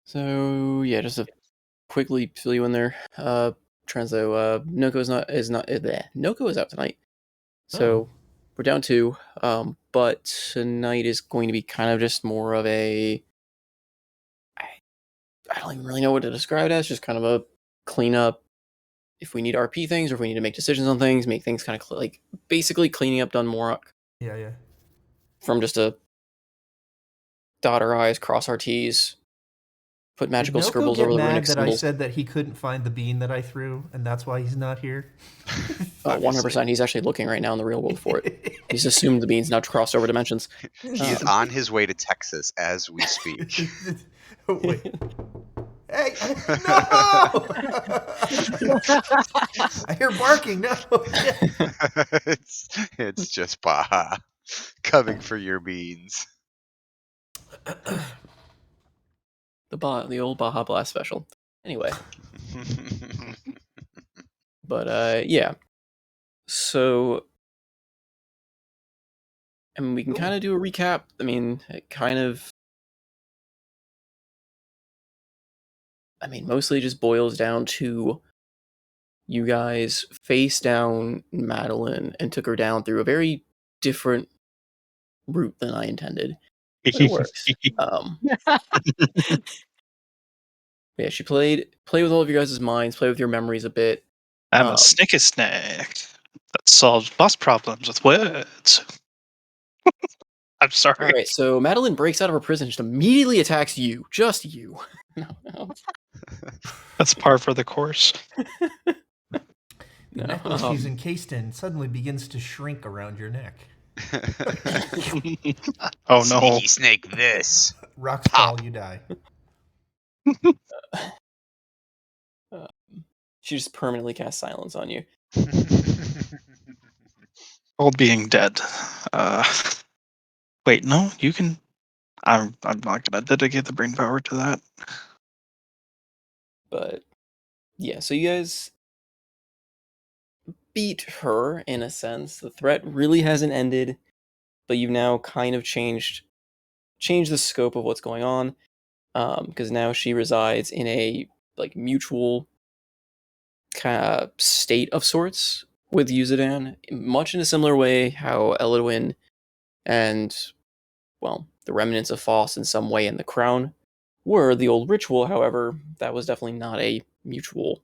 So yeah, just to quickly fill you in there. Transo, Noko is not Noko is out tonight. So we're down two. But tonight is going to be kind of just more of a I, I don't even really know what to describe it as, just kind of a cleanup if we need RP things or if we need to make decisions on things, make things kind of like basically cleaning up Dunmorok Yeah. from just a dot our I's, cross our T's, put Did magical Noko scribbles get over the mad runic that I symbols. said that he couldn't find the bean that I threw, and that's why he's not here? 100%. He's actually looking right now in the real world for it. He's assumed the bean's now crossed over dimensions. He is on his way to Texas as we speak. Wait. Hey, no! I hear barking. No. it's just Baja coming for your beans. The old Baja Blast special. Anyway. But yeah. So I mean, we can kind of do a recap. I mean, mostly just boils down to you guys face down Madeline and took her down through a very different route than I intended. But it works. Yeah, she play with all of you guys' minds, play with your memories a bit. I'm a snicky snack that solves boss problems with words. I'm sorry. All right, so Madeline breaks out of her prison and just immediately attacks you. Just you. No. That's par for the course. The necklace she's encased in suddenly begins to shrink around your neck. Oh no. Sneaky snake this. Rocks fall, you die. She just permanently casts silence on you. Old being dead. Wait, no, you can. I'm not gonna dedicate the brain power to that. But yeah, so you guys beat her in a sense. The threat really hasn't ended, but you've now kind of changed the scope of what's going on. Because now she resides in a mutual kind of state of sorts with Yuzadan, much in a similar way how Elodwin and the remnants of Foss in some way in the crown were the old ritual. However, that was definitely not a mutual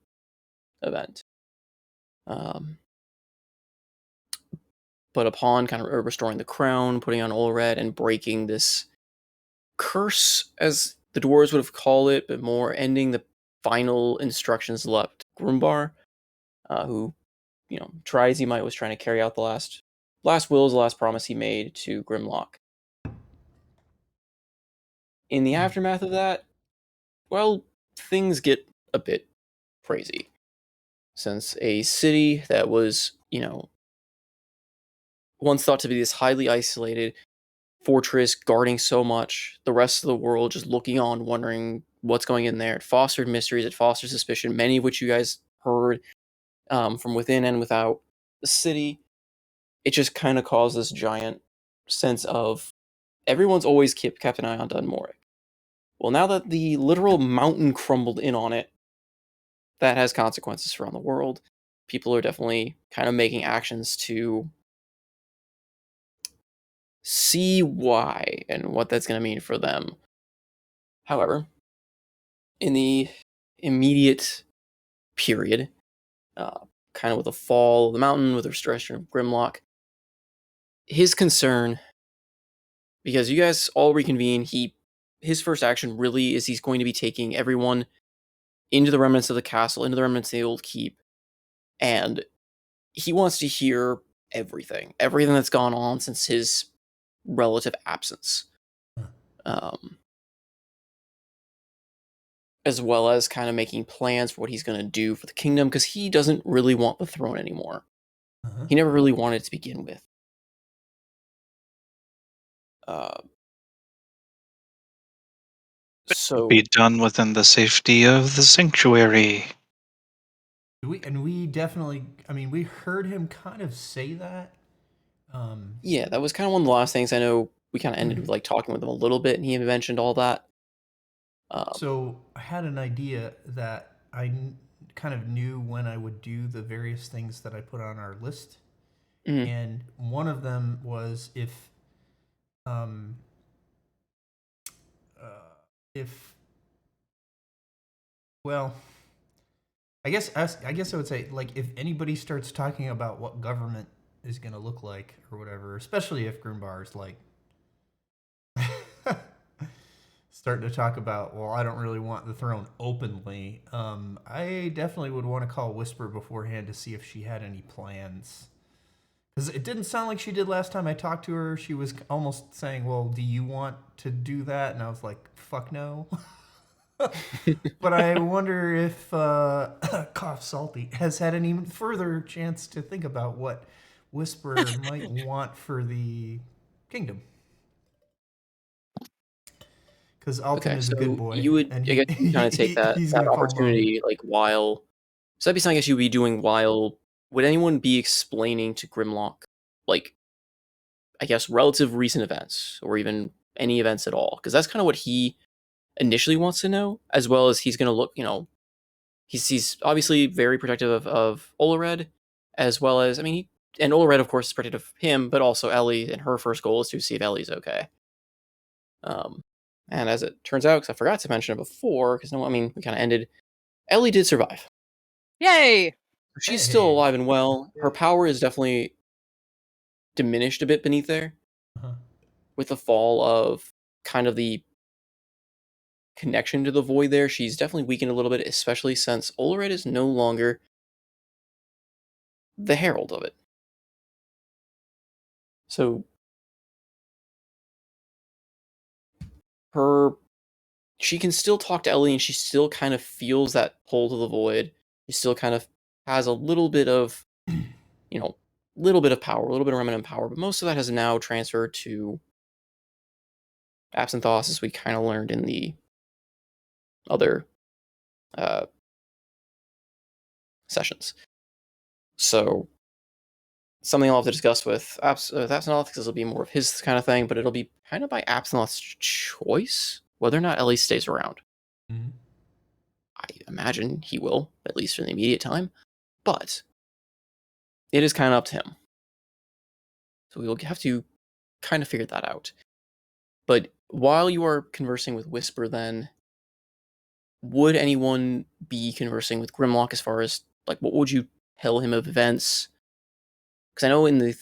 event. But upon kind of restoring the crown, putting on Olred, and breaking this curse, as the dwarves would have called it, but more ending the final instructions left Grumbar, who, try as he might, was trying to carry out the last wills, the last promise he made to Grimlock. In the aftermath of that, things get a bit crazy. Since a city that was, once thought to be this highly isolated fortress guarding so much, the rest of the world just looking on, wondering what's going in there. It fostered mysteries, it fostered suspicion, many of which you guys heard from within and without the city. It just kind of caused this giant sense of everyone's always kept an eye on Dunmoric. Well, now that the literal mountain crumbled in on it, that has consequences around the world. People are definitely kind of making actions to see why and what that's going to mean for them. However, in the immediate period, kind of with the fall of the mountain, with the restoration of Grimlock, his concern, because you guys all reconvene, his first action really is he's going to be taking everyone into the remnants of the castle, into the remnants of the old keep, and he wants to hear everything that's gone on since his relative absence. As well as kind of making plans for what he's going to do for the kingdom, because he doesn't really want the throne anymore. He never really wanted it to begin with. So be done within the safety of the sanctuary. We definitely, we heard him kind of say that. Yeah, that was kind of one of the last things. I know we kind of ended with talking with him a little bit, and he mentioned all that. So I had an idea that kind of knew when I would do the various things that I put on our list, Mhm. and one of them was um, uh, if well, I guess I would say, like, if anybody starts talking about what government is going to look like or whatever, especially if Grimbar is like starting to talk about, well, I don't really want the throne openly. I definitely would want to call Whisper beforehand to see if she had any plans. Because it didn't sound like she did last time I talked to her. She was almost saying, well, do you want to do that? And I was like, fuck no. But I wonder if Cough Salty has had any further chance to think about what Whisper might want for the kingdom. Because Alton Okay, is a good so boy, you would, and I guess, you kind of take that he's that gonna call Mom. opportunity, like, while so that'd be something I guess you'd be doing while would anyone be explaining to Grimlock, like, I guess, relative recent events or even any events at all? Because that's kind of what he initially wants to know, as well as he's going to look, he's obviously very protective of Olared, as well as, I mean, and Olared, of course, is protective of him, but also Ellie, and her first goal is to see if Ellie's okay. Um, and as it turns out, because I forgot to mention it before, because no, I mean, we kind of ended, Ellie did survive. Yay! She's still Hey. alive and well. Her power is definitely diminished a bit beneath there Uh-huh. with the fall of kind of the connection to the void there. She's definitely weakened a little bit, especially since Olared is no longer the herald of it. So her she can still talk to Ellie and she still kind of feels that pull to the void. She still kind of has a little bit of, you know, little bit of power, a little bit of remnant power, but most of that has now transferred to Absinthoss, as we kind of learned in the other uh, sessions. So something I'll have to discuss with Absinthoth, because it'll be more of his kind of thing, but it'll be kind of by Absinthoth's choice whether or not Ellie stays around. Mm-hmm. I imagine he will, at least for the immediate time, but it is kind of up to him. So we will have to kind of figure that out. But while you are conversing with Whisper, then, would anyone be conversing with Grimlock as far as, like, what would you tell him of events? Because I know in the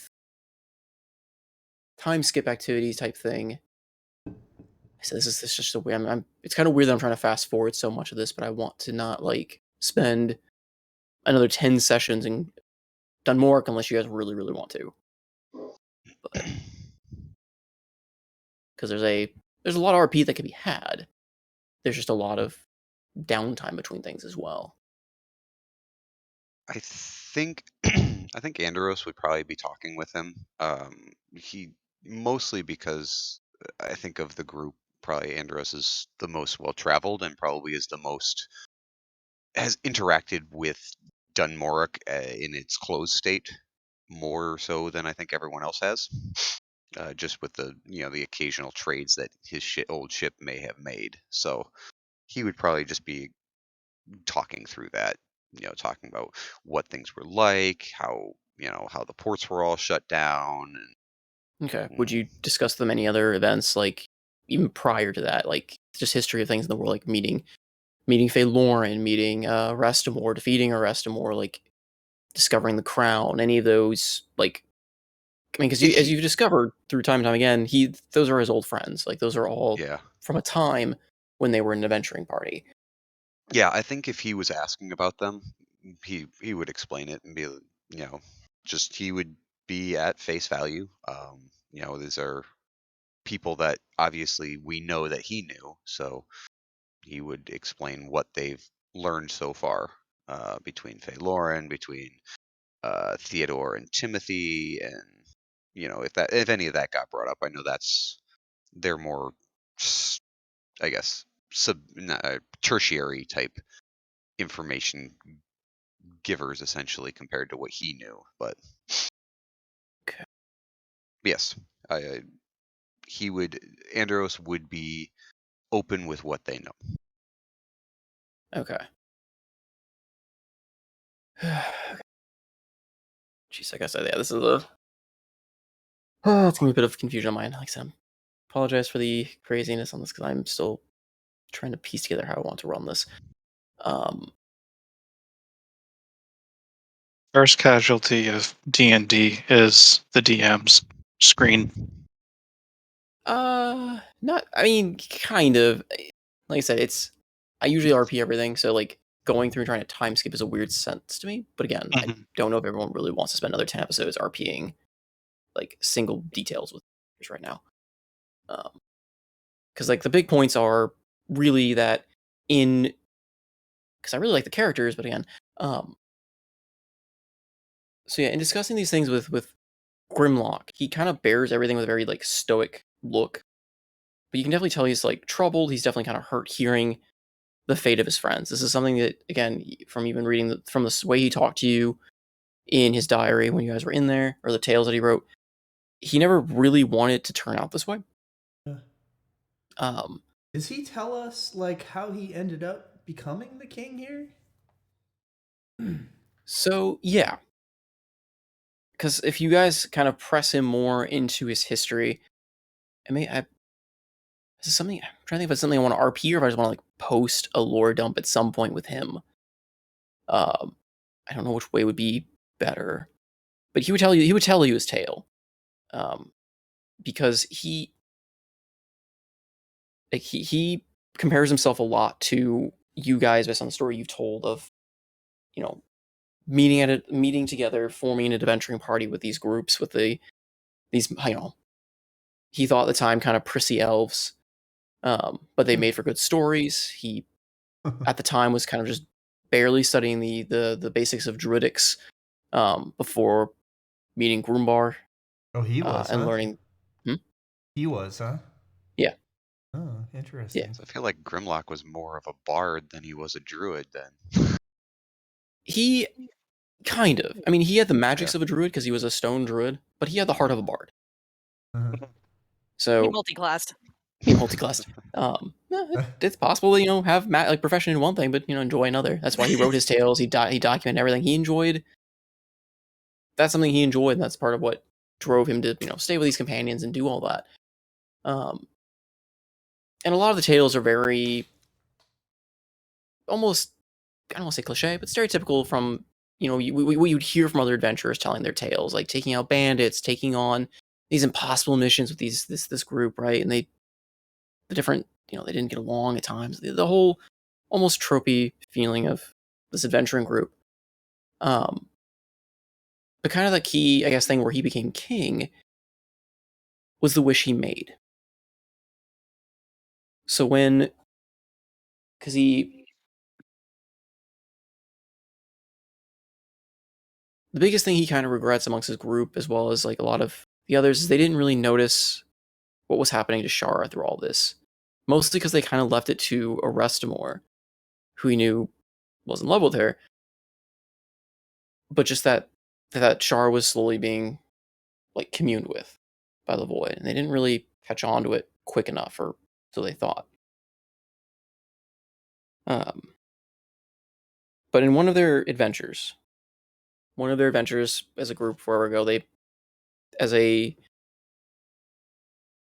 time skip activities type thing, so this is just a way it's kind of weird that I'm trying to fast forward so much of this, but I want to not, like, spend another 10 sessions in Dunmork unless you guys really, really want to. But because there's a lot of RP that can be had. There's just a lot of downtime between things as well. I think I think Andros would probably be talking with him. He mostly because I think of the group, probably Andros is the most well traveled and probably is the most has interacted with Dunmoric in its closed state more so than I think everyone else has. Just with the the occasional trades that his old ship may have made. So he would probably just be talking through that, talking about what things were like, how the ports were all shut down, Okay. and Would you discuss them any other events, like, even prior to that, like, just history of things in the world, like meeting Faye Lauren, meeting Restamore, defeating Restamore, like, discovering the crown, any of those, like, I mean, because if as he, you've discovered through time and time again, those are his old friends. Like, those are all yeah, from a time when they were an adventuring party. yeah, I think if he was asking about them, he would explain it and be, just he would be at face value. These are people that obviously we know that he knew, so he would explain what they've learned so far between Faye Lauren, between Theodore and Timothy, and if any of that got brought up, I know they're more, I guess, tertiary type information givers essentially compared to what he knew. But Okay. yes, I, he would Andros would be open with what they know. Okay. Jeez, like I said, yeah, this is a it's gonna be a bit of confusion on mine. Like I said, apologize for the craziness on this because I'm still trying to piece together how I want to run this. Um, First casualty of D&D is the DM's screen. not. I mean, kind of. Like I said, I usually RP everything, so like going through and trying to time skip is a weird sense to me. But again, I Mhm. don't know if everyone really wants to spend another 10 episodes RPing like single details with right now. Because like the big points are really that in because I really like the characters, but again, um, so yeah, in discussing these things with Grimlock, he kind of bears everything with a very like stoic look, but you can definitely tell he's like troubled. He's definitely kind of hurt hearing the fate of his friends. This is something that again, from even reading from the way he talked to you in his diary when you guys were in there, or the tales that he wrote, he never really wanted to turn out this way. Yeah. Um, Does he tell us like how he ended up becoming the king here? so yeah, because if you guys kind of press him more into his history, is this something I'm trying to think if it's something I want to RP or if I just want to like post a lore dump at some point with him. Um, I don't know which way would be better, but he would tell you his tale, um, because he compares himself a lot to you guys based on the story you've told of, you know, meeting together, forming an adventuring party with these groups with these he thought at the time kind of prissy elves, but they made for good stories. He at the time was kind of just barely studying the basics of druidics, before meeting Groombar, Oh, he was, and huh? learning. Hmm? He was, huh? Yeah, Oh, yeah. interesting. So I feel like Grimlock was more of a bard than he was a druid then. He kind of. I mean, he had the Yeah. magics of a druid because he was a stone druid, but he had the heart of a bard. Uh-huh. He So multi-classed. he multiclassed. It's possible to have like profession in one thing, but enjoy another. That's why he wrote his tales. He documented everything he enjoyed. That's something he enjoyed, and that's part of what drove him to stay with these companions and do all that. Um, and a lot of the tales are very almost, I don't want to say cliche, but stereotypical from what you'd hear from other adventurers telling their tales, like taking out bandits, taking on these impossible missions with this group, right? And the different they didn't get along at times. The whole almost tropey feeling of this adventuring group. Um, but kind of the key, I guess, thing where he became king was the wish he made. So because the biggest thing he kind of regrets amongst his group, as well as like a lot of the others, is they didn't really notice what was happening to Shara through all this. Mostly because they kind of left it to Arestamore, who he knew was in love with her, but just that Shara was slowly being like communed with by the void, and they didn't really catch on to it quick enough, or so they thought. Um, but in one of their adventures as a group forever ago, they as a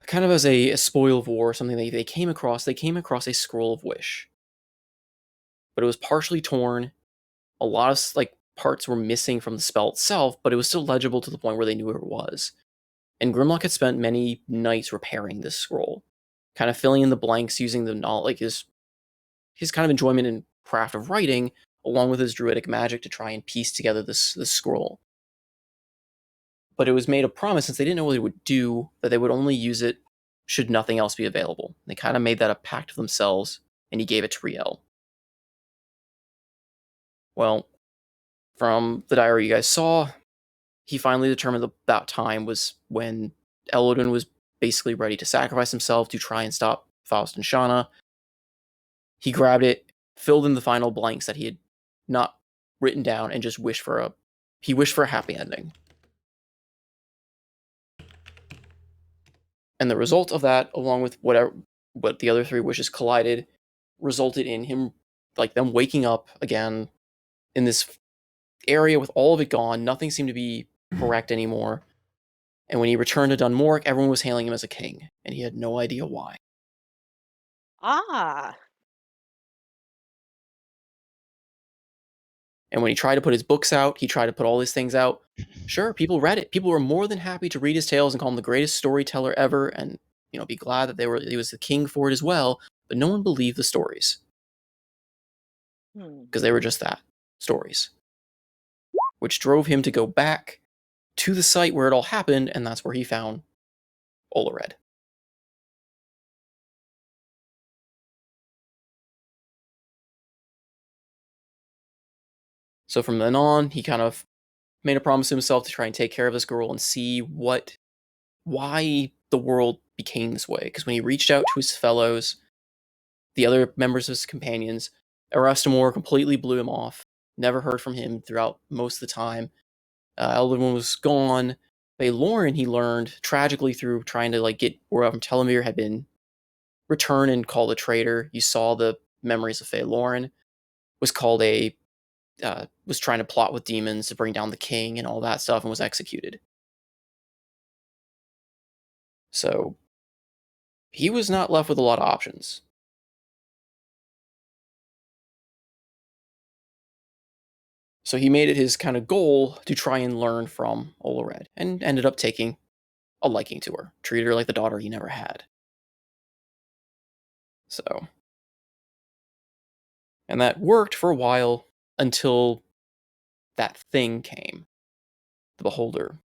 kind of as a spoil of war, something they came across. They came across a scroll of wish, but it was partially torn. A lot of like parts were missing from the spell itself, but it was still legible to the point where they knew where it was. And Grimlock had spent many nights repairing this scroll, kind of filling in the blanks using the knowledge, like his kind of enjoyment and craft of writing, along with his druidic magic to try and piece together this scroll. But it was made a promise, since they didn't know what it would do, that they would only use it should nothing else be available. They kind of made that a pact of themselves, and he gave it to Riel. Well, from the diary you guys saw, he finally determined that time was when Elodin was basically ready to sacrifice himself to try and stop Faust and Shauna. He grabbed it, filled in the final blanks that he had not written down, and just wished for a happy ending. And the result of that, along with what the other three wishes collided, resulted in him like them waking up again in this area with all of it gone. Nothing seemed to be correct anymore. And when he returned to Dunmork, everyone was hailing him as a king, and he had no idea why. Ah. And when he tried to put his books out, he tried to put all his things out. Sure, people read it. People were more than happy to read his tales and call him the greatest storyteller ever, and be glad that he was the king for it as well. But no one believed the stories because they were just that, stories, which drove him to go back to the site where it all happened, and that's where he found Olared. So from then on, he kind of made a promise to himself to try and take care of this girl and see why the world became this way. Because when he reached out to his fellows, the other members of his companions, Erastimor completely blew him off. Never heard from him throughout most of the time. Elden was gone. Lauren, he learned tragically through trying to get where Telemir had been returned and called a traitor. You saw the memories of Faye Lauren was called was trying to plot with demons to bring down the king and all that stuff, and was executed. So he was not left with a lot of options. So he made it his kind of goal to try and learn from Olared, and ended up taking a liking to her, treated her like the daughter he never had. So, and that worked for a while until that thing came. The beholder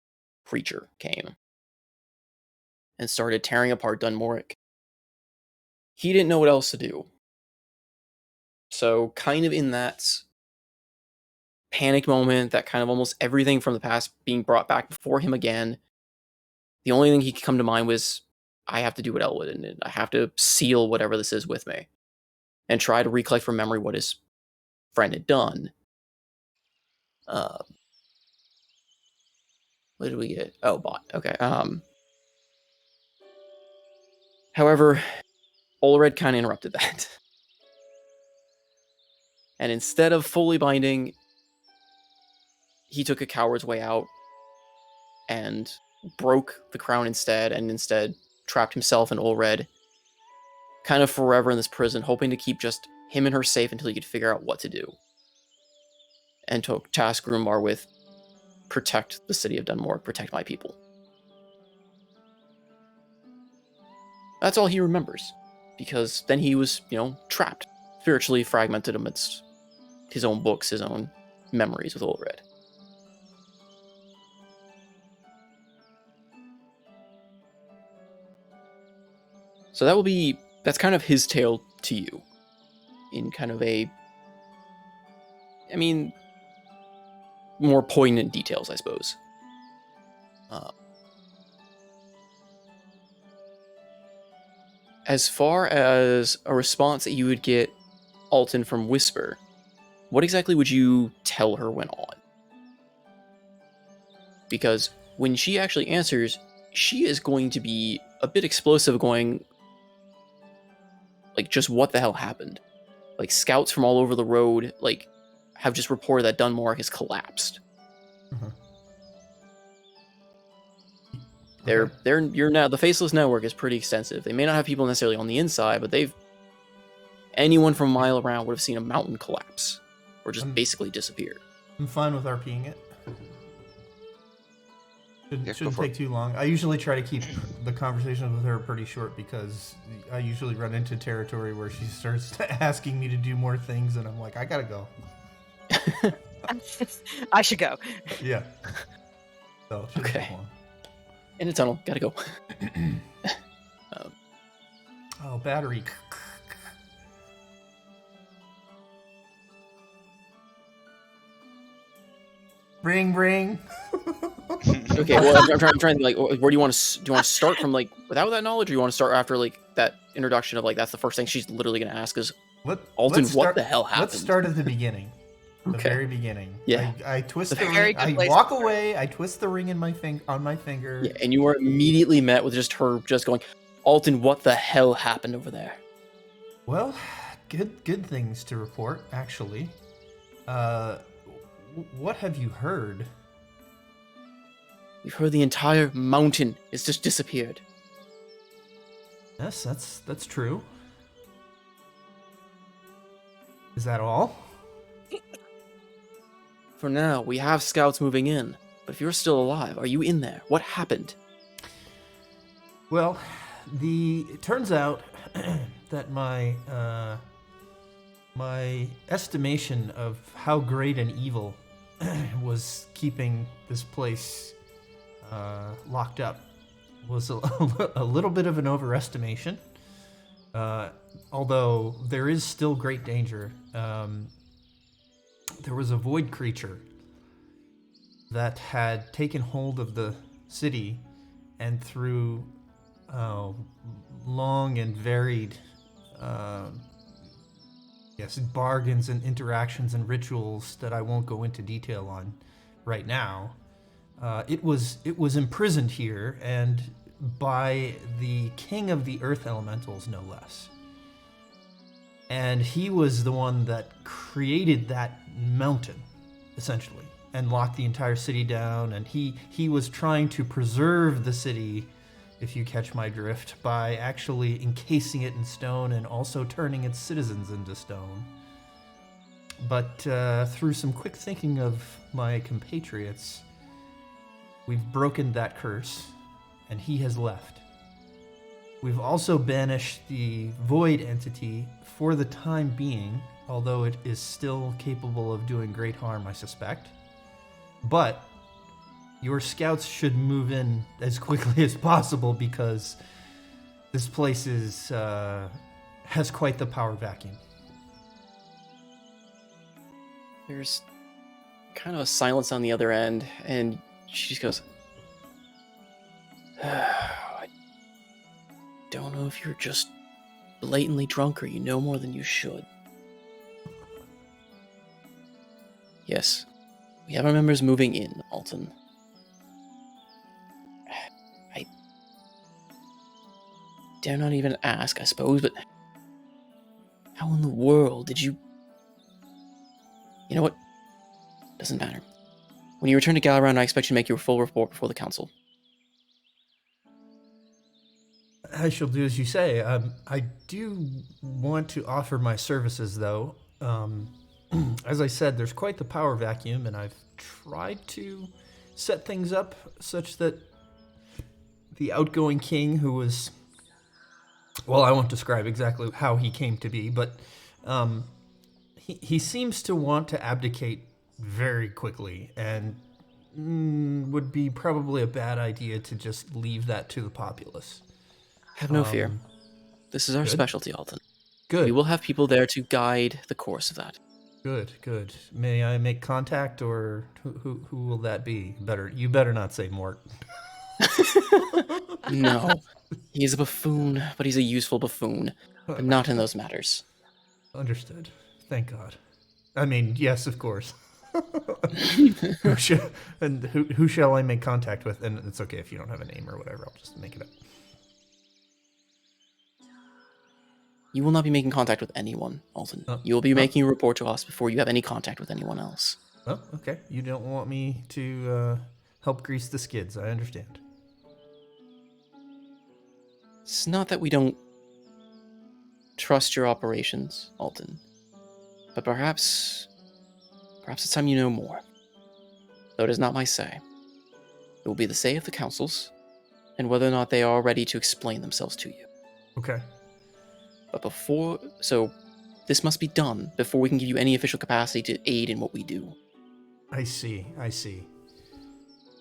creature came and started tearing apart Dunmork. He didn't know what else to do. So, kind of in that panic moment, that kind of almost everything from the past being brought back before him again, the only thing he could come to mind was, I have to do what Elwood did. I have to seal whatever this is with me and try to recollect from memory what his friend had done. What did we get? Oh, bot. Okay. However, Olared kind of interrupted that. And instead of fully binding, he took a coward's way out and broke the crown instead, and instead trapped himself and Olared kind of forever in this prison, hoping to keep just him and her safe until he could figure out what to do. And took task Grumbar with, protect the city of Dunmore, protect my people. That's all he remembers, because then he was, trapped, spiritually fragmented amidst his own books, his own memories with Olared. So that's kind of his tale to you, in kind of more poignant details, I suppose. As far as a response that you would get, Alton, from Whisper, what exactly would you tell her went on? Because when she actually answers, she is going to be a bit explosive, going, just what the hell happened? Scouts from all over the road, have just reported that Dunmore has collapsed. Uh-huh. The Faceless Network is pretty extensive. They may not have people necessarily on the inside, but anyone from a mile around would have seen a mountain collapse or just basically disappear. I'm fine with RPing it. Shouldn't take too long. I usually try to keep the conversations with her pretty short, because I usually run into territory where she starts asking me to do more things, and I'm like, I gotta go. I should go. Yeah. So, shouldn't Okay. take long. In a tunnel, gotta go. Oh, battery. Bring. Okay, well, I'm trying to think, where do you want to start from, without that knowledge, or do you want to start after, that introduction of, that's the first thing she's literally going to ask is, Alton, what the hell happened? Let's start at the beginning. The Okay. very beginning. Yeah. I twist the Very ring. good I place walk to start. away. I twist the ring on my finger. Yeah, and you were immediately met with just her just going, Alton, what the hell happened over there? Well, good things to report, actually. What have you heard? We've heard the entire mountain has just disappeared. Yes, that's true. Is that all? For now, we have scouts moving in. But if you're still alive, are you in there? What happened? Well, it turns out that my estimation of how great an evil was keeping this place locked up was a little bit of an overestimation. Although there is still great danger. There was a void creature that had taken hold of the city, and through long and varied bargains and interactions and rituals that I won't go into detail on right now, it was imprisoned here, and by the king of the earth elementals, no less. And he was the one that created that mountain, essentially, and locked the entire city down. And he was trying to preserve the city, if you catch my drift, by actually encasing it in stone and also turning its citizens into stone. But through some quick thinking of my compatriots, we've broken that curse, and he has left. We've also banished the void entity for the time being, although it is still capable of doing great harm, I suspect. But your scouts should move in as quickly as possible, because this place has quite the power vacuum. There's kind of a silence on the other end, and she just goes, I don't know if you're just blatantly drunk or you know more than you should. Yes, we have our members moving in, Alton. I dare not even ask, I suppose, but how in the world did you... You know what? Doesn't matter. When you return to Galaround, I expect you to make your full report before the council. I shall do as you say. I do want to offer my services, though. As I said, there's quite the power vacuum, and I've tried to set things up such that the outgoing king, who was... Well, I won't describe exactly how he came to be, but he seems to want to abdicate very quickly, and would be probably a bad idea to just leave that to the populace. Have no fear. This is our good. specialty, Alton. Good. We will have people there to guide the course of that. Good. May I make contact, or who will that be? You better not say Mort. No. He is a buffoon, but he's a useful buffoon. But not in those matters. Understood. Thank God. I mean, yes, of course. Who shall I make contact with? And it's okay if you don't have a name or whatever. I'll just make it up. You will not be making contact with anyone, Alton. You will be making a report to us before you have any contact with anyone else. Oh, okay. You don't want me to help grease the skids. I understand. It's not that we don't trust your operations, Alton. But perhaps it's time you know more. Though it is not my say. It will be the say of the councils, and whether or not they are ready to explain themselves to you. Okay. But so this must be done before we can give you any official capacity to aid in what we do. I see.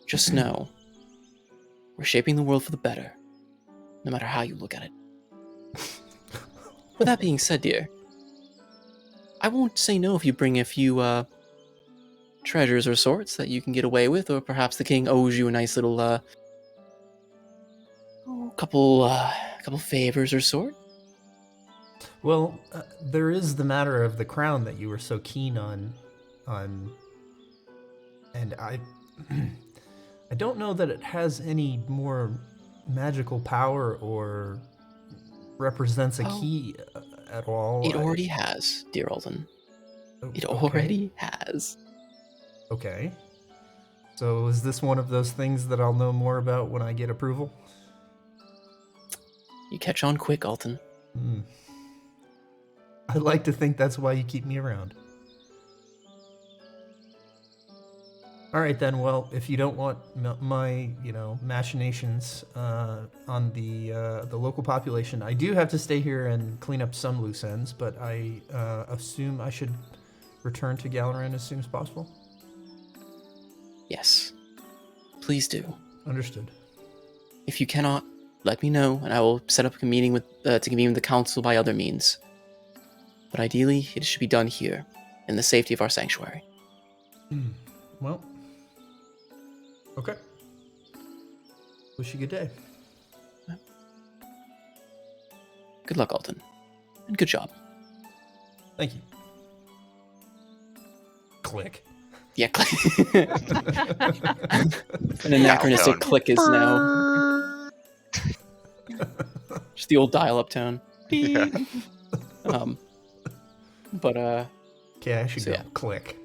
Just know, we're shaping the world for the better, no matter how you look at it. With that being said, dear, I won't say no if you bring a few treasures or sorts that you can get away with, or perhaps the king owes you a nice little couple favors or sort. Well, there is the matter of the crown that you were so keen on, and I don't know that it has any more magical power or represents a key at all. It already has, dear Alden. It Okay. already has. Okay. So is this one of those things that I'll know more about when I get approval? You catch on quick, Alton. I like to think that's why you keep me around. All right then. Well, if you don't want my, machinations on the local population, I do have to stay here and clean up some loose ends. But I assume I should return to Galaran as soon as possible. Yes. Please do. Understood. If you cannot, let me know, and I will set up a meeting to convene with the council by other means. But ideally, it should be done here, in the safety of our sanctuary. Well, okay. Wish you a good day. Good luck, Alton. And good job. Thank you. Click. Yeah, click. An anachronistic click is now just the old dial-up tone. Yeah. But Okay, I should So, go. yeah. Click.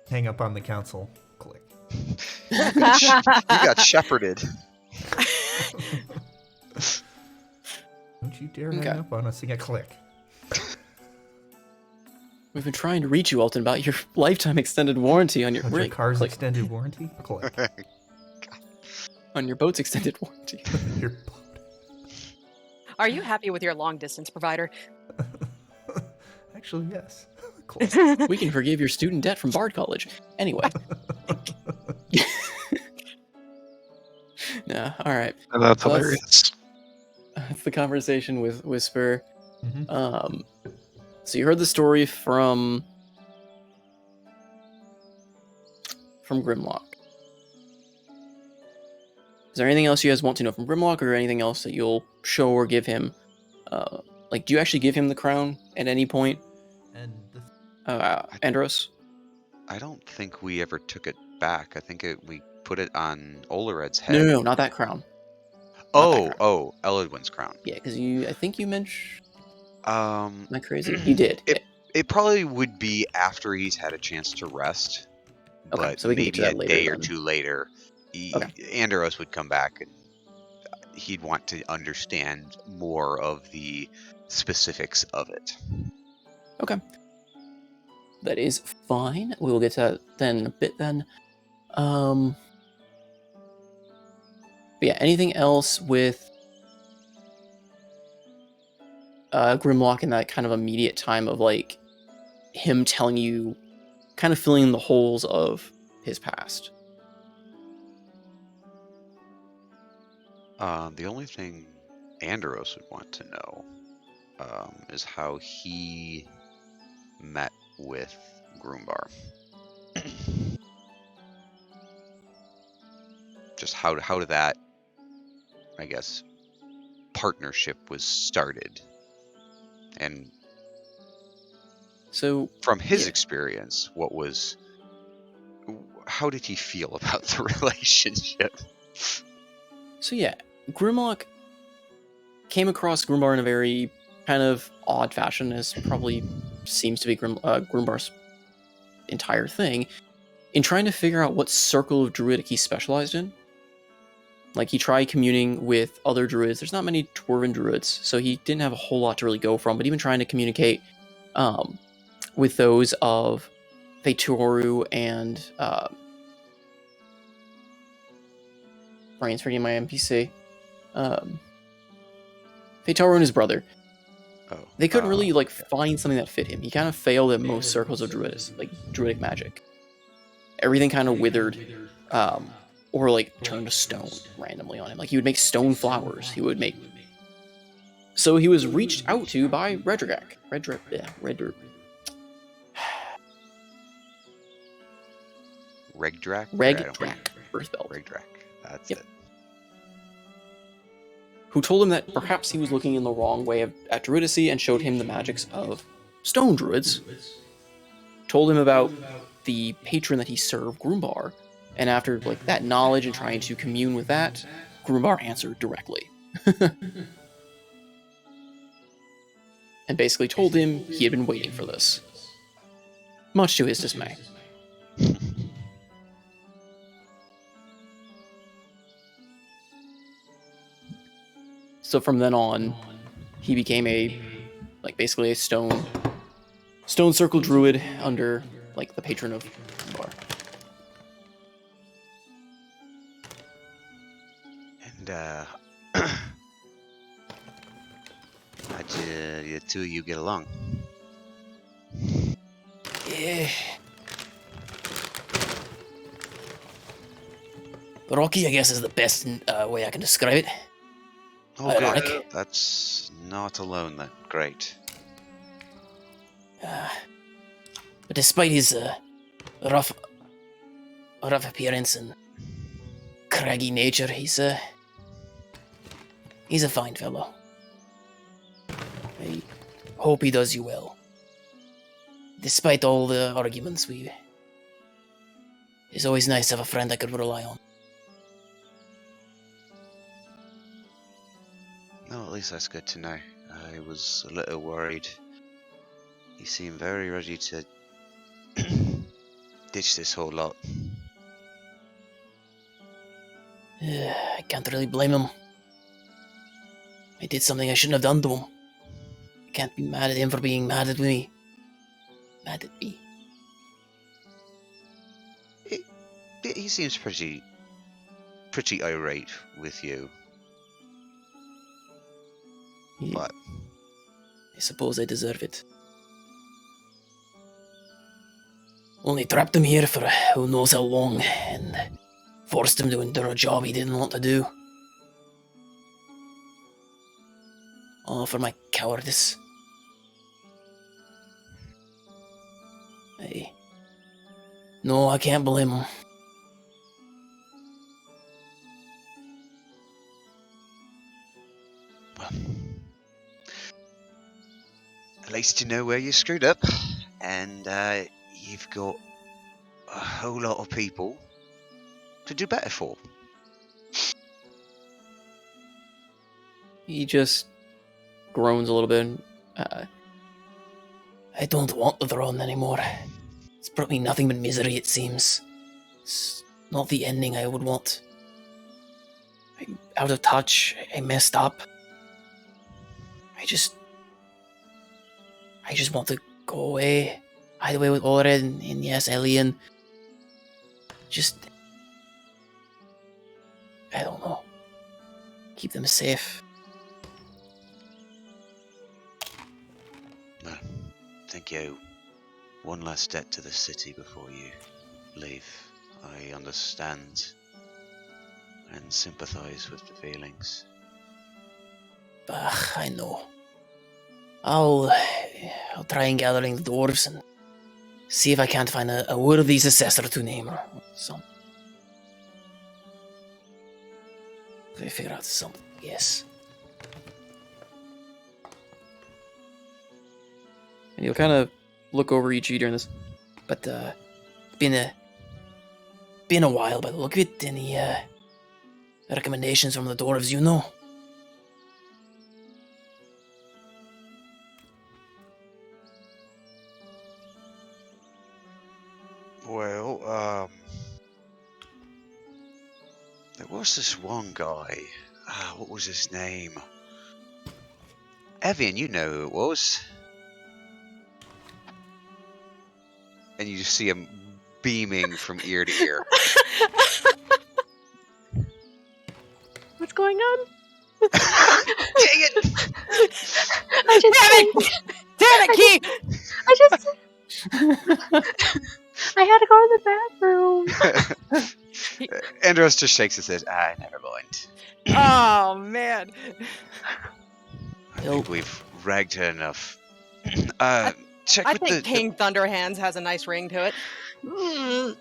Hang up on the council. Click. You got shepherded. Don't you dare hang Okay. up on us again. Click. we've been trying to reach you, Alton, about your lifetime extended warranty on your Your car's click. extended warranty? Click. On your boat's extended warranty. Your Are you happy with your long distance provider? Actually, yes. Click. We can forgive your student debt from Bard College. Anyway. Nah, all right. That's So that's- hilarious. That's the conversation with Whisper. Mhm. So you heard the story from Grimlock. Is there anything else you guys want to know from Grimlock, or anything else that you'll show or give him? Do you actually give him the crown at any point, And the Andros? I don't think we ever took it back. I think we put it on Olared's head. No, not that crown. Not that crown. Oh, Elodwin's crown. Yeah, because I think you mentioned. Um, Am I crazy? You did. It probably would be after he's had a chance to rest, Okay, but so we can get to maybe that a later day or then. two later, Andros would come back and he'd want to understand more of the specifics of it. Okay. That is fine. We will get to that then in a bit then. But yeah, anything else with Grimlock in that kind of immediate time of like him telling you, kind of filling in the holes of his past? The only thing Andros would want to know is how he met with Groombar. Just how did that, I guess, partnership was started, and So from his yeah. experience, how did he feel about the relationship? So yeah, Grimlock came across Groombar in a very kind of odd fashion, as probably seems to be Groombar's entire thing, in trying to figure out what circle of druidic he specialized in. Like, he tried communing with other druids. There's not many dwarven druids, so he didn't have a whole lot to really go from, but even trying to communicate with those of Feitoru and brain's forgetting my NPC. Feitoru and his brother. They couldn't really find something that fit him. He kind of failed at most circles of druidic magic. Everything kind of withered, or turned to stone randomly on him. Like, he would make stone flowers. He would make. So he was reached out to by Reddrag. Regdrak? Regdrak, Earthbelt. Regdrak. That's Yep. it. Who told him that perhaps he was looking in the wrong way at druidacy and showed him the magics of stone druids. Told him about the patron that he served, Groombar, and after that knowledge and trying to commune with that, Grumbar answered directly. And basically told him he had been waiting for this, much to his dismay. So from then on, he became basically a stone circle druid under the patron of Grumbar. And how did the two of you get along? Yeah. Rocky, I guess, is the best way I can describe it. Oh, Ironic. good. That's not alone then. Great. But despite his rough appearance and craggy nature, he's a fine fellow. I hope he does you well. Despite all the arguments, it's always nice to have a friend I could rely on. No, at least that's good to know. I was a little worried. You seem very ready to ditch this whole lot. I can't really blame him. I did something I shouldn't have done to him. I can't be mad at him for being mad at me. Mad at me. He seems pretty irate with you. Yeah. But I suppose I deserve it. Only trapped him here for who knows how long, and forced him to endure a job he didn't want to do. All for my cowardice. No, I can't blame him. well, at least you know where you screwed up, and you've got a whole lot of people to do better for. He just groans a little bit. I don't want the throne anymore. It's brought me nothing but misery, it seems. It's not the ending I would want. I'm out of touch. I messed up. I just want to go away. Hide away with Ored and yes, Ellie, and just... I don't know. Keep them safe. Well, thank you. One last step to the city before you leave. I understand and sympathize with the feelings. I know. I'll try and gathering the dwarves and see if I can't find a worthy successor to name or something. If I figure out something, yes. And you'll kind of look over each of you during this. But been a while by the look of it. Any recommendations from the dwarves, you know? Well, there was this one guy. What was his name? Evian, you know who it was. And you just see him beaming from ear to ear. What's going on? Dang it! I just Damn it, Key! I just I had to go to the bathroom. Andros just shakes his head. Never mind. Oh, man. I think we've ragged her enough. Check I with think the King Thunderhands has a nice ring to it. I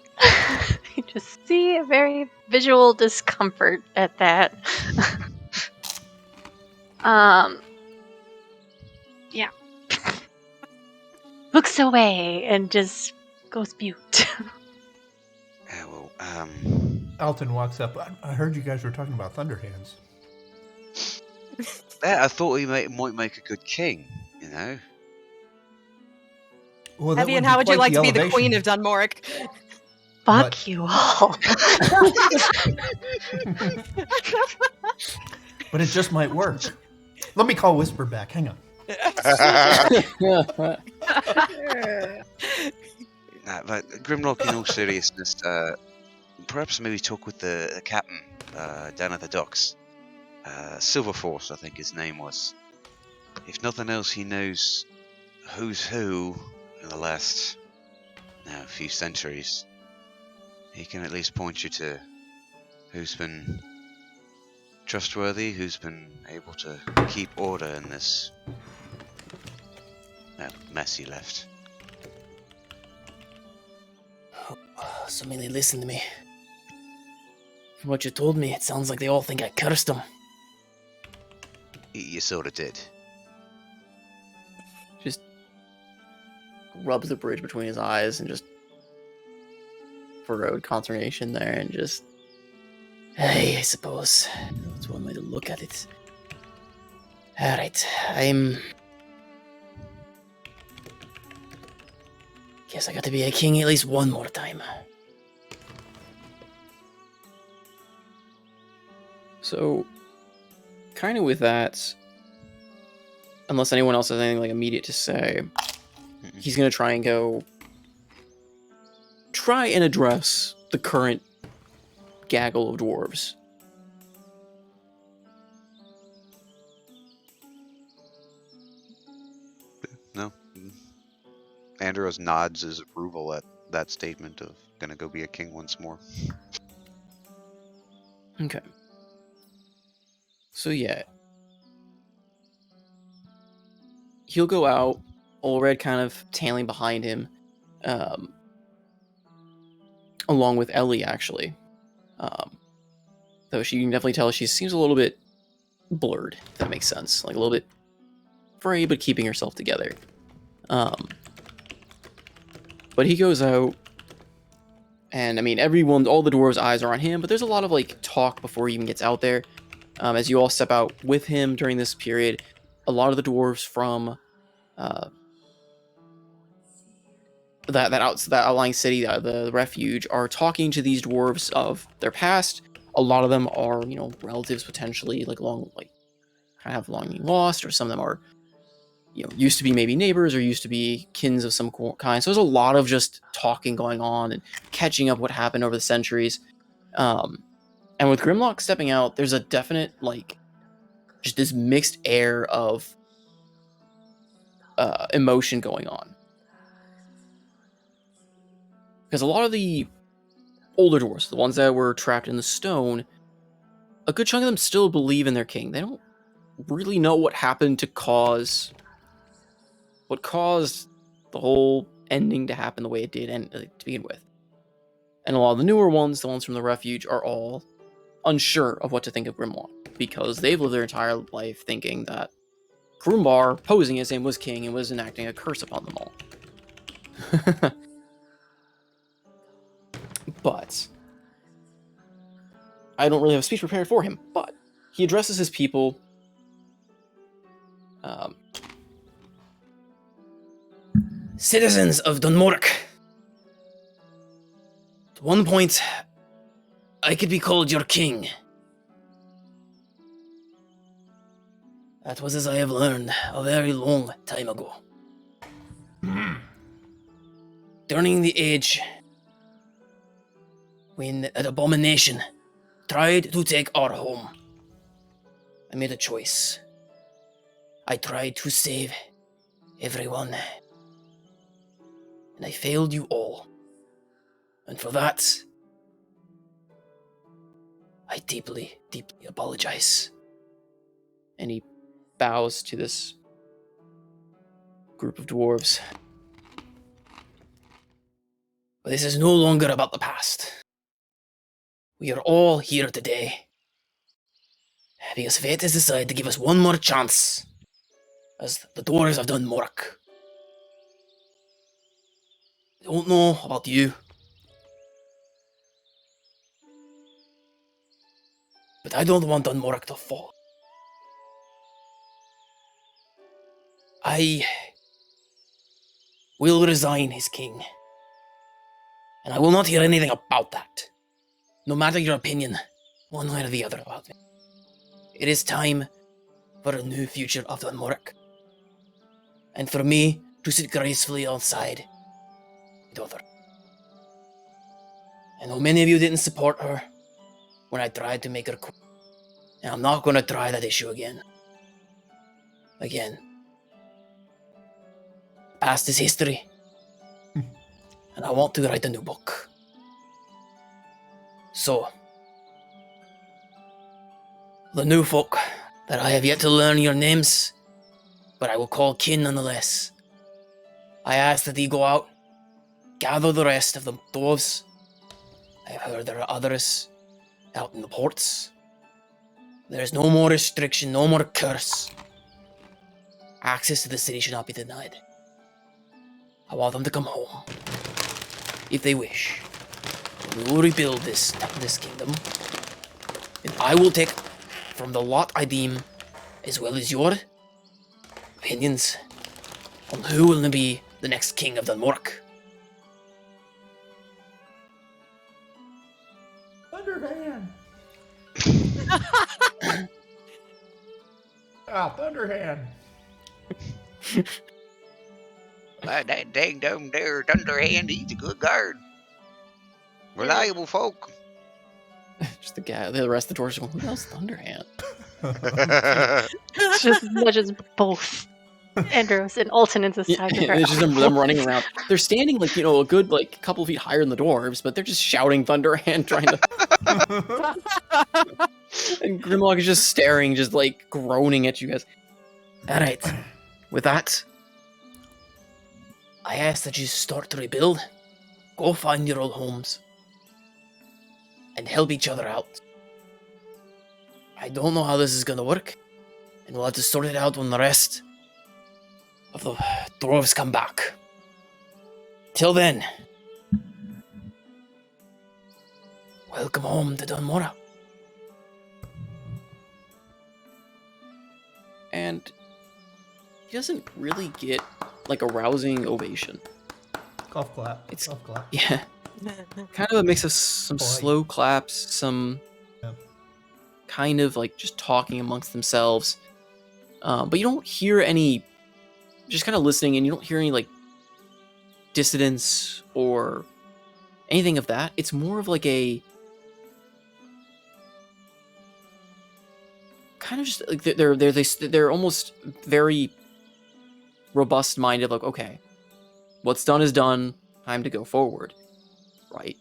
just see a very visual discomfort at that. Yeah. Looks away and just goes mute. Alton walks up. I heard you guys were talking about Thunderhands. Yeah, I thought he might make a good king, you know? Well, that Evian, would how be would you quite like the to be the elevation. queen of Dunmoric? Fuck But- you all. But it just might work. Let me call Whisper back. Hang on. Nah, but Grimlock, in all seriousness, perhaps maybe talk with the captain down at the docks. Silverforce, I think his name was. If nothing else, he knows who's who in the last few centuries. He can at least point you to who's been trustworthy, who's been able to keep order in this mess he left. So many listen to me. From what you told me, it sounds like they all think I cursed them. You sort of did. Just rubs the bridge between his eyes and just furrowed consternation there and just... Hey, I suppose. That's one way to look at it. Alright, Guess I got to be a king at least one more time. So, kind of with that, unless anyone else has anything like immediate to say, he's gonna try and address the current gaggle of dwarves. No. Andros nods his approval at that statement of gonna go be a king once more. Okay. So yeah. He'll go out, Olred kind of tailing behind him, along with Ellie, actually. Though she can definitely tell she seems a little bit blurred, if that makes sense. Like a little bit afraid, but keeping herself together. But he goes out, and I mean, all the dwarves' eyes are on him, but there's a lot of like talk before he even gets out there. As you all step out with him during this period, a lot of the dwarves from that outlying city, the refuge, are talking to these dwarves of their past. A lot of them are, relatives potentially, kind of long lost, or some of them are, used to be maybe neighbors or used to be kins of some kind. So there's a lot of just talking going on and catching up what happened over the centuries. And with Grimlock stepping out, there's a definite, just this mixed air of emotion going on. Because a lot of the older dwarves, the ones that were trapped in the stone, a good chunk of them still believe in their king. They don't really know what happened what caused the whole ending to happen the way it did to begin with. And a lot of the newer ones, the ones from the refuge, are all unsure of what to think of Grimlock, because they've lived their entire life thinking that Grumbar, posing as him, was king and was enacting a curse upon them all. But I don't really have a speech prepared for him, but he addresses his people. Citizens of Dunmoric. At one point, I could be called your king. That was as I have learned a very long time ago. During the age when an abomination tried to take our home, I made a choice. I tried to save everyone. And I failed you all. And for that, I deeply, deeply apologize. And he bows to this group of dwarves. But this is no longer about the past. We are all here today because fate has decided to give us one more chance as the dwarves have done Mork. I don't know about you, But I don't want Dunmorok to fall. I will resign as king. And I will not hear anything about that. No matter your opinion, one way or the other about me. It is time for a new future of Dunmorok. And for me to sit gracefully alongside my daughter. I know many of you didn't support her when I tried to make her queen. And I'm not going to try that issue again. Again. Past is history. And I want to write a new book. So, the new folk that I have yet to learn your names, but I will call kin nonetheless. I ask that ye go out, gather the rest of the dwarves. I have heard there are others out in the ports. There is no more restriction, no more curse. Access to the city should not be denied. I want them to come home, if they wish. We will rebuild this kingdom. And I will take from the lot I deem, as well as your opinions, on who will be the next king of Dunmorok. Thunderhand. Thunderhand. That dang dumb there Thunderhand, he's a good guard. Reliable folk. Just the rest of the dwarves are going, who else Thunderhand? It's just nudges both Andros and Alton the side of her. It's just them running around. They're standing a good couple feet higher than the dwarves, but they're just shouting Thunderhand, trying to. And Grimlock is just staring, just groaning at you guys. All right, with that, I ask that you start to rebuild. Go find your old homes and help each other out. I don't know how this is gonna work, and we'll have to sort it out when the rest of the dwarves come back. Till then, welcome home to Dunmora. And he doesn't really get a rousing ovation. Golf clap. It's Golf clap. yeah, kind of a mix of some slow claps, some kind of just talking amongst themselves. But you don't hear any, just kind of listening, and you don't hear any dissidence or anything of that. It's more of a kind of just they're almost very robust minded, okay, what's done is done, time to go forward, right?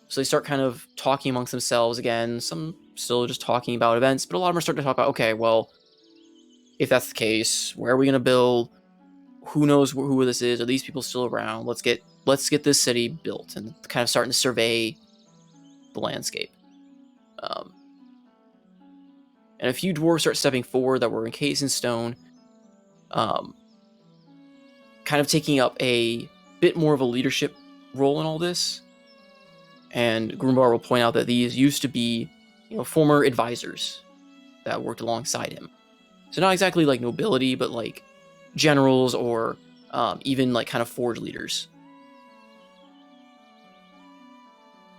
So they start kind of talking amongst themselves again, some still just talking about events, but a lot of them are starting to talk about, okay, well, if that's the case, where are we going to build? Who knows who this is? Are these people still around? Let's get this city built, and kind of starting to survey the landscape. And a few dwarves start stepping forward that were encased in stone, kind of taking up a bit more of a leadership role in all this. And Grumbar will point out that these used to be, former advisors that worked alongside him. So not exactly nobility, but generals or even kind of forge leaders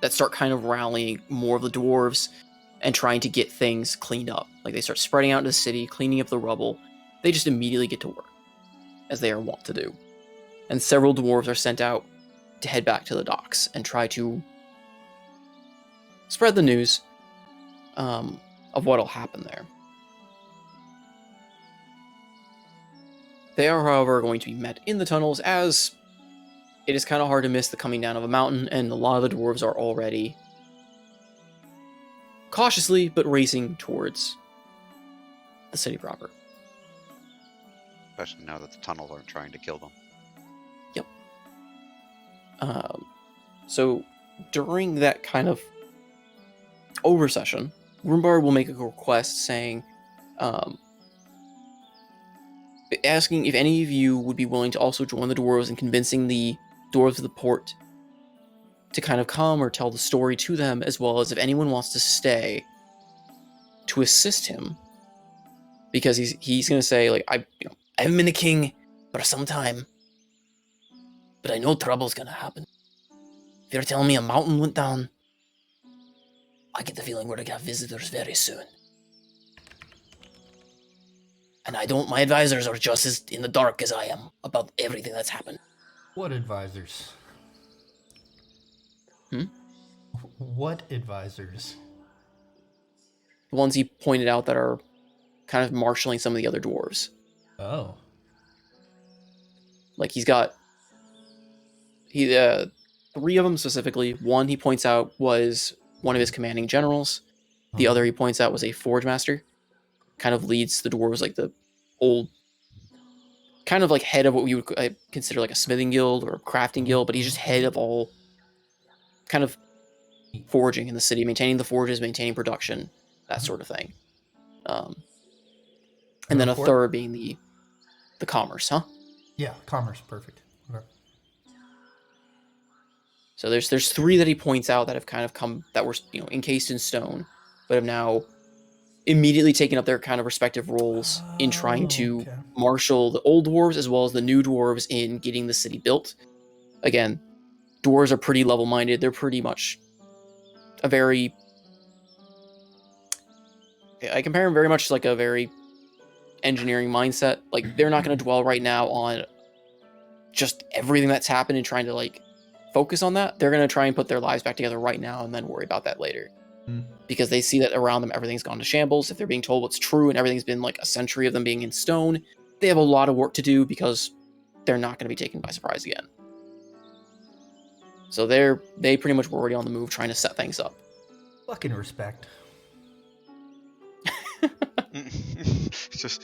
that start kind of rallying more of the dwarves and trying to get things cleaned up. They start spreading out into the city, cleaning up the rubble. They just immediately get to work, as they are wont to do. And several dwarves are sent out to head back to the docks and try to spread the news of what'll happen there. They are, however, going to be met in the tunnels, as it is kind of hard to miss the coming down of a mountain, and a lot of the dwarves are already cautiously but racing towards the city proper. Especially now that the tunnels aren't trying to kill them. Yep. So during that kind of over-session, Grumbar will make a request saying, asking if any of you would be willing to also join the dwarves in convincing the dwarves of the port to kind of come or tell the story to them, as well as if anyone wants to stay to assist him, because he's gonna say like, I haven't been a king for some time, but I know trouble's gonna happen. If you're telling me a mountain went down, I get the feeling we're gonna have visitors very soon. And my advisors are just as in the dark as I am about everything that's happened. What advisors? Hmm? What advisors? The ones he pointed out that are kind of marshaling some of the other dwarves. Oh. Like he's got three of them specifically. One he points out was one of his commanding generals. The other he points out was a forge master. Kind of leads the dwarves, like the old, kind of like head of what we would consider like a smithing guild or a crafting guild, but he's just head of all kind of forging in the city, maintaining the forges, maintaining production, that sort of thing. And then a third being the commerce, huh? Yeah, commerce, perfect. Okay. So there's three that he points out that have kind of come, that were encased in stone, but have now immediately taken up their kind of respective roles in trying to marshal the old dwarves as well as the new dwarves in getting the city built. Again, dwarves are pretty level-minded. They're pretty much I compare them very much to like a very engineering mindset. Like they're not going to dwell right now on just everything that's happened and trying to like focus on that. They're going to try and put their lives back together right now and then worry about that later. Because they see that around them everything's gone to shambles. If they're being told what's true and everything's been like a century of them being in stone, they have a lot of work to do because they're not going to be taken by surprise again. So they pretty much were already on the move trying to set things up. Fucking respect. Just,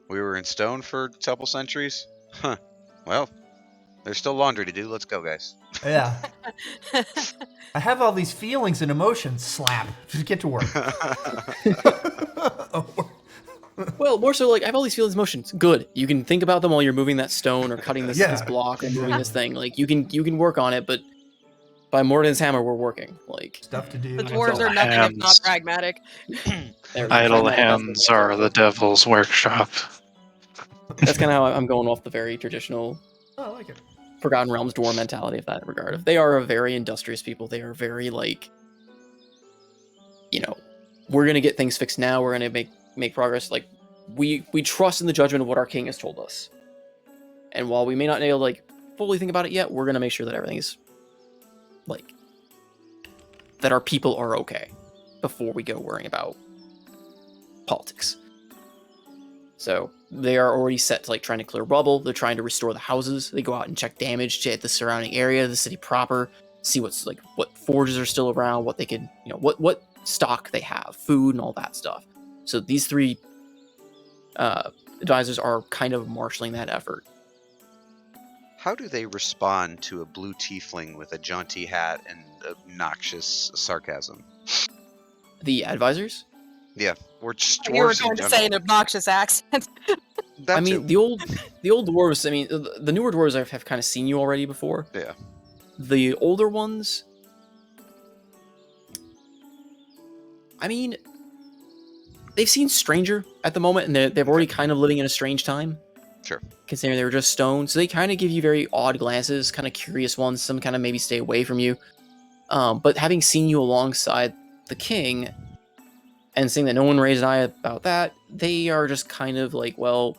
we were in stone for a couple centuries? Huh. Well, there's still laundry to do. Let's go, guys. Yeah. I have all these feelings and emotions. Slap. Just get to work. Well, more so like, I have all these feelings and emotions. Good. You can think about them while you're moving that stone or cutting this block or moving this thing. Like you can work on it, but by Morden's hammer, we're working. Like stuff to do. The dwarves are nothing if not pragmatic. Idle hands are the devil's workshop. That's kind of how I'm going off the very traditional I like it. Forgotten Realms dwarf mentality of that regard. If they are a very industrious people, they are very like, we're gonna get things fixed now. We're gonna make progress. Like we trust in the judgment of what our king has told us. And while we may not be able to like fully think about it yet, we're gonna make sure that everything is like that our people are okay before we go worrying about politics. So they are already set to like trying to clear rubble. They're trying to restore the houses. They go out and check damage to the surrounding area, the city proper, see what forges are still around, what they can, what stock they have, food and all that stuff. So these three advisors are kind of marshaling that effort. How do they respond to a blue tiefling with a jaunty hat and obnoxious sarcasm? The advisors? Yeah, or just dwarves You were in going to general. say an obnoxious accent. I mean, the old dwarves. I mean, the newer dwarves have kind of seen you already before. Yeah. The older ones, I mean, they've seen Stranger at the moment, and they're already kind of living in a strange time. Sure. Considering they were just stone, so they kind of give you very odd glances, kind of curious ones. Some kind of maybe stay away from you. But having seen you alongside the king, and seeing that no one raised an eye about that, they are just kind of like, well,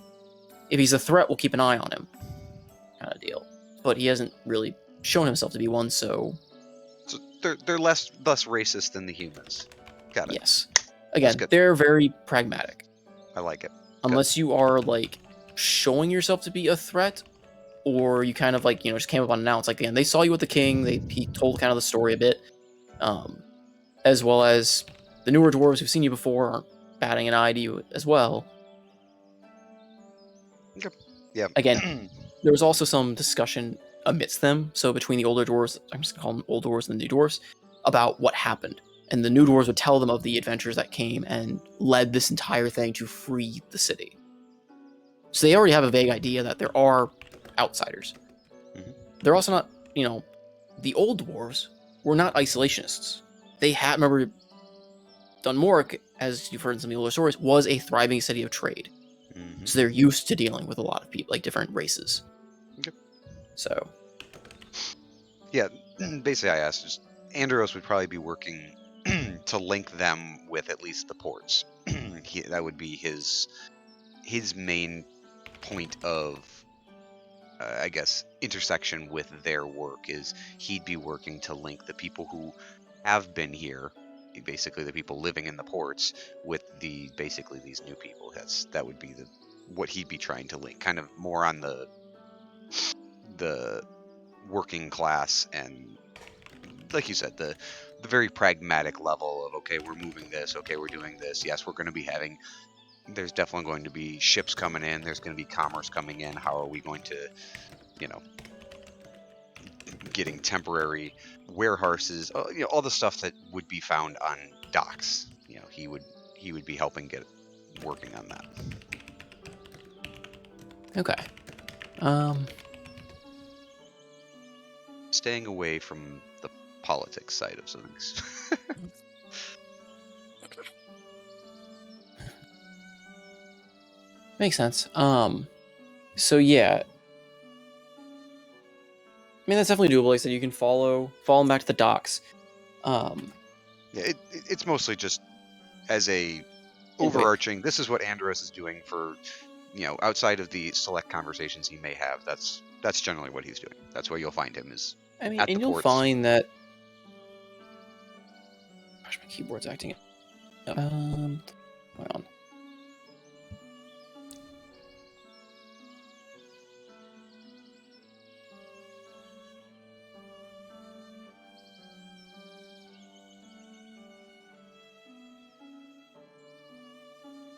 if he's a threat, we'll keep an eye on him, kind of deal. But he hasn't really shown himself to be one, so they're less racist than the humans. Got it. Yes. Again, they're very pragmatic. I like it. Unless you are like showing yourself to be a threat, or you kind of like just came up unannounced. Like again, they saw you with the king. He told kind of the story a bit, as well as the newer dwarves who've seen you before aren't batting an eye to you as well. Okay. Yeah. Again, there was also some discussion amidst them. So between the older dwarves, I'm just gonna call them old dwarves and the new dwarves, about what happened. And the new dwarves would tell them of the adventures that came and led this entire thing to free the city. So they already have a vague idea that there are outsiders. Mm-hmm. They're also not, the old dwarves were not isolationists. They had, remember, Dunmoric as you've heard in some of the older stories, was a thriving city of trade. Mhm. So they're used to dealing with a lot of people, like different races. Yep. So, Yeah, basically, I asked, just Andros would probably be working to link them with at least the ports. That would be his main point of, I guess, intersection with their work. Is he'd be working to link the people who have been here, basically the people living in the ports, with basically these new people. That would be what he'd be trying to link, kind of more on the working class, and like you said, the very pragmatic level of, okay, we're moving this, okay, we're doing this, yes, we're going to be having, there's definitely going to be ships coming in, there's going to be commerce coming in, how are we going to, you know, getting temporary warehouses, all the stuff that would be found on docks. He would be helping get working on that. okay. Staying away from the politics side of things. Makes sense. So yeah. I mean, that's definitely doable. Like I said, you can follow them back to the docks. Yeah, it's mostly just as a Wait. overarching, this is what Andros is doing for, outside of the select conversations he may have. That's generally what he's doing. That's where you'll find him, is I mean, at and the you'll ports. find that. Gosh, my keyboard's acting. Hold on.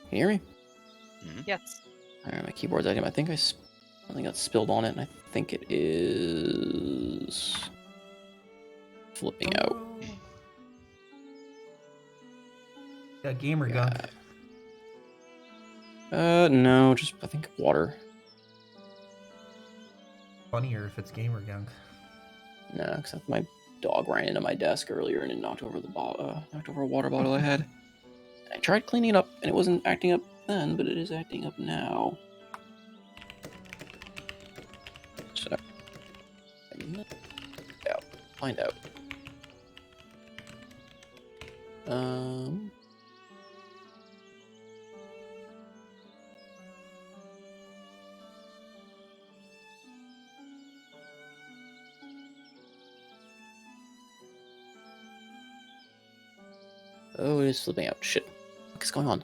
Can you hear me? Yes. All right, my keyboard's acting. I think something got spilled on it, and I think it is flipping out. Yeah, gamer gunk. No, just I think water. Funnier if it's gamer gunk. No, except my dog ran into my desk earlier and it knocked over knocked over a water bottle I had. I tried cleaning it up and it wasn't acting up then, but it is acting up now. So, find out. Oh, it is flipping out. Shit. What is going on?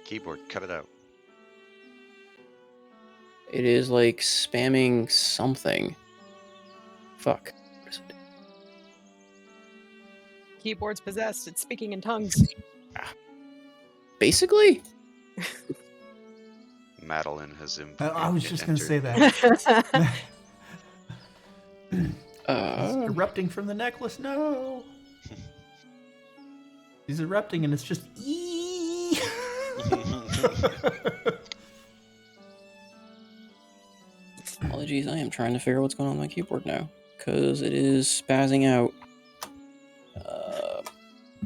Keyboard, cut it out. It is like spamming something. Fuck. Keyboard's possessed. It's speaking in tongues. Basically? Madeline has I was just going to say that. He's erupting from the necklace. No. He's erupting and it's just Apologies, I am trying to figure out what's going on with my keyboard now. Because it is spazzing out.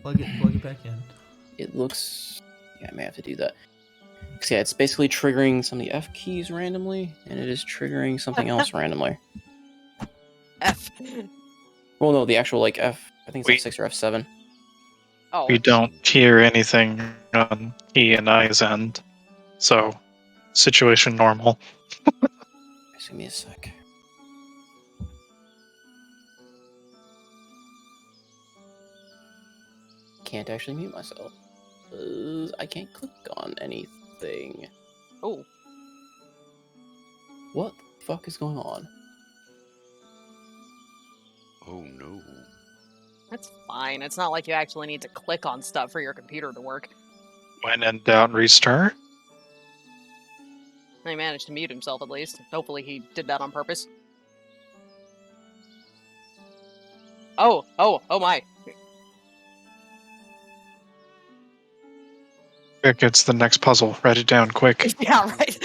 Plug it back in. It looks... Yeah, I may have to do that. Because yeah, it's basically triggering some of the F keys randomly, and it is triggering something else randomly. F. Well, no, the actual, like, F... I think it's Wait. F6 or F7. Oh. We don't hear anything on E and I's end. So, situation normal. Just give me a sec. Can't actually mute myself. I can't click on anything. Oh. What the fuck is going on? Oh no. That's fine. It's not like you actually need to click on stuff for your computer to work. When in doubt, restart. He managed to mute himself at least. Hopefully he did that on purpose. Oh my. Quick, it's the next puzzle. Write it down quick. Yeah, right.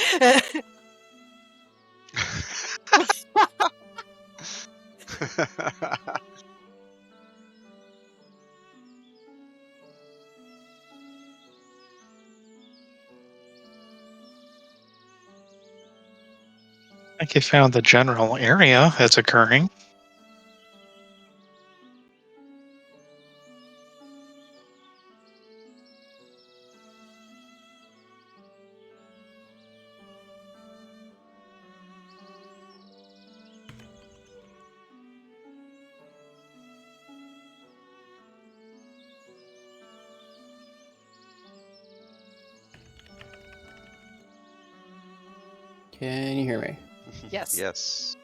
I think you found the general area that's occurring. Can you hear me? Yes. Yes.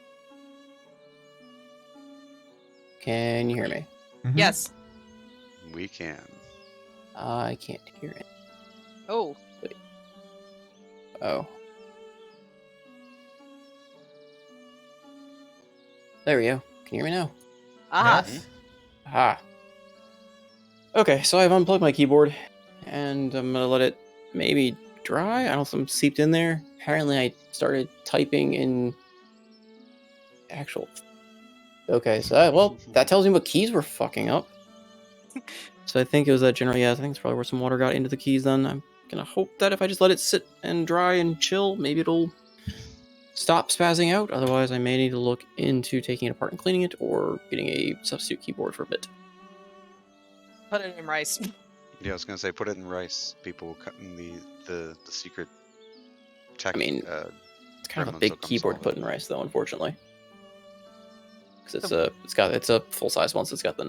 Can you hear me? Mhm. Yes. We can. I can't hear it. Oh. Oh. There we go. Can you hear me now? Aha. Yes. Ah. Okay, so I've unplugged my keyboard, and I'm gonna let it maybe dry. I don't know if some seeped in there. Apparently, I started typing in actual. Okay, so well, that tells me what keys were fucking up. So I think it was that general. Yeah, I think it's probably where some water got into the keys. Then I'm gonna hope that if I just let it sit and dry and chill, maybe it'll stop spazzing out. Otherwise, I may need to look into taking it apart and cleaning it, or getting a substitute keyboard for a bit. Put it in rice. Yeah, I was gonna say put it in rice. People cutting the secret tech. I mean, it's kind of a gremlins will big come keyboard to solve put it. in rice, though, unfortunately. Because it's a full size one, so it's got the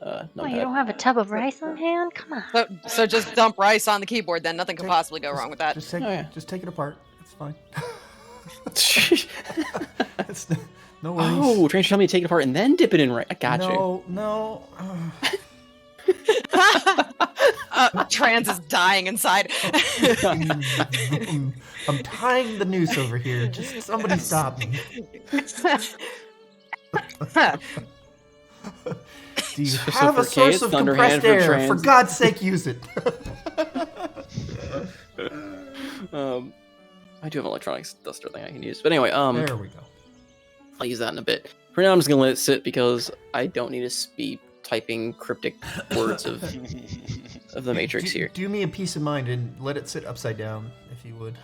Oh, numpad. you don't have a tub of rice on hand? Come on. So just dump rice on the keyboard then. Nothing could possibly go wrong with that. Just take, Oh, yeah. just take it apart. It's fine. It's no worries. Oh, trying to tell me to take it apart and then dip it in rice. I got you. No. Trans is dying inside. I'm tying the noose over here. Just somebody stop me. Do you So have for a Kay, source it's of Thunderhand compressed for air? trans. For God's sake, use it. I do have an electronics duster thing I can use, but anyway, There we go. I'll use that in a bit. For now, I'm just gonna let it sit because I don't need to be typing cryptic words of the Matrix here. Do me a piece of mind and let it sit upside down, if you would.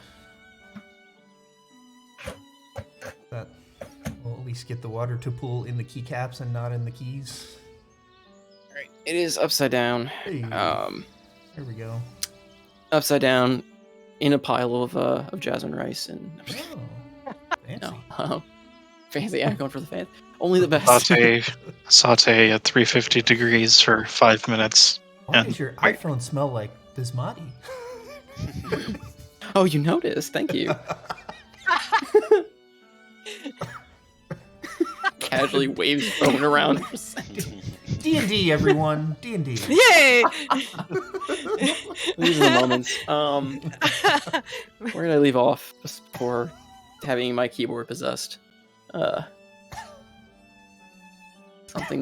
That will at least get the water to pool in the keycaps and not in the keys. All right, it is upside down. Hey, there we go. Upside down in a pile of jasmine rice and Oh, fancy. no, fancy. I'm going for the fan. Only the best. Saute at 350 degrees for 5 minutes. Why And does your wait. iPhone smell like bismati? Oh, you noticed. Thank you. Casually waves phone around. D&D, everyone. D&D. Yay! These are the moments. Where did I leave off just before having my keyboard possessed?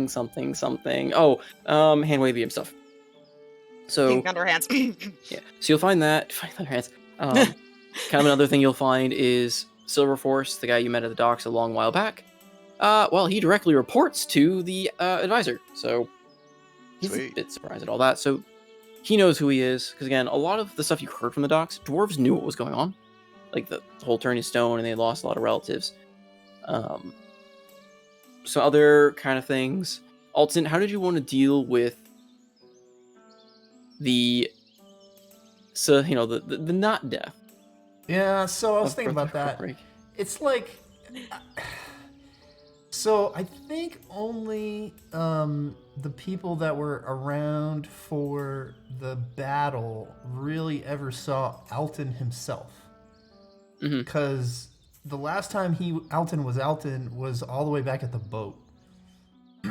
Something. Oh, hand wave beam stuff. So Pink underhands. yeah, so you'll find that. Find Thunderhands. Kind of another thing you'll find is Silver Force, the guy you met at the docks a long while back. Well, he directly reports to the advisor, so he's Sweet. a bit surprised at all that. So he knows who he is, because again, a lot of the stuff you heard from the docks, dwarves knew what was going on, like the whole turning stone, and they lost a lot of relatives. So other kind of things. Alton, how did you want to deal with the not death? Yeah, so I was of thinking about that. Break? It's like... So I think only the people that were around for the battle really ever saw Alton himself. Mhm. Because the last time Alton was all the way back at the boat.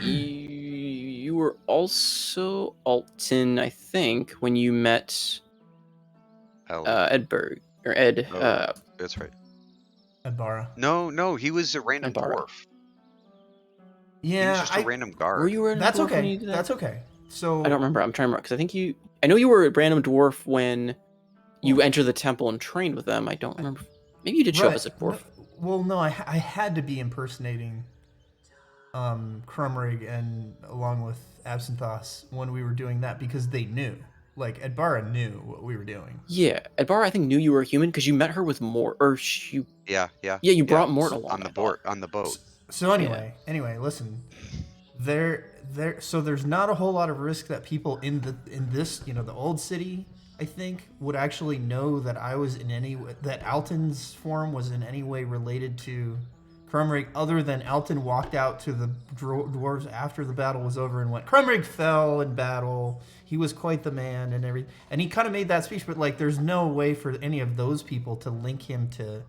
You were also Alton, I think, when you met Hell, Edberg or Ed. Oh. that's right. At Bara. No, he was a random Ibarra. dwarf. He was Yeah, just a random guard. Were you a random that's dwarf when okay. you did that? That's okay. So I don't remember. I'm trying to remember because I think you. I know you were a random dwarf when you entered the temple and trained with them. I don't remember. Maybe you did show up as a dwarf. No, I had to be impersonating Crumrig and along with Absinthoss when we were doing that because they knew. Like Edbara knew what we were doing. Yeah, Edbara, I think, knew you were a human because you met her with Mort, or you. Yeah. Yeah, you brought Mort along. On the I thought. boat. On the boat. So anyway, listen. So there's not a whole lot of risk that people in this, the old city, I think, would actually know that I was that Alton's form was in any way related to Crumrig, other than Alton walked out to the dwarves after the battle was over and went, Crumrig fell in battle. He was quite the man and everything. And he kind of made that speech, but like, there's no way for any of those people to link him to,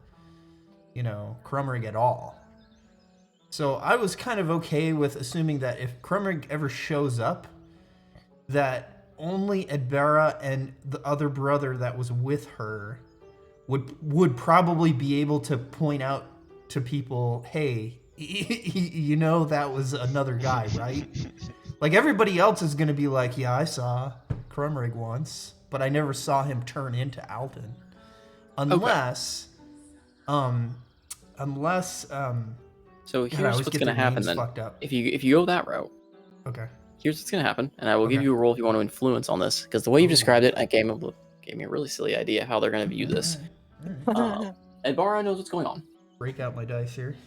Crumrig at all. So I was kind of okay with assuming that if Crumrig ever shows up, that only Edbara and the other brother that was with her would probably be able to point out to people, hey, that was another guy, right? Like everybody else is going to be like, yeah, I saw Crumrig once, but I never saw him turn into Alton. Unless, So God, I here's always what's get going to their happen names then. fucked up. If you go that route, Okay. here's what's going to happen, and I will give Okay. you a roll if you want to influence on this, because the way you described it, gave me a really silly idea how they're going to view this. All right. Edbara knows what's going on. Break out my dice here.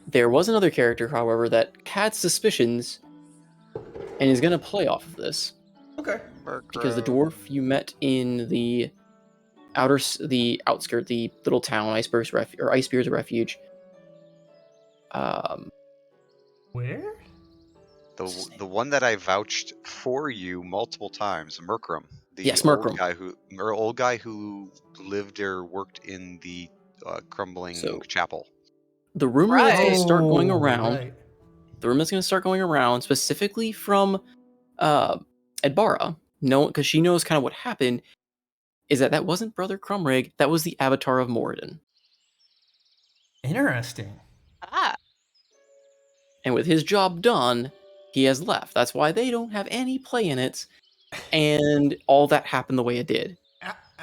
There was another character, however, that had suspicions and is going to play off of this. Okay. Because the dwarf you met in the outskirt, the little town, Icebeard's Refuge. Where? The one that I vouched for you multiple times, Merkram. Yes, old Merkram. old guy who lived or worked in the crumbling chapel. The rumor that's going to start going Oh, around. right. The rumor that's going to start going around, specifically from Edbara, because she knows kind of what happened, is that wasn't Brother Crumrig. That was the Avatar of Moradin. Interesting. Ah. And with his job done, he has left. That's why they don't have any play in it. And all that happened the way it did.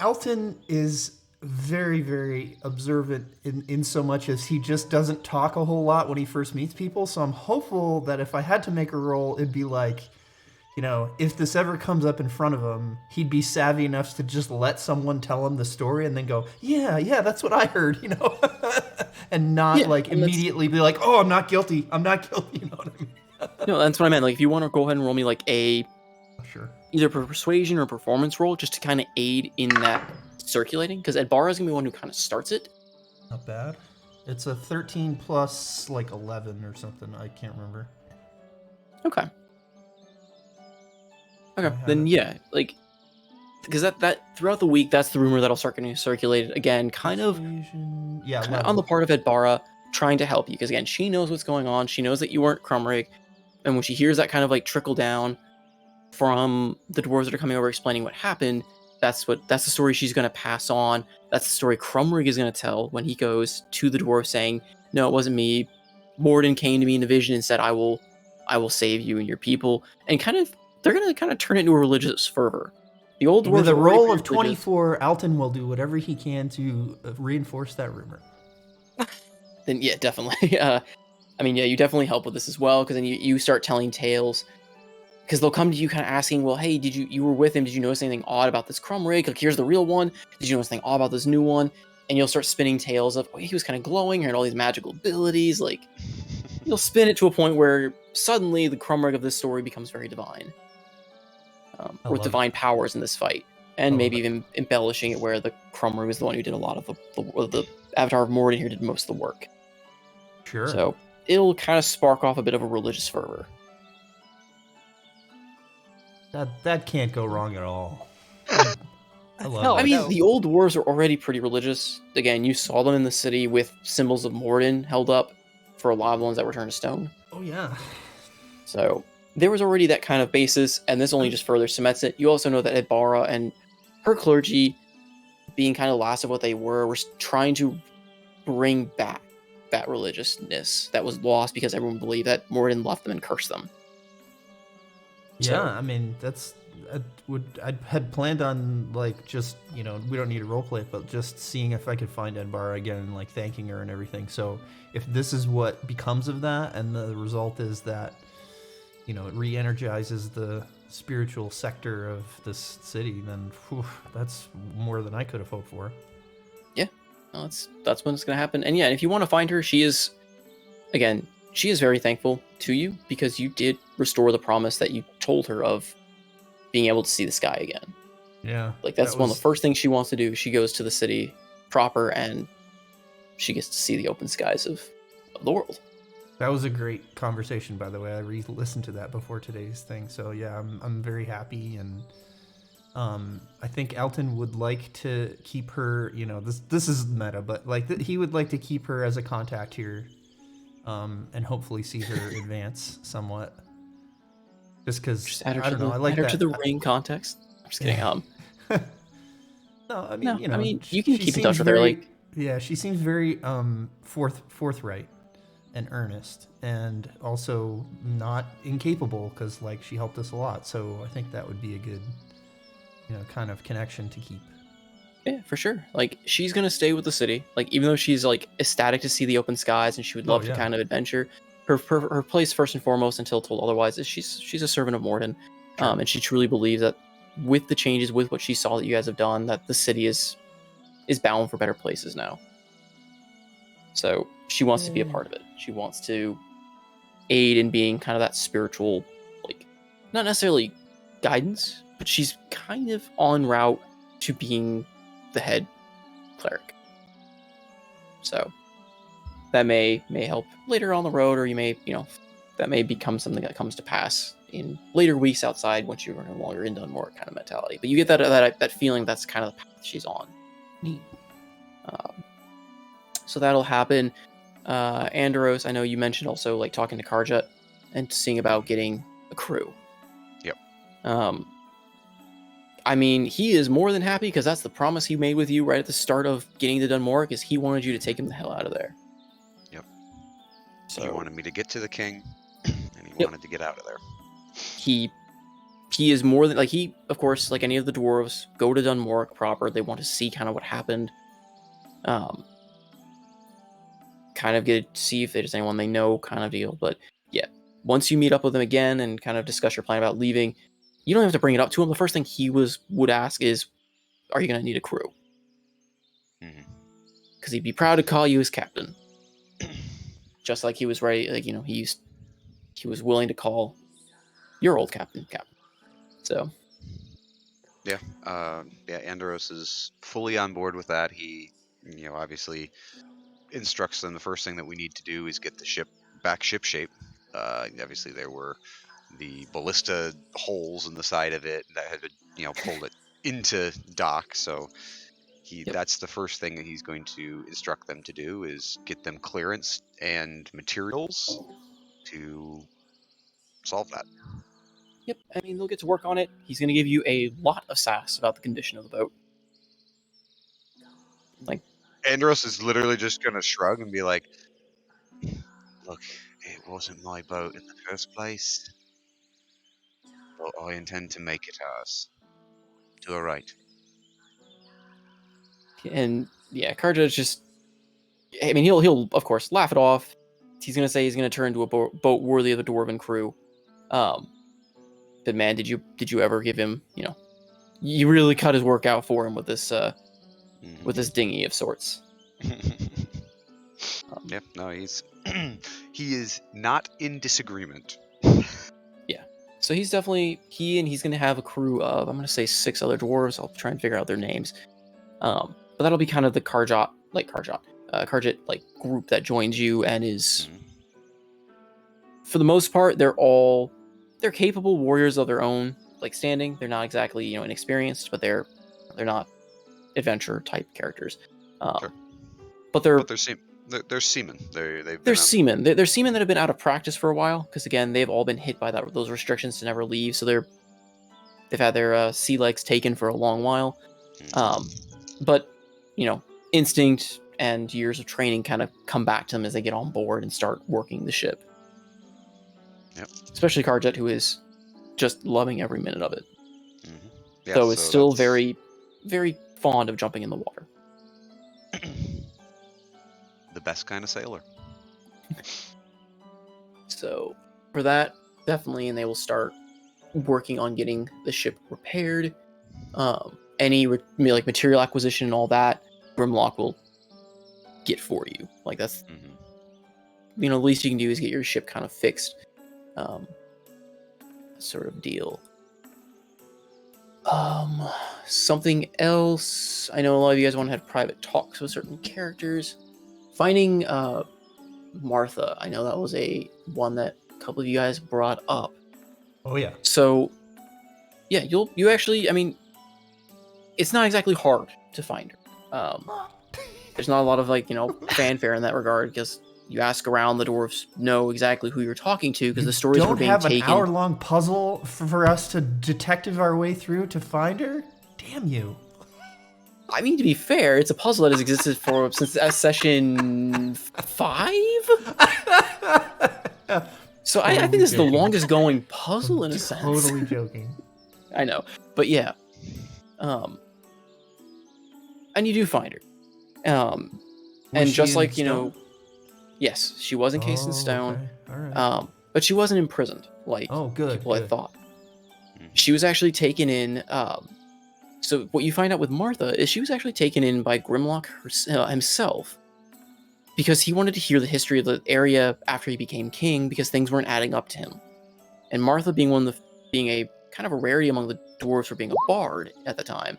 Alton is very, very observant in so much as he just doesn't talk a whole lot when he first meets people. So I'm hopeful that if I had to make a roll, it'd be like, if this ever comes up in front of him, he'd be savvy enough to just let someone tell him the story and then go, yeah, that's what I heard, and not immediately be like, oh, I'm not guilty. You know what I mean? No, that's what I meant. Like, if you want to go ahead and roll me like a Sure. either persuasion or performance roll, just to kind of aid in that circulating, because Edbara is gonna be one who kind of starts it. Not bad. It's a 13 plus 11 or something. I can't remember. Okay, then yeah, because that throughout the week, that's the rumor that'll start getting circulated again, kind of on the part of Edbara trying to help you, because again, she knows what's going on. She knows that you weren't Crumrig, and when she hears that kind of trickle down from the dwarves that are coming over explaining what happened, that's the story she's going to pass on. That's the story Crumrig is going to tell when he goes to the dwarf saying, no, it wasn't me. Morden came to me in a vision and said, I will save you and your people. And they're going to turn it into a religious fervor. The old dwarves, with a roll of 24, Alton will do whatever he can to reinforce that rumor. Then yeah, definitely. You definitely help with this as well, because then you start telling tales. Because they'll come to you kind of asking, well, hey, you were with him, did you notice anything odd about this Crumrig? Like, here's the real one. Did you notice anything odd about this new one? And you'll start spinning tales of, he was kind of glowing, or had all these magical abilities. You'll spin it to a point where suddenly the Crumrig of this story becomes very divine. With divine powers in this fight. And maybe even embellishing it where the Crumrig was the one who did a lot of the Avatar of Moradin here did most of the work. Sure. So it'll kind of spark off a bit of a religious fervor. That can't go wrong at all. I love it. I mean, the old dwarves are already pretty religious. Again, you saw them in the city with symbols of Moradin held up for a lot of the ones that were turned to stone. Oh, yeah. So there was already that kind of basis, and this only just further cements it. You also know that Edbara and her clergy, being kind of last of what they were trying to bring back that religiousness that was lost because everyone believed that Moradin left them and cursed them. Yeah, I mean, I had planned on just, we don't need to roleplay it, but just seeing if I could find Edbara again and thanking her and everything. So if this is what becomes of that, and the result is that, it re-energizes the spiritual sector of this city, then that's more than I could have hoped for. Yeah, no, that's when it's gonna happen. And yeah, if you want to find her, she is very thankful to you because you did restore the promise that you told her of being able to see the sky again. Yeah, Like that's one of the first things she wants to do. She goes to the city proper and she gets to see the open skies of the world. That was a great conversation, by the way. I re-listened to that before today's thing, so yeah, I'm very happy, and I think Elton would like to keep her. You know, this is meta, but like he would like to keep her as a contact here, and hopefully see her advance somewhat. Just because I don't know, I like add her that. to the ring context. I'm just kidding. No, I mean, you know, you can she keep in touch seems with her. very, Like, yeah, she seems very forthright and earnest, and also not incapable because like she helped us a lot. So I think that would be a good, kind of connection to keep. yeah, for sure. Like she's gonna stay with the city. Like even though she's like ecstatic to see the open skies and she would love to kind of adventure, her place first and foremost, until told otherwise, is she's a servant of Morden, and she truly believes that with the changes, with what she saw that you guys have done, that the city is bound for better places now. So she wants to be a part of it. She wants to aid in being kind of that spiritual, like, not necessarily guidance, but she's kind of en route to being the head cleric. So that may help later on the road, or you may, that may become something that comes to pass in later weeks outside once you're no longer in Dunmore kind of mentality. But you get that feeling that's kind of the path she's on. Neat. So that'll happen. Andros, I know you mentioned also like talking to Karjut and seeing about getting a crew. Yep. I mean, he is more than happy because that's the promise he made with you right at the start of getting to Dunmore, is he wanted you to take him the hell out of there. Yep. So he wanted me to get to the king, and he wanted to get out of there. He is more than, like, he, of course, like any of the dwarves, go to Dunmore proper. They want to see kind of what happened. Kind of get to see if there's anyone they know, kind of deal. But yeah, once you meet up with them again and kind of discuss your plan about leaving, you don't have to bring it up to him. The first thing he would ask is, are you going to need a crew? Because he'd be proud to call you his captain. Just like he was ready, like, he was willing to call your old captain. So yeah, Andros is fully on board with that. He, obviously instructs them the first thing that we need to do is get the ship back ship shape. Obviously there were the ballista holes in the side of it that had, pulled it into dock. So that's the first thing that he's going to instruct them to do, is get them clearance and materials to solve that. Yep, I mean, they'll get to work on it. He's going to give you a lot of sass about the condition of the boat. Like, Andros is literally just going to shrug and be like, look, it wasn't my boat in the first place, but I intend to make it ours. To a right. and yeah, Karja is just, I mean, he'll of course laugh it off. He's going to say he's going to turn into a boat worthy of a dwarven crew. But man, did you ever give him, you really cut his work out for him with this dinghy of sorts. Yeah, no, he's he is not in disagreement. Yeah, so he's definitely he's going to have a crew of, I'm going to say 6 other dwarves. I'll try and figure out their names. But that'll be kind of the Karjut like group that joins you, and is for the most part they're capable warriors of their own like standing. They're not exactly inexperienced, but they're not adventure type characters. Sure. But they're seamen. They're seamen seamen. They're seamen that have been out of practice for a while, because again they've all been hit by those restrictions to never leave. So they've had their sea legs taken for a long while. But instinct and years of training kind of come back to them as they get on board and start working the ship. Yep. Especially Karjut, who is just loving every minute of it. Yeah, so it's still very, very fond of jumping in the water. The best kind of sailor. So for that, definitely, and they will start working on getting the ship repaired. Any like material acquisition and all that, Grimlock will get for you. Like that's Mm-hmm. the least you can do is get your ship kind of fixed, sort of deal. Something else. I know a lot of you guys want to have private talks with certain characters. Finding Martha. I know that was one that a couple of you guys brought up. Oh yeah. So yeah, you actually. I mean, it's not exactly hard to find her. There's not a lot of fanfare in that regard because you ask around, the dwarves know exactly who you're talking to because the stories were being taken. Don't have an hour-long puzzle for us to detective our way through to find her? Damn you. I mean, to be fair, it's a puzzle that has existed since session 5? So I think this is the longest going puzzle in a sense. Totally joking. I know. But yeah. And you do find her. And just like, yes, she was encased in stone. Okay. All right. But she wasn't imprisoned like people had thought. She was actually taken in. So what you find out with Martha is she was actually taken in by Grimlock himself because he wanted to hear the history of the area after he became king because things weren't adding up to him. And Martha, being being a kind of a rarity among the dwarves for being a bard at the time,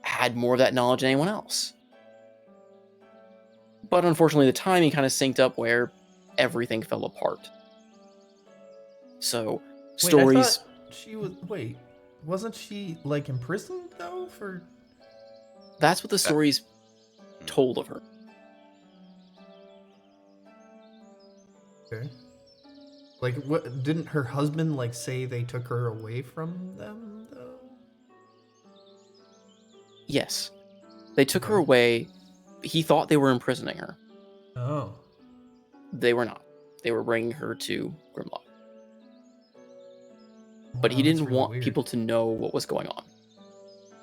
had more of that knowledge than anyone else. But unfortunately, the timing kind of synced up where everything fell apart. So stories. Wasn't she like imprisoned though for? That's what the stories told of her. Okay. Like, what didn't her husband say they took her away from them though? Yes, they took her away. He thought they were imprisoning her. Oh. They were not. They were bringing her to Grimlock. But he didn't want people to know what was going on.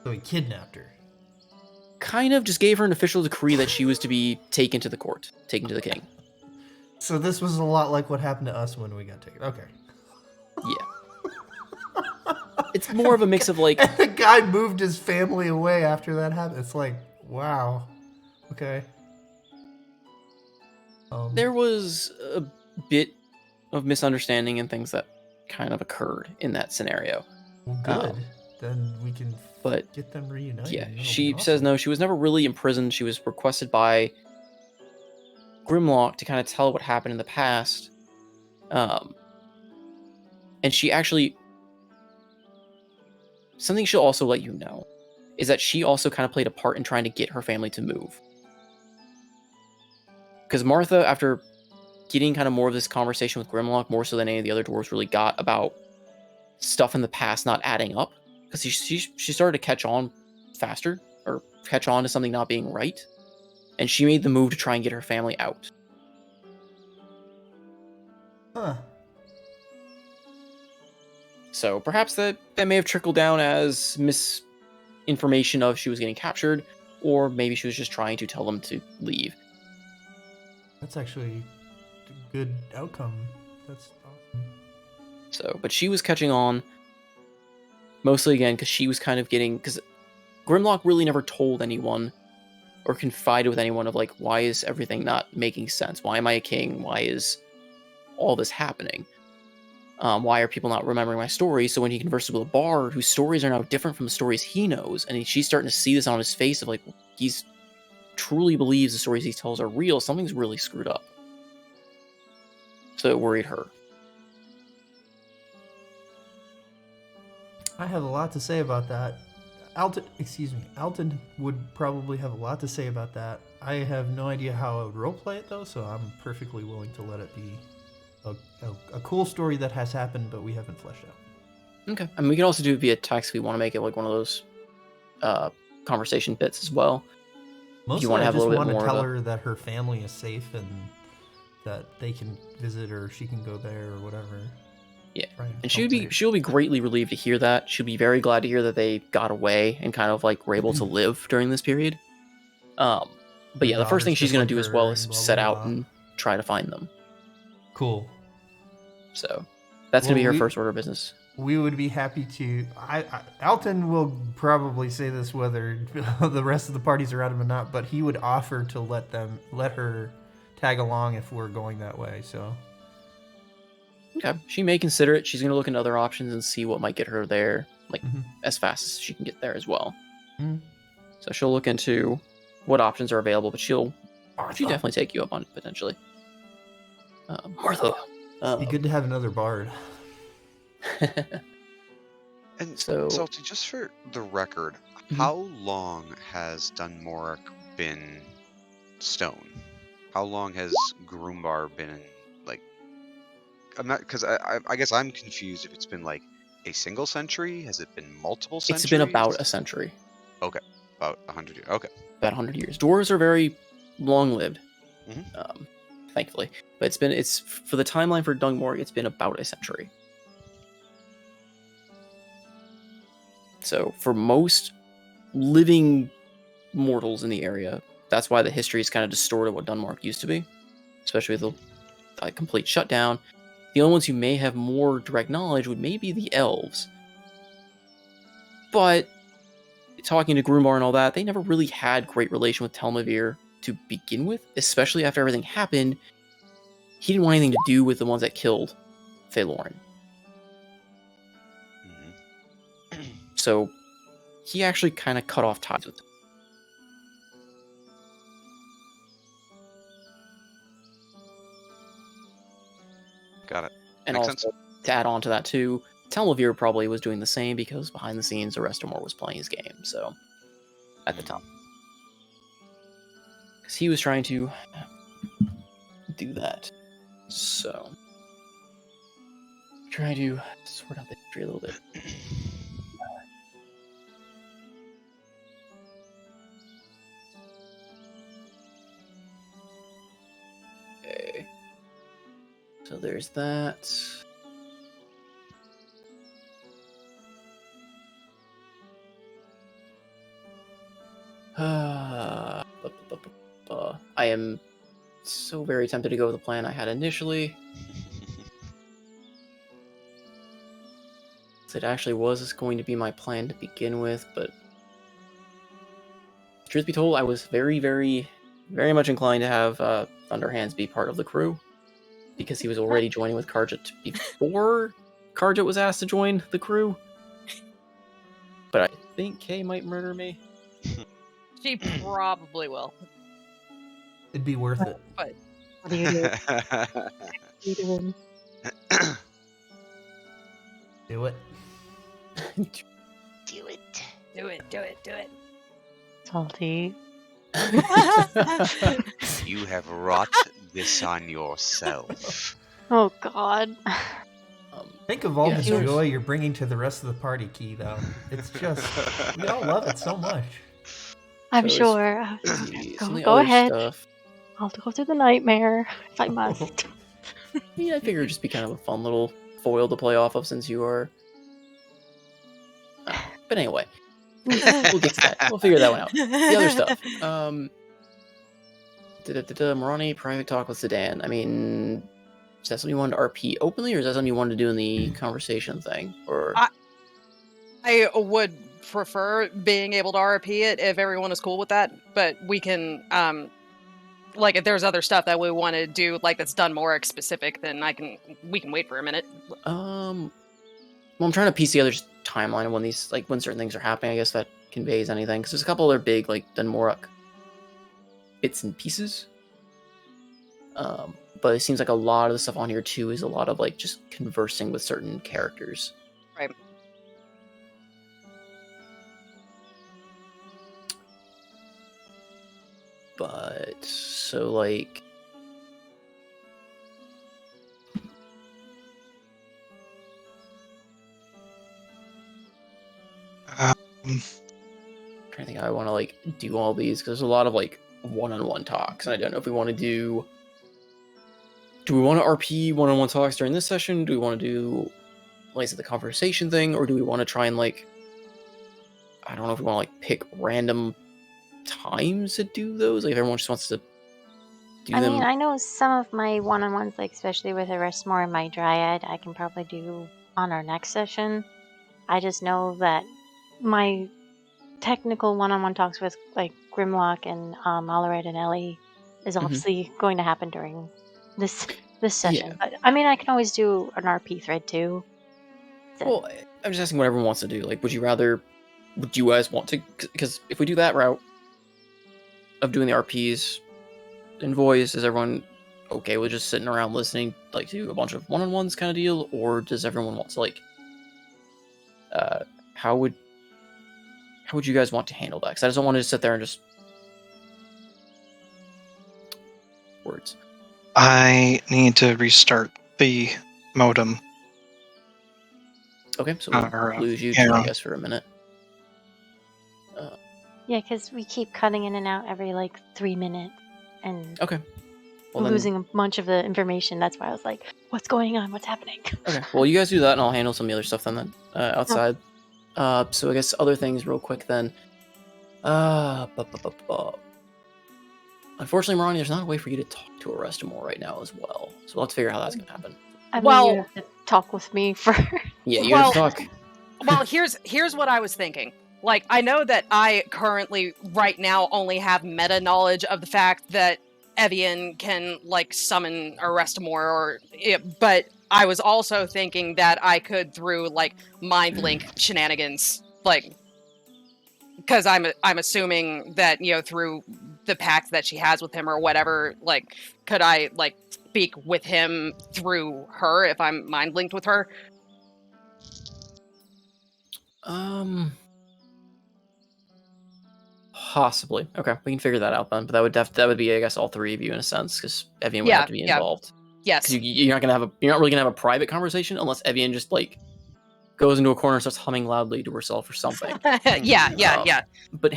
So he kidnapped her. Kind of just gave her an official decree that she was to be taken to the court, taken to the king. So this was a lot like what happened to us when we got taken. Okay. Yeah. It's more of a mix of like... And the guy moved his family away after that happened. It's like, wow. Okay. There was a bit of misunderstanding and things that kind of occurred in that scenario. Well, good. Then we can get them reunited. Yeah, she says no, she was never really imprisoned. She was requested by Grimlock to kind of tell what happened in the past. And she actually... Something she'll also let you know is that she also kind of played a part in trying to get her family to move. Because Martha, after getting kind of more of this conversation with Grimlock, more so than any of the other dwarves really got about stuff in the past not adding up, because she started to catch on faster, or catch on to something not being right, and she made the move to try and get her family out. Huh. So perhaps that may have trickled down as misinformation of she was getting captured, or maybe she was just trying to tell them to leave. That's actually a good outcome. That's awesome. So, but she was catching on, mostly again because she was kind of because Grimlock really never told anyone or confided with anyone of like, why is everything not making sense? Why am I a king? Why is all this happening? Why are people not remembering my stories? So when he converses with a bard whose stories are now different from the stories he knows, and she's starting to see this on his face of like, he's truly believes the stories he tells are real, something's really screwed up. So it worried her. I have a lot to say about that. Alton would probably have a lot to say about that. I have no idea how I would roleplay it though, so I'm perfectly willing to let it be a cool story that has happened, but we haven't fleshed out. Okay. I mean, we can also do it via text if we want to make it like one of those conversation bits as well. Mostly, I just want to tell her that her family is safe and that they can visit or she can go there or whatever. Yeah, and she'll be greatly relieved to hear that. She'll be very glad to hear that they got away and kind of like were able to live during this period. But yeah, the first thing she's going to do as well is set out and try to find them. Cool. So that's going to be her first order of business. we would be happy to. Alton will probably say this whether the rest of the party's around him or not, but he would offer to let her tag along if we're going that way. So Okay, she may consider it. She's gonna look into other options and see what might get her there, like Mhm. as fast as she can get there as well. Mhm. So she'll look into what options are available, but she'll Martha. definitely take you up on it potentially. Martha. Be good to have another bard. And So- Salty, just for the record, Mhm. how long has Dunmoric been stone? How long has Groombar been like? I'm not, because I guess I'm confused if it's been like a single century. Has it been multiple centuries? It's been about a century, Okay, about 100 years. Okay. about 100 years. Dwarves are very long-lived, Mhm. thankfully. But it's for the timeline for Dungmore, it's been about a century. So for most living mortals in the area, that's why the history is kind of distorted what Dunmark used to be, especially with the complete shutdown. The only ones who may have more direct knowledge would maybe the elves. But talking to Grumbar and all that, they never really had great relation with Telmavir to begin with, especially after everything happened. He didn't want anything to do with the ones that killed Thalorn. Mhm. So he actually kind of cut off ties with them. Got it. And Makes also, sense. to add on to that too, Telmavir probably was doing the same because behind the scenes, Arestamor was playing his game. So at the time, because he was trying to do that. So trying to sort out the history a little bit. Okay. So there's that. I am so very tempted to go with the plan I had initially. It actually was going to be my plan to begin with, but truth be told, I was very, very, very much inclined to have Thunderhands be part of the crew because he was already joining with Karjat before Karjat was asked to join the crew. But I think Kay might murder me. She probably will. It'd be worth it. But What are you doing? What are you doing? Do it. Do it. do it. Salty. You have wrought this on yourself. Oh God. Think of all Yeah, the so- joy you're bringing to the rest of the party, Key, though. It's just, we all love it so much. I'm So sure. some of the Go other ahead. stuff. I'll go through the nightmare if I must. I mean, I figured it'd just be kind of a fun little foil to play off of since you are. But anyway, we'll get to that. We'll figure that one out. The other stuff. Marani, private talk with Sedan. I mean, is that something you wanted to RP openly, or is that something you wanted to do in the conversation thing? Or I would prefer being able to RP it if everyone is cool with that. But we can, like, if there's other stuff that we want to do, like that's done more specific, then we can wait for a minute. well, I'm trying to piece together just timeline of when these, like, when certain things are happening. I guess that conveys anything because there's a couple other big, like, Dunmoruk bits and pieces. But it seems like a lot of the stuff on here too is a lot of like just conversing with certain characters. Right. But so like Um, trying to think how I want to like do all these because there's a lot of like one-on-one talks, and I don't know if we want to do. Do we want to RP one-on-one talks during this session? Do we want to do, like, is it the conversation thing, or do we want to try and like? I don't know if we want to like pick random times to do those. Like, if everyone just wants to do I them. mean, I know some of my one-on-ones, like especially with Arestamor and my Dryad, I can probably do on our next session. I just know that my technical one-on-one talks with like Grimlock and Malaret and Ellie is Mhm. obviously going to happen during this Yeah. session. But I mean, I can always do an RP thread too. Well, I'm just asking what everyone wants to do. Like, would you guys want to? Because if we do that route of doing the RPs in voice, is everyone okay with just sitting around listening, like, to a bunch of one-on-ones kind of deal, or does everyone want to like? Uh, how would you guys want to handle that? Because I just don't want to just sit there and just words. I need to restart the modem. Okay, so we'll Or, lose you two, I yeah. guess, for a minute. Yeah, because we keep cutting in and out every like 3 minutes and Okay. Well then, losing a bunch of the information. That's why I was like, "What's going on? What's happening?" okay. Well, you guys do that, and I'll handle some of the other stuff then Oh, outside. So I guess other things real quick then. Bu- bu- bu- bu- Unfortunately, Marani, there's not a way for you to talk to Arrestamore right now as well. So we'll have to figure out how that's gonna happen. I mean, you Well, have to talk with me first. Yeah, you have well, to talk. well, here's what I was thinking. Like, I know that I currently, right now, only have meta knowledge of the fact that Evian can like summon Arrestamore, but I was also thinking that I could through like mind link shenanigans, like because I'm assuming that through the pact that she has with him or whatever, like could I like speak with him through her if I'm mind linked with her? Um, Possibly. Okay, we can figure that out then. But that would be, I guess, all three of you in a sense, because Evian would have Yeah, to be yeah, involved. Because yes. you're not really gonna have a private conversation unless Evian just like goes into a corner and starts humming loudly to herself or something. Yeah, yeah, Um, yeah. but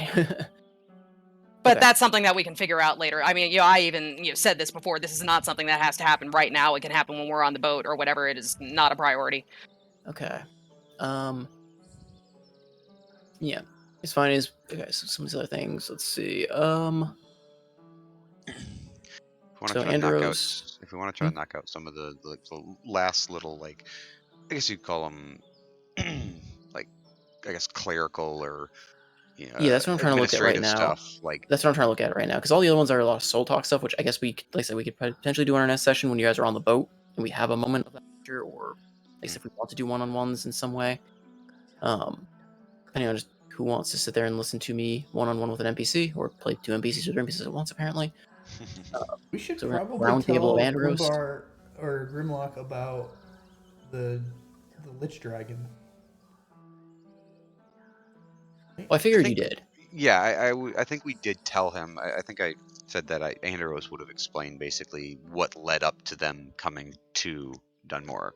But okay, that's something that we can figure out later. I mean, I even said this before. This is not something that has to happen right now. It can happen when we're on the boat or whatever. It is not a priority. okay. Yeah, it's fine. Is okay. So some of these other things. Let's see. If we want So to try to knock out, Andros. if we want to try to knock out some of the last little, like, I guess you'd call them, like, I guess clerical or Yeah, that's what I'm trying to look at right administrative now. stuff. Like, That's what I'm trying to look at right now, because all the other ones are a lot of soul talk stuff, which I guess like I said, we could potentially do in our next session when you guys are on the boat and we have a moment of that nature, or at least if we want to do one-on-ones in some way. Depending on just who wants to sit there and listen to me one-on-one with an NPC, or play two NPCs or three NPCs at once, apparently. We should So we're at probably round table of tell Andros. Grimbar or Grimlock about the Lich Dragon. Well, I I figured you think, did. yeah, I think we did tell him. I think I said that Andros would have explained basically what led up to them coming to Dunmoric.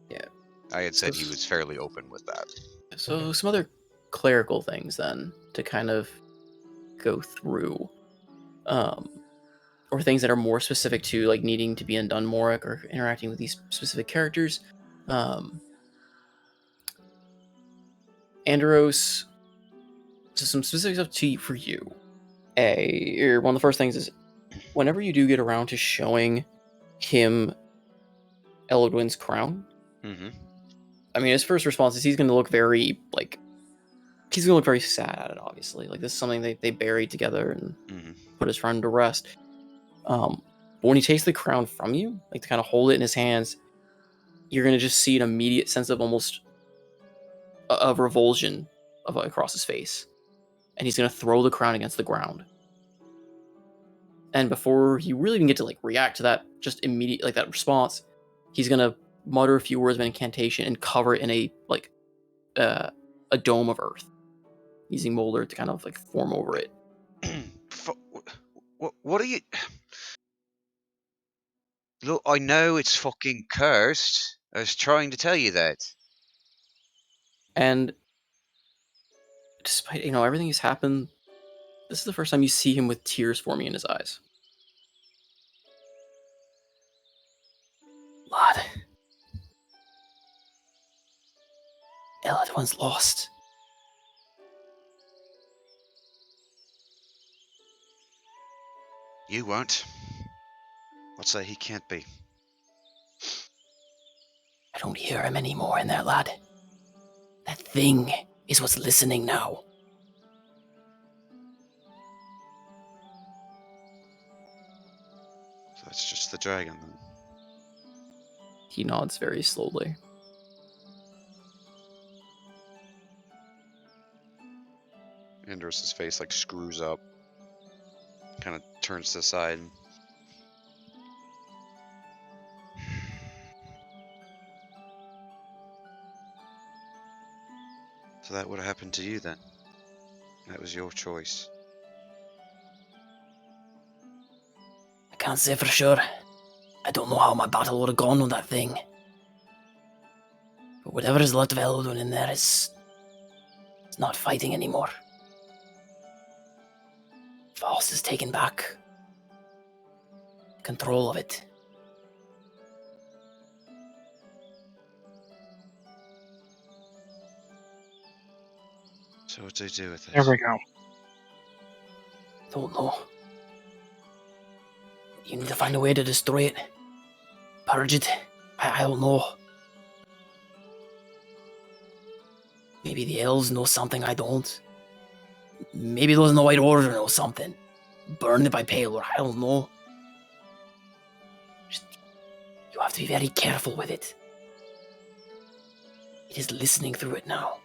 Yeah. I had So, said he was fairly open with that. so some other clerical things then to kind of go through. Or things that are more specific to like needing to be in Dunmoric or interacting with these specific characters. Andros, so some specific stuff for you. One of the first things is whenever you do get around to showing him Elodwin's crown. Mm-hmm. I mean, his first response is he's going to look very he's going to look very sad at it. Obviously, like this is something they buried together and put his friend to rest. But when he takes the crown from you, like to kind of hold it in his hands, you're going to just see an immediate sense of almost of revulsion across his face, and he's going to throw the crown against the ground. And before you really even get to like react to that, just immediate like that response, he's going to mutter a few words of incantation and cover it in a dome of earth, using Molder to kind of like form over it. What are you? Look, I know it's fucking cursed. I was trying to tell you that. And despite everything that's happened, this is the first time you see him with tears forming in his eyes. Lad, Eladwin's lost. You won't. What's that? He can't be. don't hear him anymore in there, lad. That thing is what's listening now. So that's just the dragon then. He nods very slowly. Andros's face like screws up. Kind of turns to the side. So that would have happened to you then. That was your choice. I can't say for sure. I don't know how my battle would have gone with that thing. But whatever is left of Elodun in there is not fighting anymore. Faust has taken back control of it. So what do you do with this? There we go. Don't know. You need to find a way to destroy it. Purge it. I don't know. Maybe the elves know something I don't. Maybe those in the White Order know something. Burn it by Palor, I don't know. Just, you have to be very careful with it. It is listening through it now.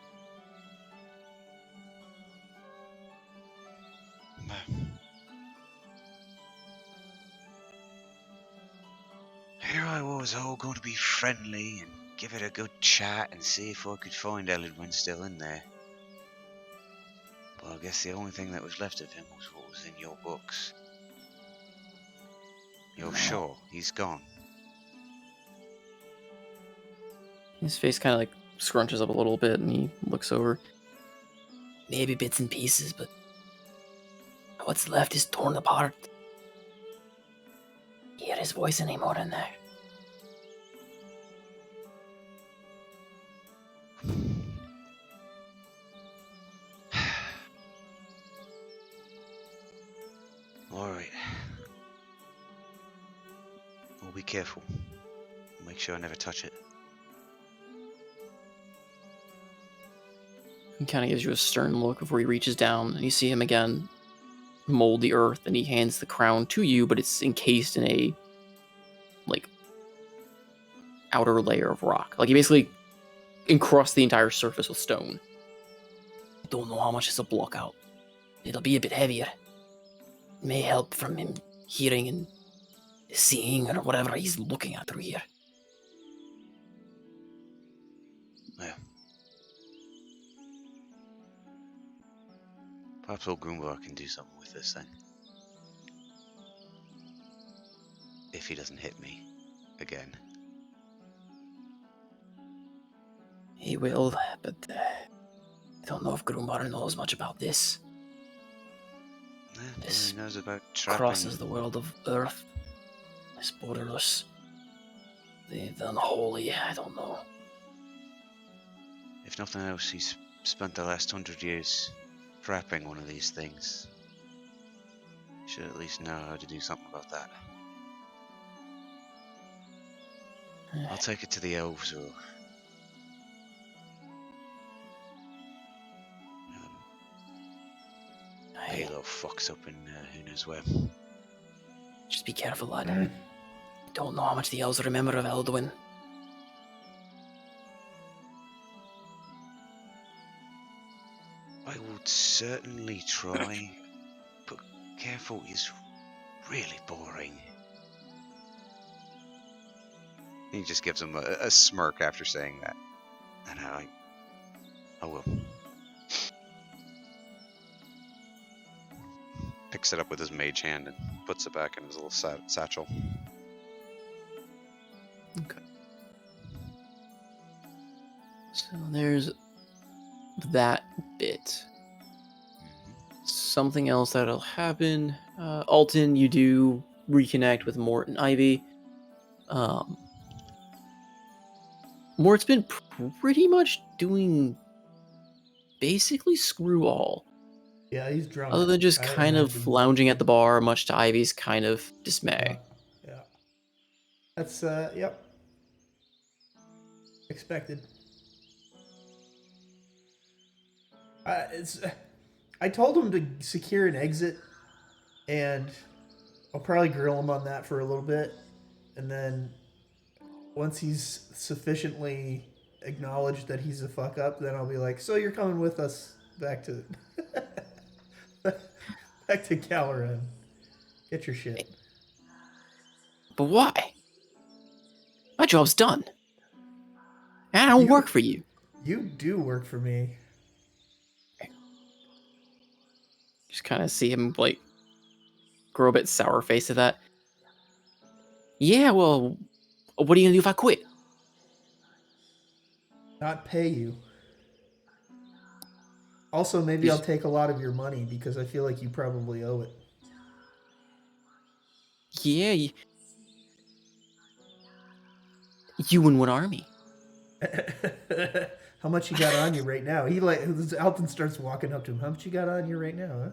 Here I was all going to be friendly and give it a good chat and see if I could find Elodwin still in there. But I guess the only thing that was left of him was what was in your books. You're sure he's gone? His face kind of like scrunches up a little bit and he looks over. Maybe bits and pieces, but what's left is torn apart. Hear his voice anymore in there. Alright. We'll be careful. Make sure I never touch it. He kind of gives you a stern look before he reaches down, and you see him again mold the earth, and he hands the crown to you, but it's encased in a, like, outer layer of rock. Like, he basically encrusts the entire surface with stone. I don't know how much this will block out. It'll be a bit heavier. It may help from him hearing and seeing or whatever he's looking at through here. Yeah. Perhaps old Grumbar can do something with this then. If he doesn't hit me again. He will, but I don't know if Grumbar knows much about this. This he knows about trapping. Crosses the world of Earth. This borderless. The unholy, I don't know. If nothing else, he's spent the last 100 years trapping one of these things. Should at least know how to do something about that. I'll take it to the elves or Halo fucks up in who knows where. Just be careful, lad. Don't know how much the elves remember of Elduin. I would certainly try, but careful is really boring. He just gives him a smirk after saying that. And I will. Picks it up with his mage hand and puts it back in his little satchel. Okay. So there's that bit. Something else that'll happen. Alton, you do reconnect with Mort and Ivy. Mort's been pretty much doing basically screw all. Yeah, he's drunk. Other than just kind of lounging at the bar, much to Ivy's kind of dismay. Yeah. That's, yep. Expected. I told him to secure an exit, and I'll probably grill him on that for a little bit, and then once he's sufficiently acknowledged that he's a fuck up, then I'll be like, "So you're coming with us back to back to Caloran? Get your shit." But why? My job's done. And I don't work for you. You do work for me. Just kind of see him, like, grow a bit sour face at that. Yeah, well, what are you gonna do if I quit? Not pay you. Also, maybe I'll take a lot of your money because I feel like you probably owe it. Yeah, you and what army? How much you got on you right now? Alton starts walking up to him. How much you got on you right now, huh?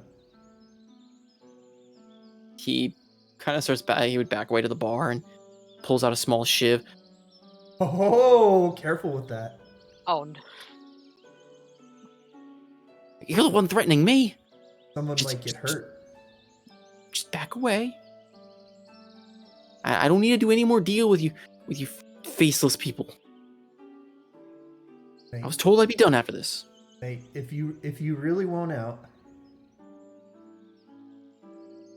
He kind of starts back. He would back away to the bar and pulls out a small shiv. Oh, careful with that. Oh, no. You're the one threatening me. Someone might get hurt. Just back away. I don't need to do any more deal with you faceless people. Mate, I was told I'd be done after this. mate, if you really want out,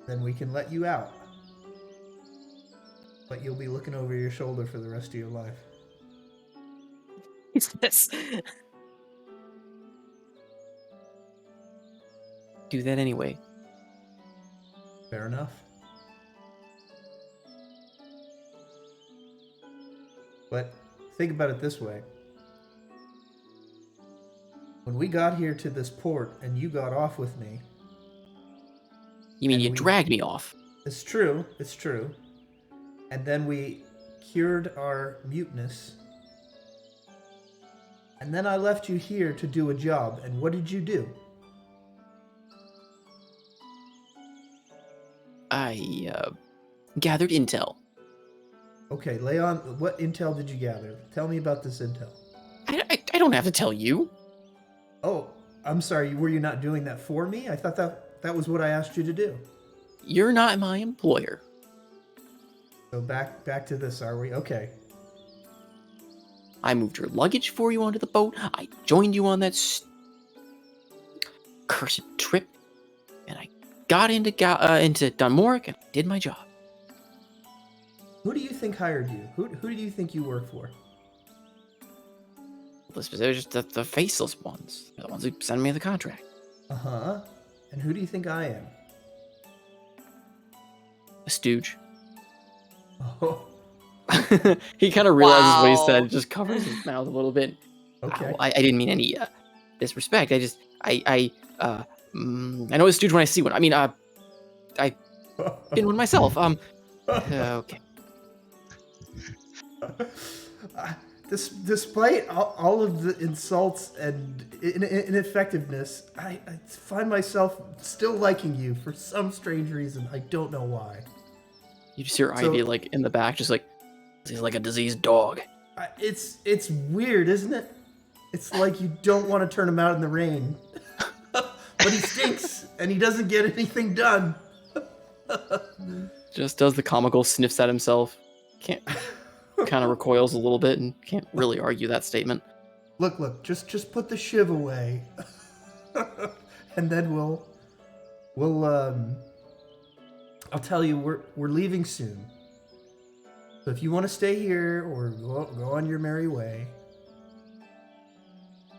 then we can let you out. But you'll be looking over your shoulder for the rest of your life. Who's this? Do that anyway. Fair enough. But think about it this way. When we got here to this port and you got off with me... You mean you dragged me off? It's true. It's true. And then we cured our muteness. And then I left you here to do a job. And what did you do? I gathered intel. Okay, Leon, what intel did you gather? Tell me about this intel. I don't have to tell you. Oh, I'm sorry. Were you not doing that for me? I thought that was what I asked you to do. You're not my employer. So back to this, are we? Okay. I moved your luggage for you onto the boat. I joined you on that cursed trip, and I got into Dunmoric and did my job. Who do you think hired you? Who do you think you work for? They're just the faceless ones. They're the ones who send me the contract. Uh-huh. And who do you think I am? A stooge. Oh, He kind of realizes what he Wow. said, just covers his mouth a little bit. okay. I didn't mean any disrespect. I know a stooge when I see one. I mean, I've been one myself. Okay. Despite all of the insults and ineffectiveness, I find myself still liking you for some strange reason. I don't know why. You just hear So- Ivy like in the back, just like he's like a diseased dog. It's weird, isn't it? It's like you don't want to turn him out in the rain. But he stinks, and he doesn't get anything done. Just does the comical sniffs at himself. Can't kind of recoils a little bit and can't really argue that statement. Look, just put the shiv away. And then we'll I'll tell you we're leaving soon. So if you want to stay here or go on your merry way,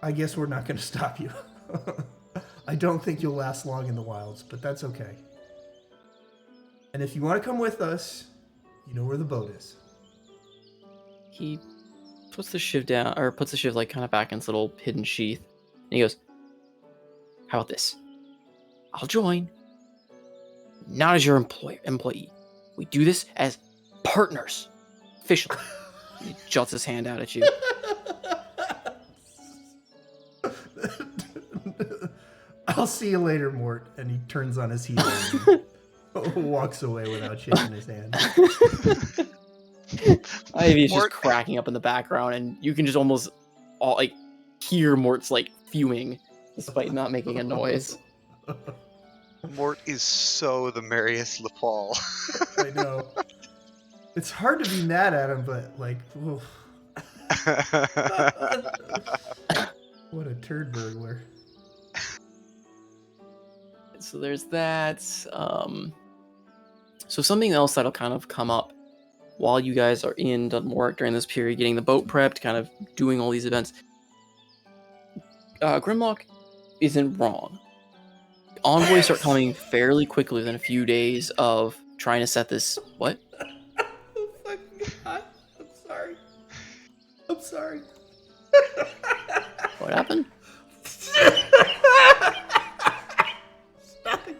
I guess we're not going to stop you. I don't think you'll last long in the wilds, but that's okay. And if you want to come with us, you know where the boat is. He puts the shiv down, or puts the shiv like kind of back in its little hidden sheath, and he goes, "How about this? I'll join, not as your employee. We do this as partners, officially." He juts his hand out at you. I'll see you later, Mort. And he turns on his heel and walks away without shaking his hand. Ivy's just Mort, cracking up in the background, and you can just almost hear Mort's fuming, despite not making a noise. Mort is so the merriest LaPaul. I know. It's hard to be mad at him, but oof. What a turd burglar. So there's that. So something else that'll kind of come up while you guys are in Dunmore during this period, getting the boat prepped, kind of doing all these events. Grimlock isn't wrong. Envoys start coming fairly quickly within a few days of trying to set this. What? Oh, fucking God. I'm sorry. I'm sorry. What happened? Nothing.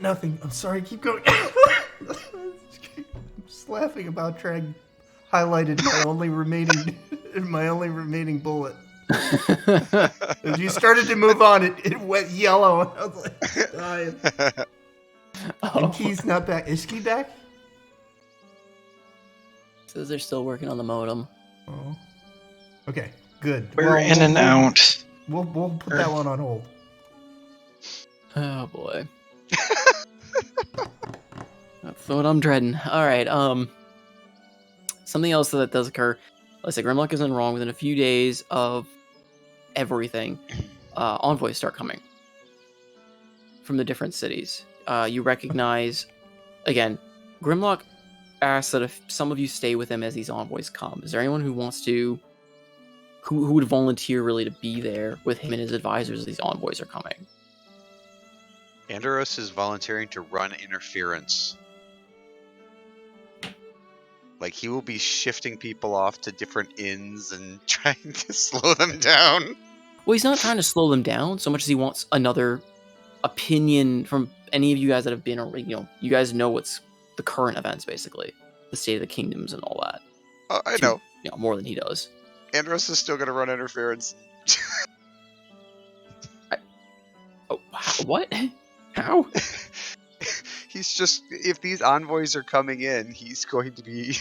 Nothing. I'm sorry. Keep going. I'm just laughing about trying highlighted my only remaining bullet. As you started to move on, it went yellow, and I was like, dying. And Key's not back. Is Key back? Says they're still working on the modem. Oh. Okay, good. We're in and out. We'll put that one on hold. Oh boy. That's what I'm dreading. Alright, something else that does occur. Like I said, Grimlock isn't wrong. Within a few days of everything, envoys start coming from the different cities. You recognize, again, Grimlock asks that if some of you stay with him as these envoys come. Is there anyone who wants to, who would volunteer really to be there with him and his advisors as these envoys are coming? Andros is volunteering to run interference. He will be shifting people off to different inns and trying to slow them down. Well, he's not trying to slow them down so much as he wants another opinion from any of you guys that have been, you guys know what's the current events, basically. The state of the kingdoms and all that. I know. More than he does. Andros is still going to run interference. What? How? He's just, if these envoys are coming in, he's going to be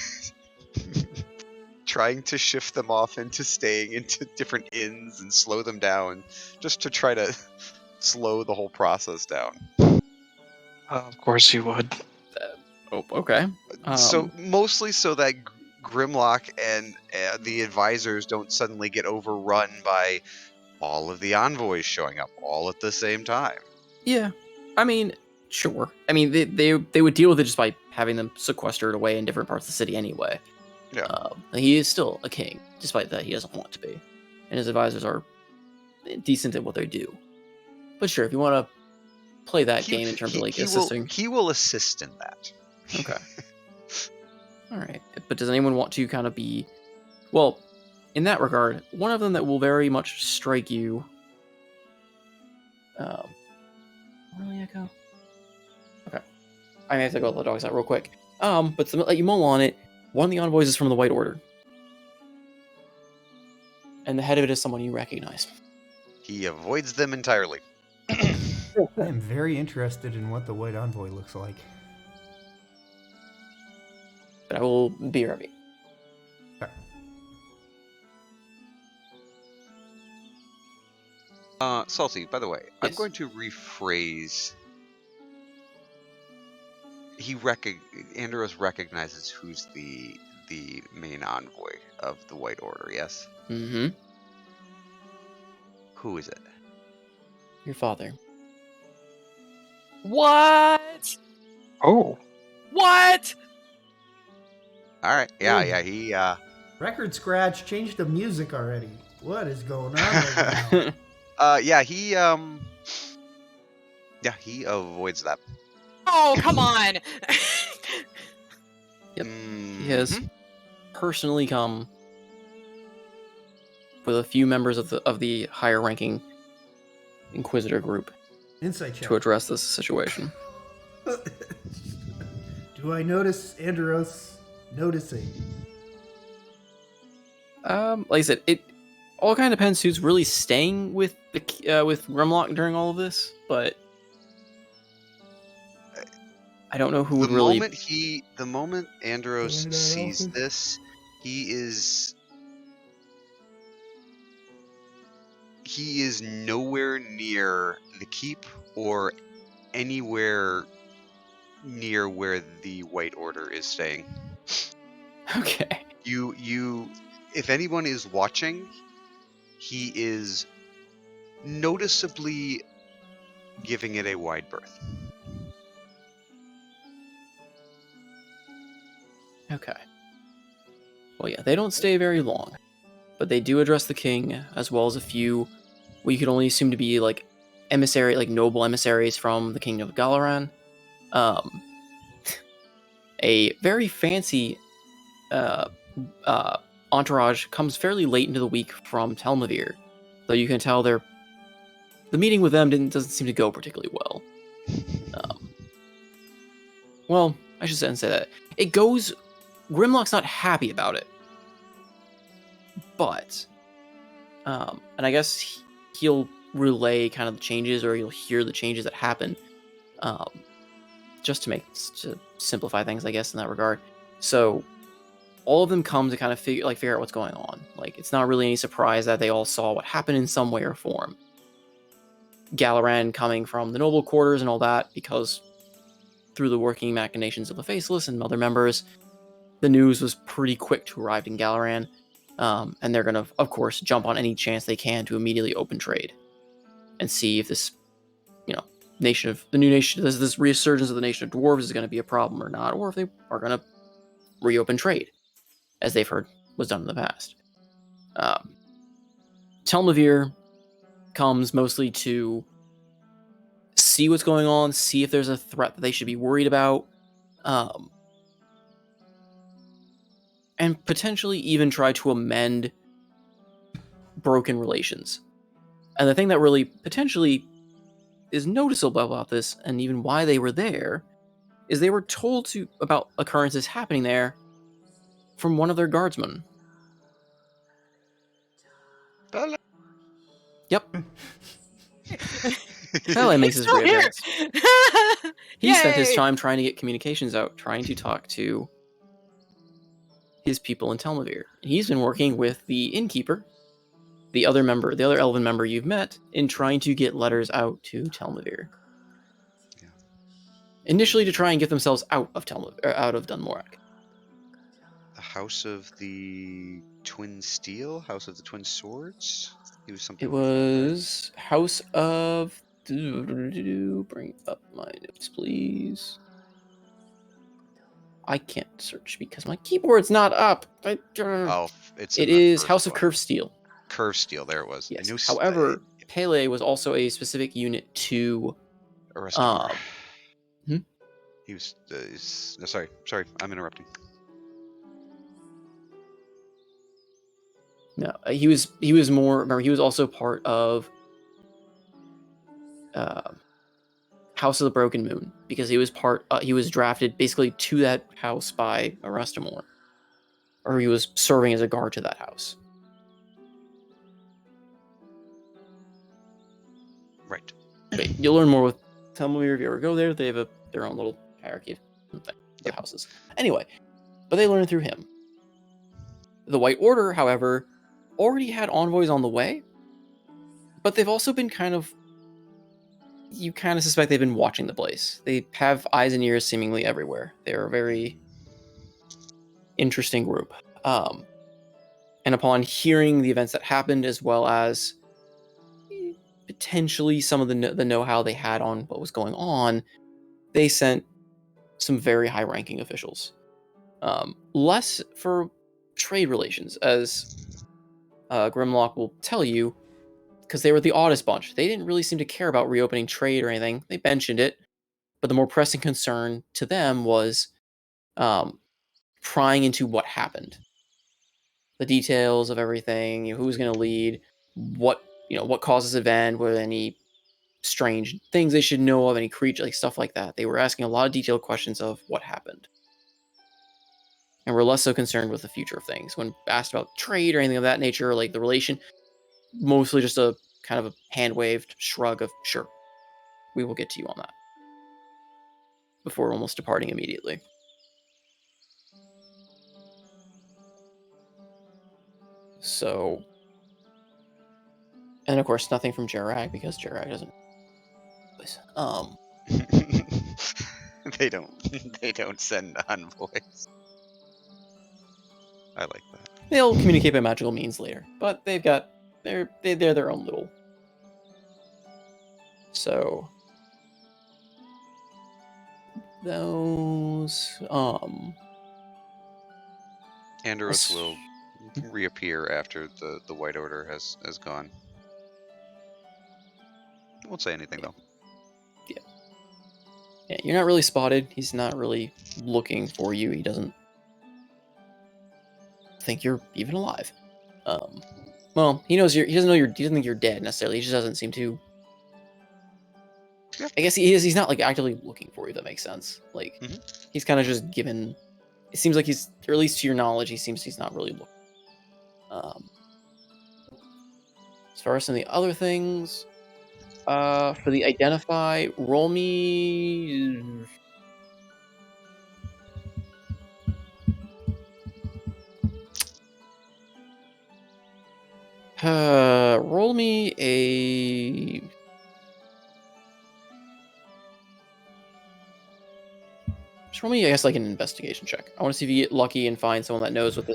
trying to shift them off into staying into different inns and slow them down, just to try to slow the whole process down. Of course you would. Okay. So mostly so that Grimlock and the advisors don't suddenly get overrun by all of the envoys showing up all at the same time. Yeah. I mean, sure. I mean, they would deal with it just by having them sequestered away in different parts of the city anyway. Yeah. He is still a king, despite that he doesn't want to be. And his advisors are decent at what they do. But sure, if you want to play that game in terms of assisting. He will assist in that. Okay. All right. But does anyone want to kind of be... Well, in that regard, one of them that will very much strike you... Really, Echo? Okay. I may have to go let the dogs out real quick. But to let you mull on it, one of the envoys is from the White Order. And the head of it is someone you recognize. He avoids them entirely. I am very interested in what the White Envoy looks like. But I will be ready. Salty, by the way, yes. I'm going to rephrase. Andros recognizes who's the main envoy of the White Order, yes? Mm-hmm. Who is it? Your father. What? Oh. What? Alright, yeah, he, Record scratch, change the music already. What is going on right now? he avoids that. Oh, come on. Yep. He has personally come with a few members of the higher ranking Inquisitor group Insight check. to address this situation. Do I notice Andros noticing? Like I said, it all kind of depends who's really staying with with Grimlock during all of this, but I don't know who would The really. moment Andros Find out sees often. this, he is nowhere near the keep or anywhere near where the White Order is staying. Okay. You if anyone is watching, he is noticeably giving it a wide berth. Okay. Well, yeah, they don't stay very long, but they do address the king as well as a few. We could only assume to be like noble emissaries from the kingdom of Galaran. Um, a very fancy uh, entourage comes fairly late into the week from Telmavir, though you can tell the meeting with them doesn't seem to go particularly well. Well, I should say that it goes. Grimlock's not happy about it, but and I guess he'll relay kind of the changes, or you'll hear the changes that happen, um, just to simplify things, I guess, in that regard. So all of them come to kind of figure out what's going on. Like, it's not really any surprise that they all saw what happened in some way or form. Galaran coming from the noble quarters and all that, because through the working machinations of the Faceless and other members, the news was pretty quick to arrive in Galaran, and they're going to, of course, jump on any chance they can to immediately open trade and see if this, this resurgence of the nation of dwarves is going to be a problem or not, or if they are going to reopen trade, as they've heard was done in the past. Telmavir comes mostly to see what's going on, see if there's a threat that they should be worried about, and potentially even try to amend broken relations. And the thing that really potentially is noticeable about this, and even why they were there, is they were told about occurrences happening there from one of their guardsmen. Bella. Yep. Pele makes his Still here. reappearance. He spent his Yay! time trying to get communications out, trying to talk to his people in Telmavir. He's been working with the innkeeper, the other elven member you've met, in trying to get letters out to Telmavir. Yeah. Initially to try and get themselves out of Dunmorak. The House of the Twin Steel, House of the Twin Swords. He was something. It was House of. Bring up my notes, please. I can't search because my keyboard's not up. Oh, it's in It the is first House of one. Curved Steel. Curve Steel. There it was. Yes. I knew. However, Pele was also a specific unit to. Arestamar. Hmm? He was. No, sorry. I'm interrupting. No, he was more. Remember, he was also part of House of the Broken Moon, because he was he was drafted basically to that house by Arestamor, or he was serving as a guard to that house. Right. Wait, you'll learn more with Telmavir if you ever go there. They have their own little hierarchy of the houses. Anyway, but they learn through him. The White Order, however, already had envoys on the way, but they've also been you kind of suspect they've been watching the place. They have eyes and ears seemingly everywhere. They're a very interesting group. And upon hearing the events that happened, as well as potentially some of the know-how they had on what was going on, they sent some very high-ranking officials. Less for trade relations, as Grimlock will tell you, because they were the oddest bunch. They didn't really seem to care about reopening trade or anything. They mentioned it, but the more pressing concern to them was prying into what happened, the details of everything, who was going to lead, what caused this event, were there any strange things they should know of, any creature, like stuff like that. They were asking a lot of detailed questions of what happened, and were less so concerned with the future of things. When asked about trade or anything of that nature, like the relation, mostly just a kind of a hand-waved shrug of, sure, we will get to you on that. before almost departing immediately. So, and of course, nothing from Jarak because Jarak doesn't. They don't send envoys. I like that. They'll communicate by magical means later, but they're their own little. So those Andros will reappear after the White Order has gone. Won't say anything though. Yeah, you're not really spotted. He's not really looking for you. He doesn't think you're even alive. Well, he knows he doesn't think you're dead necessarily. He just doesn't seem to. Yeah. I guess he is. He's not like actively looking for you. If that makes sense. Like he's kind of just given. It seems like he's, or at least to your knowledge, he's not really looking. As far as some of the other things, for the identify, roll me. Roll me a. Just roll me, I guess, like an investigation check. I want to see if you get lucky and find someone that knows what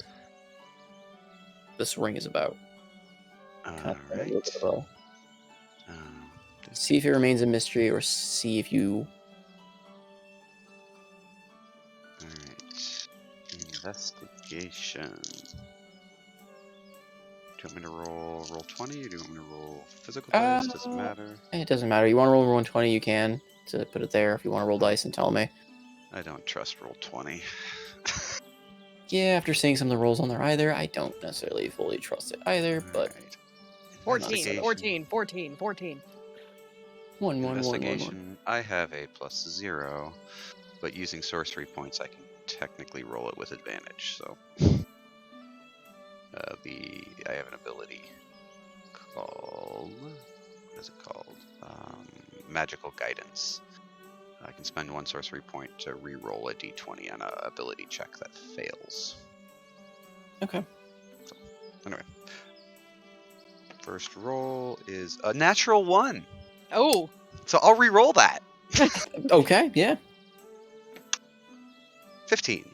this ring is about. All right. See if it remains a mystery, or see if you. All right. Investigation. Do you want me to roll 20, or do you want me to roll physical dice? Does it matter? It doesn't matter. You want to roll 120, you can to put it there. If you want to roll dice and tell me. I don't trust roll 20. Yeah, after seeing some of the rolls on there either, I don't necessarily fully trust it either, but. Right. 14. Investigation. I have a +0, but using sorcery points, I can technically roll it with advantage. So, I have an ability called, what is it called? Magical Guidance. I can spend 1 sorcery point to re-roll a d20 on an ability check that fails. Okay. So, anyway. First roll is a natural 1. Oh. So I'll re-roll that. Okay, yeah. 15.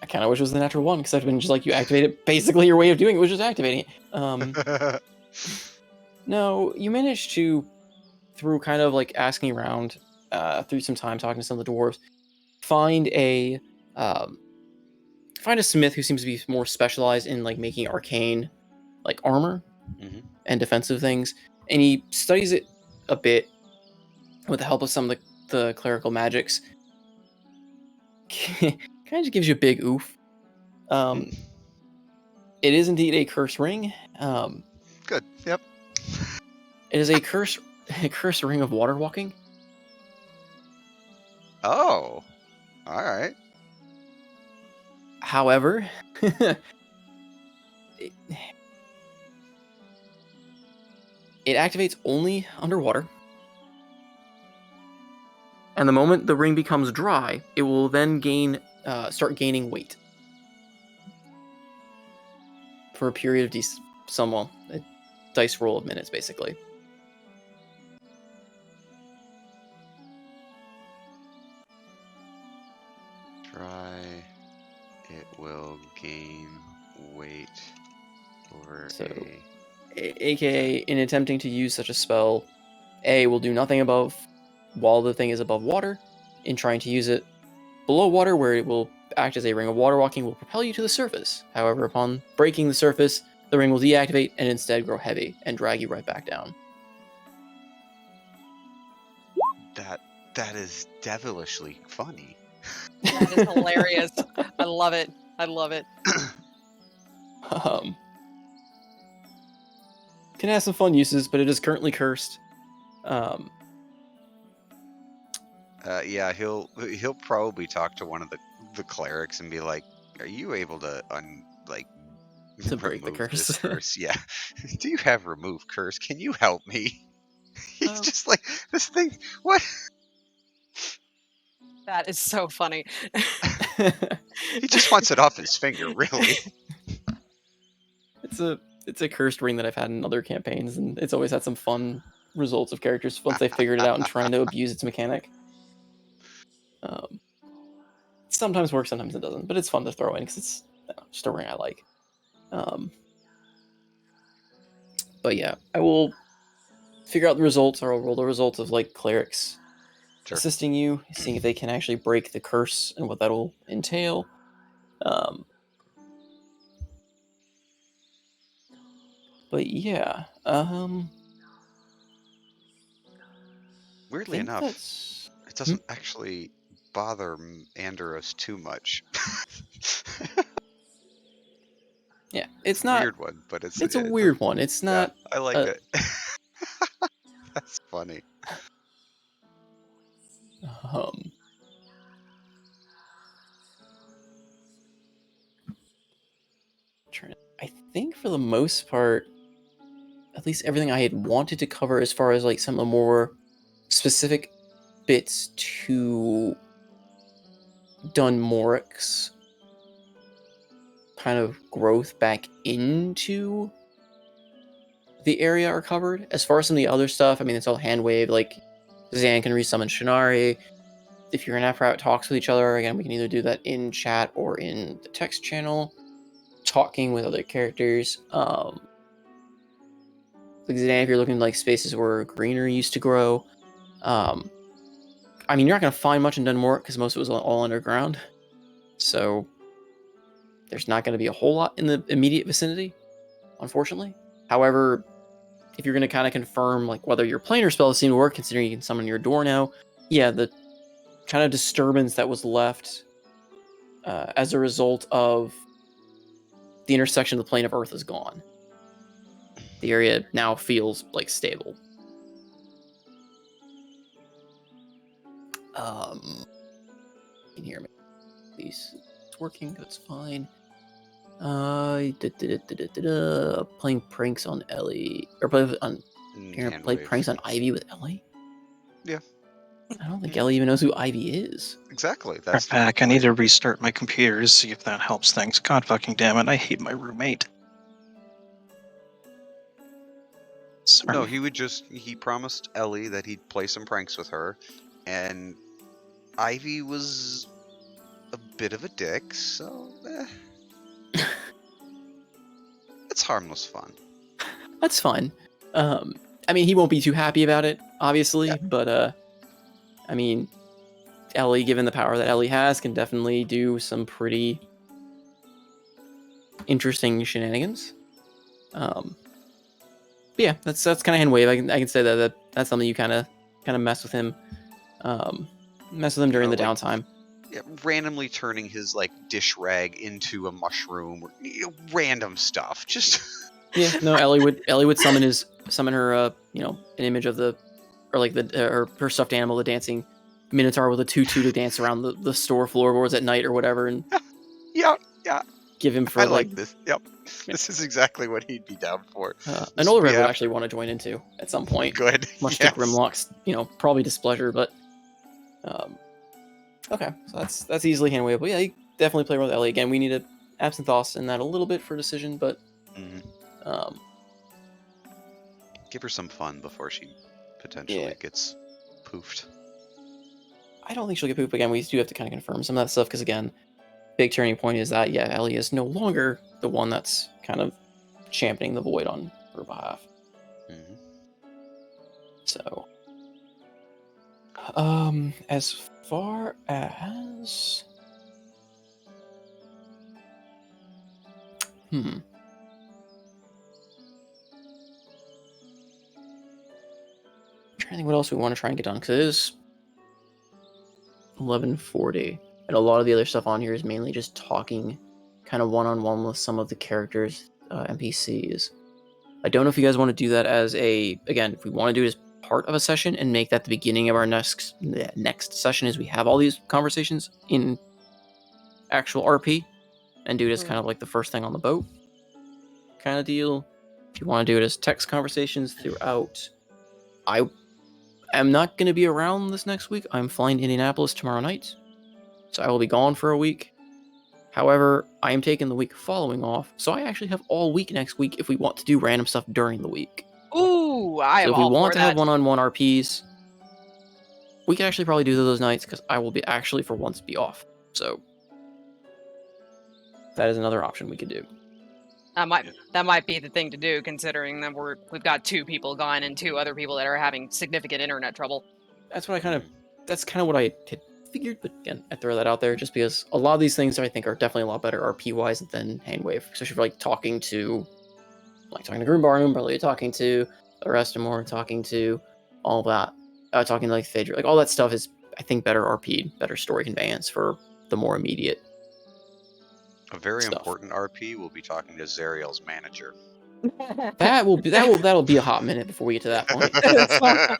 I kind of wish it was the natural one, because I've been just like, you activate it. Basically, your way of doing it was just activating it. No, you managed to, through kind of like asking around, through some time talking to some of the dwarves, find a smith who seems to be more specialized in like making arcane, like armor and defensive things, and he studies it a bit with the help of some of the clerical magics. Kind of just gives you a big oof. It is indeed a curse ring. Good. Yep. It is a curse ring of water walking. Oh. All right. However, it activates only underwater. And the moment the ring becomes dry, it will then start gaining weight for a period of a dice roll of minutes, basically. Dry. It will gain weight over AKA, in attempting to use such a spell, A will do nothing while the thing is above water. In trying to use it below water, where it will act as a ring of water walking, will propel you to the surface. However, upon breaking the surface, the ring will deactivate and instead grow heavy and drag you right back down. That is devilishly funny. That is hilarious. I love it. Can have some fun uses, but it is currently cursed. Yeah, he'll probably talk to one of the clerics and be like, "Are you able to to break the curse?" This curse? Yeah. Do you have remove curse? Can you help me? He's just like, this thing. What? That is so funny. He just wants it off his finger, really. It's a cursed ring that I've had in other campaigns, and it's always had some fun results of characters once they figured it out and trying to abuse its mechanic. Sometimes works, sometimes it doesn't, but it's fun to throw in because it's just a ring I like. But yeah, I will figure out the results, or I'll roll the results of like clerics Sure. assisting you, seeing if they can actually break the curse and what that'll entail. But yeah, Weirdly think enough, that's it doesn't actually bother Andros too much. yeah. It's a not. weird one, but it's It's a weird one. It's not. Yeah, I like it. That's funny. Um, I think for the most part, at least everything I had wanted to cover as far as like some of the more specific bits to Dunmoric's kind of growth back into the area are covered. As far as some of the other stuff, I mean, it's all hand wave. Like, Zan can resummon Shinari. If you're gonna have to talks with each other, again, we can either do that in chat or in the text channel, talking with other characters. Like Zan, if you're looking like spaces where greener used to grow, I mean, you're not gonna find much in Dunmoric because most of it was all underground. So there's not going to be a whole lot in the immediate vicinity, unfortunately. However, if you're going to kind of confirm like whether your planar spells seem to work, considering you can summon your door now, yeah, the kind of disturbance that was left as a result of the intersection of the plane of Earth is gone. The area now feels like stable. In here, it's working. That's fine. Playing pranks on Ellie, or play pranks on Ivy with Ellie. Yeah. I don't think Ellie even knows who Ivy is. Exactly. That's back. I need to restart my computer to see if that helps things. God fucking damn it! I hate my roommate. Sorry. No, he promised Ellie that he'd play some pranks with her, and Ivy was a bit of a dick, so it's harmless fun. That's fine. I mean, he won't be too happy about it, obviously, but I mean, Ellie, given the power that Ellie has, can definitely do some pretty interesting shenanigans. But yeah, that's kind of hand wave. I can say that's something you kind of mess with him, during the downtime. Yeah, randomly turning his like dish rag into a mushroom, random stuff. Just yeah, no, Ellie would summon her an image of her stuffed animal, the dancing minotaur with a tutu to dance around the store floorboards at night or whatever, and yeah, give him for I like this. Yep, yeah. This is exactly what he'd be down for. An older would actually want to join into at some point. Good, much to Grimlock's probably displeasure, but okay, so that's easily hand waveable. Yeah, you definitely play with Ellie again. We need to absinthe in that a little bit for decision, but give her some fun before she potentially gets poofed. I don't think she'll get poofed again. We do have to kind of confirm some of that stuff because again, big turning point is that Ellie is no longer the one that's kind of championing the void on her behalf. So, as far as I'm trying to think what else we want to try and get done because it is 11:40, and a lot of the other stuff on here is mainly just talking, kind of one-on-one with some of the characters, NPCs. I don't know if you guys want to do that as if we want to do it as part of a session and make that the beginning of our next session as we have all these conversations in actual RP and do it as kind of like the first thing on the boat kind of deal. If you want to do it as text conversations throughout, I am not going to be around this next week. I'm flying to Indianapolis tomorrow night, so I will be gone for a week. However, I am taking the week following off, so I actually have all week next week if we want to do random stuff during the week. Ooh, I So am if we all want for to have that. one-on-one RPs, we can actually probably do those nights because I will be actually for once be off. So that is another option we could do. That might be the thing to do, considering that we've got 2 people gone and 2 other people that are having significant internet trouble. That's what that's kind of what I had figured, but again, I throw that out there just because a lot of these things I think are definitely a lot better RP wise than Handwave, especially for talking to Groombar, probably talking to Arestamore, talking to all that, talking to Phaedra, all that stuff is I think better RP, better story conveyance for the more immediate. A very stuff. important RP will be talking to Zariel's manager. That'll be a hot minute before we get to that point.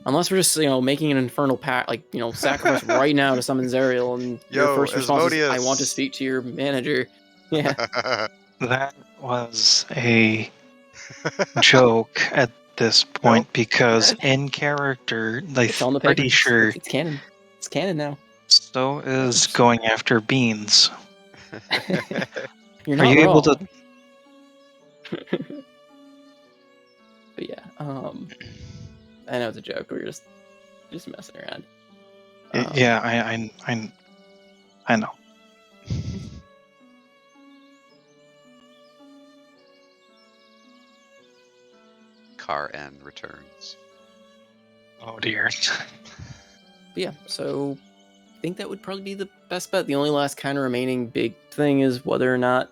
Unless we're just making an infernal pact, sacrifice right now to summon Zariel, and your first response is, "I want to speak to your manager." Yeah, That was a joke at this point because in character, it's on the paper. pretty sure It's canon. It's canon now. so is going after beans. You're Are not you able wrong. to? But yeah, I know it's a joke. We're just messing around. Yeah, I know. Car N returns. Oh dear. But yeah, so I think that would probably be the best bet. The only last kind of remaining big thing is whether or not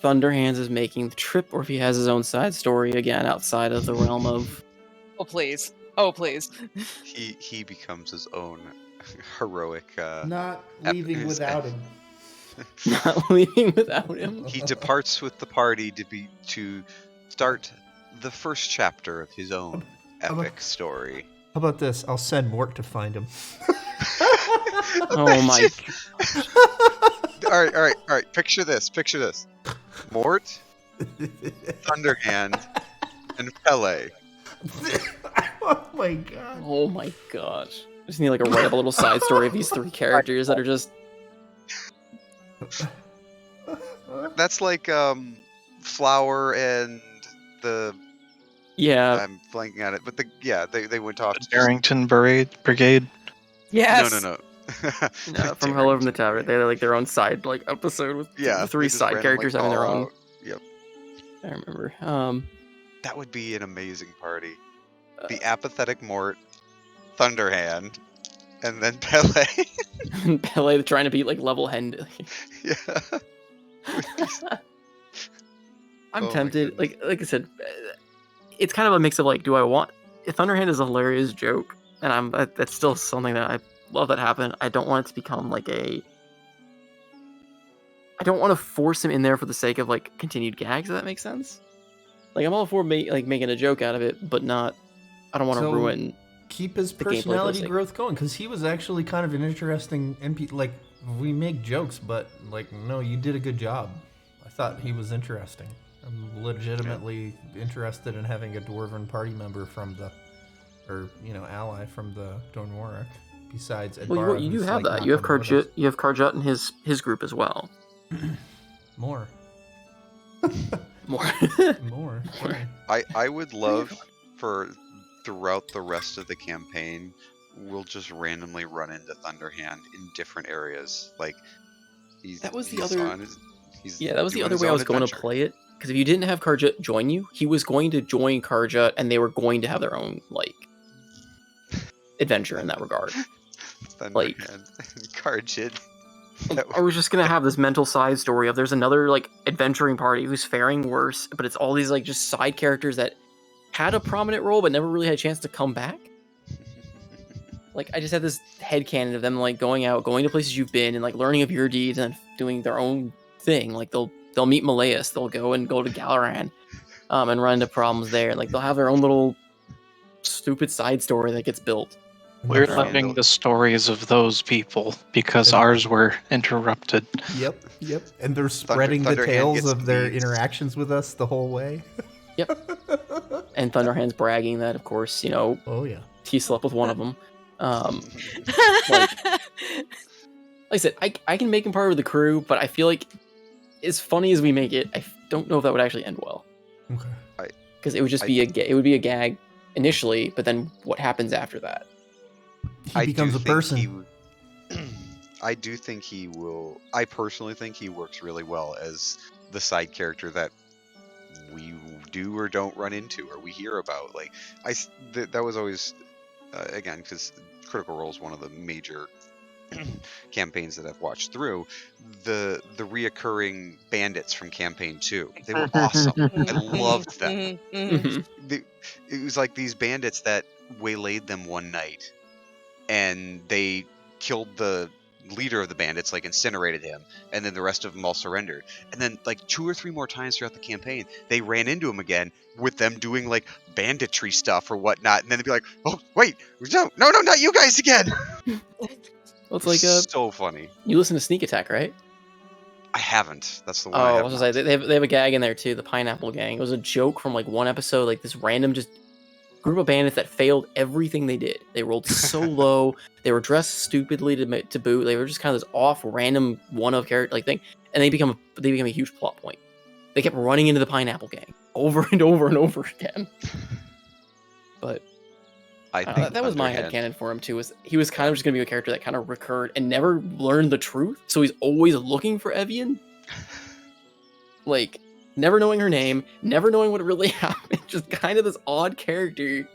Thunderhands is making the trip, or if he has his own side story again outside of the realm of. Oh please! Oh please! He becomes his own heroic. Not leaving without him. Not leaving without him. He departs with the party to start the first chapter of his own epic story. How about this? I'll send Mort to find him. Oh my. All right. Picture this. Mort, Thunderhand, and Pele. Oh my god. Oh my gosh. I just need to write up a little side story of these 3 characters that are just. That's like Flower and the. Yeah. I'm blanking on it, but they went off. The Darrington Brigade. Yes. No. From Hello from the Tower, they had their own side episode with the 3 side characters having their own. Yep. I remember. That would be an amazing party. The apathetic Mort, Thunderhand, and then Pele. Pele trying to be level-headed. Yeah. I'm tempted. Like I said, it's kind of a mix of do I want. Thunderhand is a hilarious joke, and that's still something that I love that happened. I don't want it to become I don't want to force him in there for the sake of continued gags. If that makes sense. I'm all for making a joke out of it, but not. I don't want to ruin. Keep his personality growth going, because he was actually kind of an interesting NPC. We make jokes, but no, you did a good job. I thought he was interesting. I'm legitimately interested in having a dwarven party member ally from the Dornwarok. Besides Edvard, well, you do have that. You have Karjut. You have Karjut and his group as well. More. I would love for throughout the rest of the campaign, we'll just randomly run into Thunderhand in different areas. That was the other way I was going to play it. Because if you didn't have Karjut join you, he was going to join Karjut, and they were going to have their own adventure in that regard. Thunderhand and Karjut. I was just gonna have this mental side story of there's another adventuring party who's faring worse, but it's all these just side characters that had a prominent role but never really had a chance to come back. I just had this headcanon of them going to places you've been and learning of your deeds and doing their own thing. They'll meet Malleus, they'll go to Galaran, and run into problems there. They'll have their own little stupid side story that gets built. We're living the stories of those people because ours were interrupted. Yep. And they're spreading the tales of their beans. interactions with us the whole way. Yep. and Thunderhand's bragging that, of course, Oh yeah. he slept with one of them. Like I said, I can make him part of the crew, but I feel like as funny as we make it, I don't know if that would actually end well. Okay. Because it would just be a gag initially, but then what happens after that? He becomes a person. I do think he will. I personally think he works really well as the side character that we do or don't run into or we hear about. Like that was always again, because Critical Role is one of the major campaigns that I've watched through. The reoccurring bandits from campaign 2, they were awesome. I loved them. It was like these bandits that waylaid them one night and they killed the leader of the bandits, like incinerated him, and then the rest of them all surrendered. And then like 2 or 3 more times throughout the campaign, they ran into him again with them doing like banditry stuff or whatnot. And then they'd be like, "Oh wait, no, not you guys again." Well, it's like so funny. You listen to Sneak Attack, right? I haven't. That's the one. Oh, I was gonna say they have a gag in there too, the Pineapple Gang. It was a joke from like one episode, like this random just group of bandits that failed everything they did. They rolled so low. They were dressed stupidly to boot. They were just kind of this off random one of character like thing, and they become a huge plot point. They kept running into the Pineapple Gang over and over and over again. But I think that was my headcanon for him too. Was he was kind of just gonna be a character that kind of recurred and never learned the truth, so he's always looking for Evian. Like, never knowing her name, never knowing what really happened, just kind of this odd character.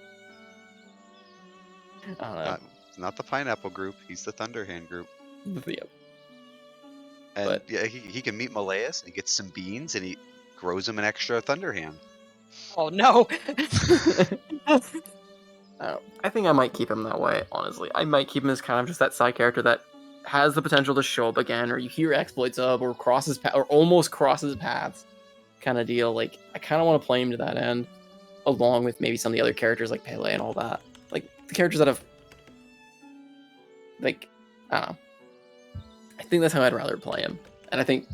I don't know. Not the Pineapple group, he's the Thunderhand group. Yep. And yeah, he can meet Malaeus, and he gets some beans, and he grows him an extra Thunderhand. Oh no! I think I might keep him that way, honestly. I might keep him as kind of just that side character that has the potential to show up again, or you hear exploits of, or almost crosses paths, kind of deal. Like, I kind of want to play him to that end, along with maybe some of the other characters like Pele and all that. Like, the characters that have, like, I don't know. I think that's how I'd rather play him. And I think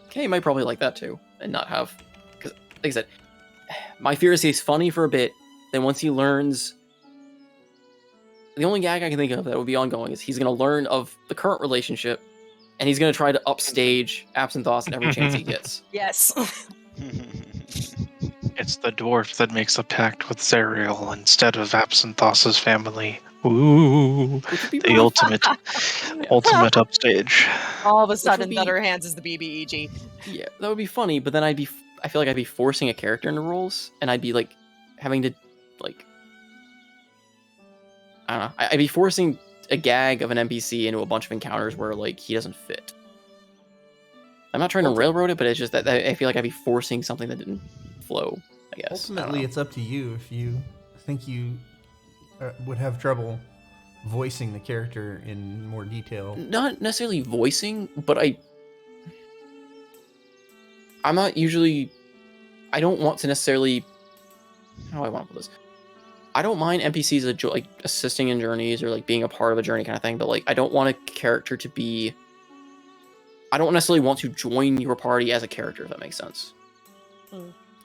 Kay might probably like that too, and not have, because, like I said, my fear is he's funny for a bit, then once he learns, the only gag I can think of that would be ongoing is he's going to learn of the current relationship, and he's going to try to upstage Absinthoss in every chance he gets. Yes. It's the dwarf that makes a pact with Zariel instead of Absinthoss's family. Ooh, the ultimate upstage. All of a sudden, Thunderhands is the BBEG. Yeah, that would be funny, but then I feel like I'd be forcing a character into roles, and I'd be like having to, like, I don't know, I'd be forcing a gag of an NPC into a bunch of encounters where, like, he doesn't fit. I'm not trying to railroad it, but it's just that I feel like I'd be forcing something that didn't flow, I guess. Ultimately, it's up to you if you think you would have trouble voicing the character in more detail. Not necessarily voicing, but I'm not usually, I don't want to necessarily, how do I want to put this? I don't mind NPCs like assisting in journeys or like being a part of a journey kind of thing, but like I don't want a character to be, I don't necessarily want to join your party as a character, if that makes sense.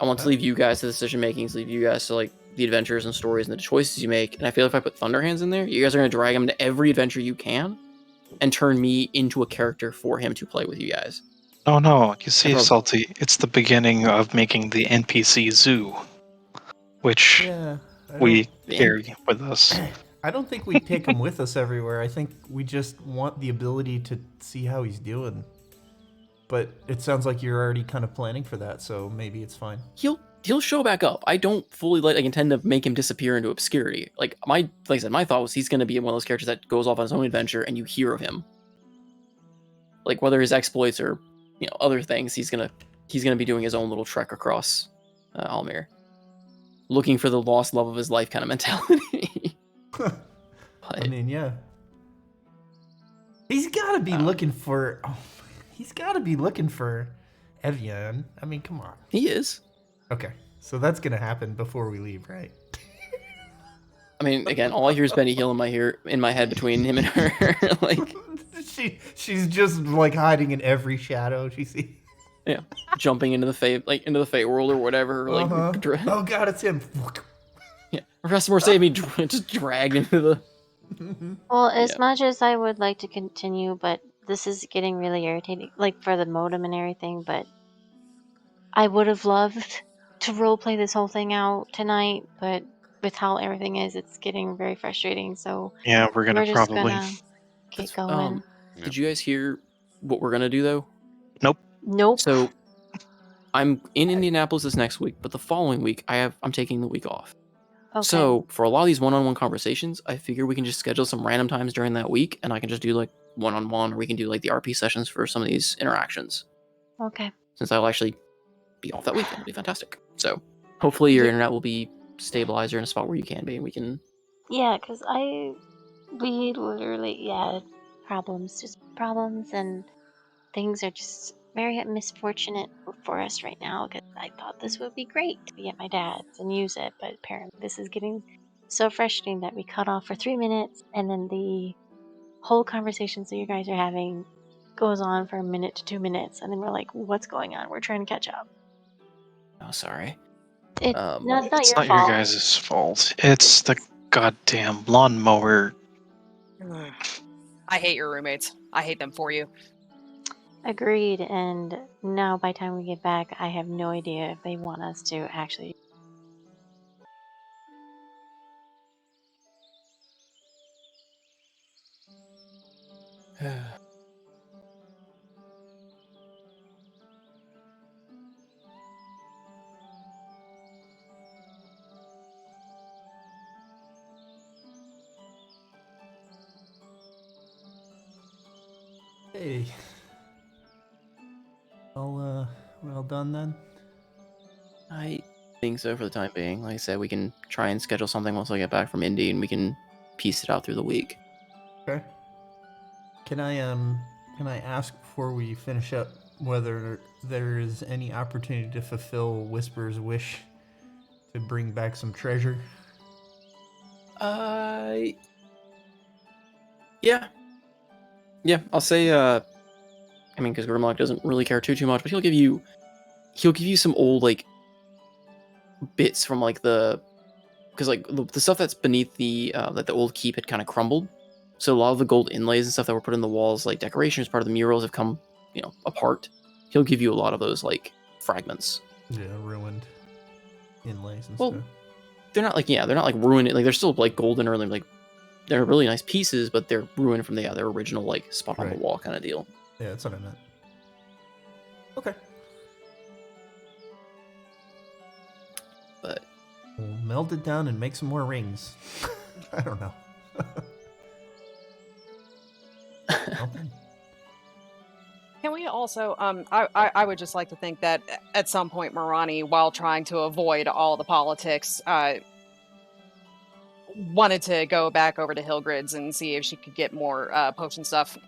I want to leave you guys to the decision making, leave you guys to like the adventures and stories and the choices you make. And I feel if I put Thunderhands in there, you guys are going to drag him to every adventure you can and turn me into a character for him to play with you guys. Oh no, you see, Salty, it's the beginning of making the NPC zoo, which we carry with us. I don't think we take him with us everywhere. I think we just want the ability to see how he's doing. But it sounds like you're already kind of planning for that, so maybe it's fine. He'll show back up. I don't fully intend to make him disappear into obscurity. Like I said, my thought was he's going to be one of those characters that goes off on his own adventure and you hear of him. Like whether his exploits or other things, he's gonna be doing his own little trek across Almir, looking for the lost love of his life kind of mentality. I mean, yeah, he's got to be looking for. He's got to be looking for Evian. I mean, come on. He is. Okay, so that's gonna happen before we leave, right? I mean, again, all I hear is Benny Hill in my head between him and her. Like she's just like hiding in every shadow she sees. Yeah, jumping into the fate world or whatever. Like, Oh god, it's him. yeah, Professor Moore save me. Just dragged into the. Well, as Yeah. much as I would like to continue, but this is getting really irritating, like for the modem and everything, but I would have loved to roleplay this whole thing out tonight, but with how everything is, it's getting very frustrating. So Yeah, we're gonna we're just probably. gonna get That's, going. Did you guys hear what we're gonna do though? Nope. Nope. So I'm in Indianapolis this next week, but the following week I'm taking the week off. Okay. So for a lot of these one-on-one conversations, I figure we can just schedule some random times during that week, and I can just do like one-on-one, or we can do like the RP sessions for some of these interactions. Okay. Since I'll actually be off that week, it'll be fantastic. So hopefully your internet will be stabilized or in a spot where you can be, and we can. Yeah, because we literally, problems, just problems, and things are just very misfortunate for us right now because I thought this would be great to be at my dad's and use it, but apparently this is getting so frustrating that we cut off for 3 minutes and then the whole conversations that you guys are having goes on for a minute to 2 minutes, and then we're like, what's going on? We're trying to catch up. Oh, sorry. It's not It's your not your fault. guys' fault. It's the goddamn lawnmower. I hate your roommates. I hate them for you. Agreed, and now by the time we get back, I have no idea if they want us to actually. Hey. Well done then. I think so for the time being. Like I said, we can try and schedule something once I get back from Indy, and we can piece it out through the week. Okay. Can I ask before we finish up whether there is any opportunity to fulfill Whisper's wish to bring back some treasure? Yeah. Yeah, I'll say, I mean, because Grimlock doesn't really care too much, but he'll give you some old, like, bits from, like, because, like, the stuff that's beneath that the old keep had kind of crumbled. So a lot of the gold inlays and stuff that were put in the walls, like decorations, part of the murals, have come, apart. He'll give you a lot of those, like, fragments. Yeah, ruined inlays and Well, stuff. they're not like ruined. Like, they're still, like, golden or, like, they're really nice pieces, but they're ruined from their original, like, spot on the Right. wall kind of deal. Yeah, that's what I meant. Okay. But We'll melt it down and make some more rings. I don't know. Something. Can we also, I would just like to think that at some point Marani, while trying to avoid all the politics, wanted to go back over to Hillgrids and see if she could get more potion stuff.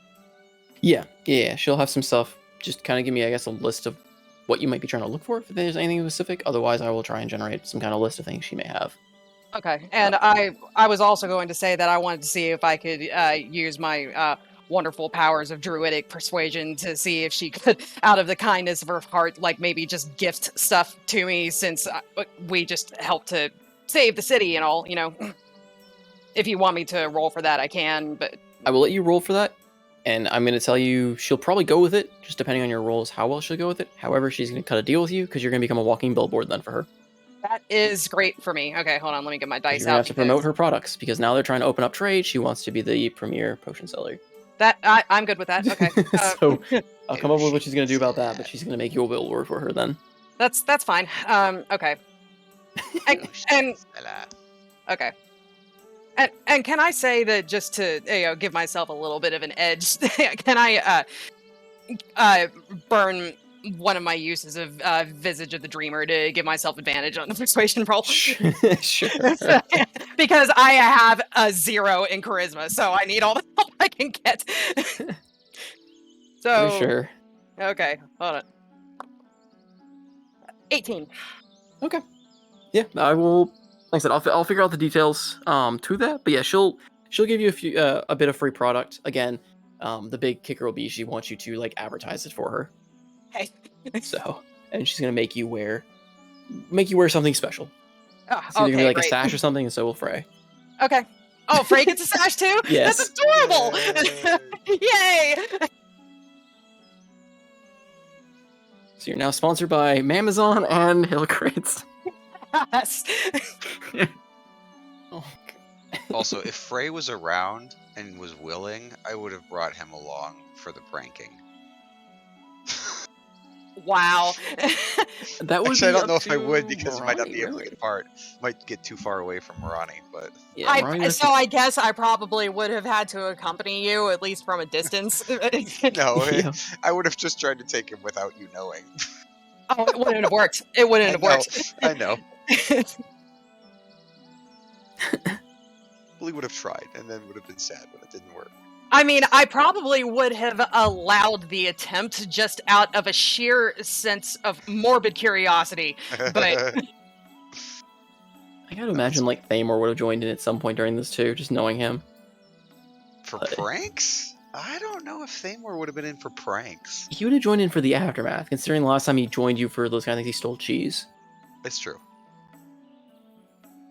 yeah, she'll have some stuff. Just kind of give me, I guess, a list of what you might be trying to look for, if there's anything specific. Otherwise, I will try and generate some kind of list of things she may have. Okay, and I was also going to say that I wanted to see if I could use my wonderful powers of druidic persuasion to see if she could, out of the kindness of her heart, like maybe just gift stuff to me, since we just helped to save the city and all, If you want me to roll for that, I can, but... I will let you roll for that, and I'm going to tell you she'll probably go with it, just depending on your rolls, how well she'll go with it. However, she's going to cut a deal with you, because you're going to become a walking billboard then for her. That is great for me. Okay, hold on, let me get my dice You're going to out. have to promote her products, because now they're trying to open up trade. She wants to be the premier potion seller. I'm good with that, okay. So, I'll come up with what she's going to do about that, but she's going to make you a billboard for her then. That's fine. Okay. And okay. And can I say that, just to give myself a little bit of an edge, can I burn one of my uses of Visage of the Dreamer to give myself advantage on the persuasion roll? Sure. Because I have a 0 in charisma, so I need all the help I can get. So For sure. Okay, hold on. 18. Okay. Yeah, I will. Like I said, I'll figure out the details to that. But yeah, she'll give you a bit of free product. Again, the big kicker will be she wants you to, like, advertise it for her. Okay. So, and she's gonna make you wear something special. Oh, It's either gonna be okay, like a great. sash or something, and so will Frey. Okay. Oh, Frey gets a sash too? Yes. That's adorable! Yay! So you're now sponsored by Mamazon and Hillcrits. Yes. Oh, Also, if Frey was around and was willing, I would have brought him along for the pranking. Wow. that would Actually, I be don't up know if to I would because you might not Morani, be able to really. get part. Might get too far away from Morani, but Yeah, Morani would have So to- I guess I probably would have had to accompany you, at least from a distance. no, Yeah. I would have just tried to take him without you knowing. Oh, it wouldn't have worked. It wouldn't have worked. I know. We would have tried, and then would have been sad when it didn't work. I mean, I probably would have allowed the attempt just out of a sheer sense of morbid curiosity. But I gotta imagine like Thamor would have joined in at some point during this too, just knowing him. For pranks? I don't know if Thamor would have been in for pranks. He would have joined in for the aftermath, considering the last time he joined you for those kind of things, he stole cheese. It's true.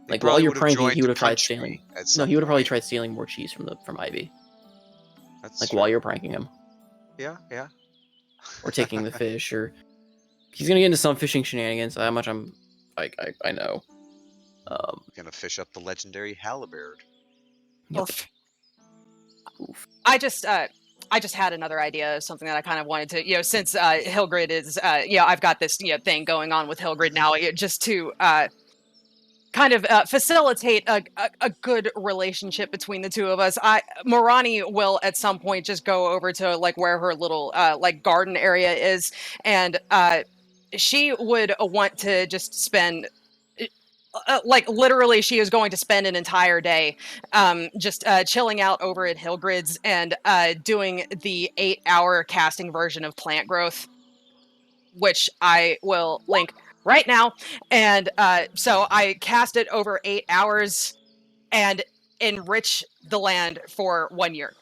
Like while you're pranking, he would have tried stealing. No, he would have probably tried. tried stealing more cheese from Ivy. That's Like true. while you're pranking him, Yeah. or taking the fish, or he's gonna get into some fishing shenanigans. That much I know. Gonna fish up the legendary haliberd. Yep. Oof. I just had another idea, something that I kind of wanted to, since Hillgrid is, I've got this, thing going on with Hillgrid now, just to kind of facilitate a good relationship between the two of us. Morani will at some point just go over to like where her little like garden area is, and she would want to just spend. Like literally, she is going to spend an entire day just chilling out over at Hillgrid's and doing the 8-hour casting version of plant growth, which I will link right now. And so I cast it over 8 hours and enrich the land for 1 year.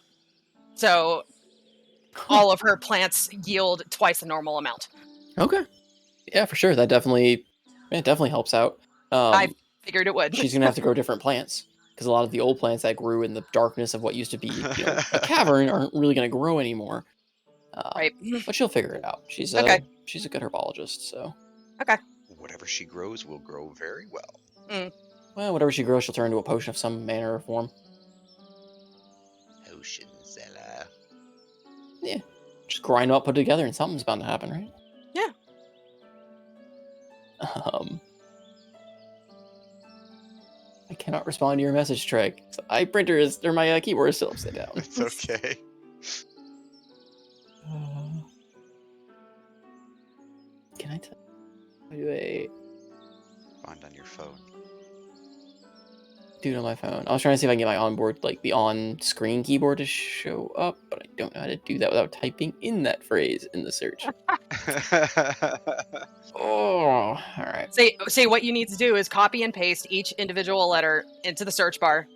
So all of her plants yield twice the normal amount. Okay. Yeah, for sure. That definitely helps out. I figured it would. She's gonna have to grow different plants because a lot of the old plants that grew in the darkness of what used to be, a cavern aren't really gonna grow anymore. Right. But she'll figure it out. She's Okay. She's a good herbologist, so. Okay. Whatever she grows will grow very well. Well, whatever she grows, she'll turn into a potion of some manner or form. Potion seller. Yeah. Just grind them up, put it together, and something's bound to happen, right? Yeah. I cannot respond to your message, Treg. So my keyboard is still upside down. It's okay. Can I do a Find on your phone. do it on my phone? I was trying to see if I can get my onboard, like the on-screen keyboard to show up, but I don't know how to do that without typing in that phrase in the search. Oh, all right. See, what you need to do is copy and paste each individual letter into the search bar.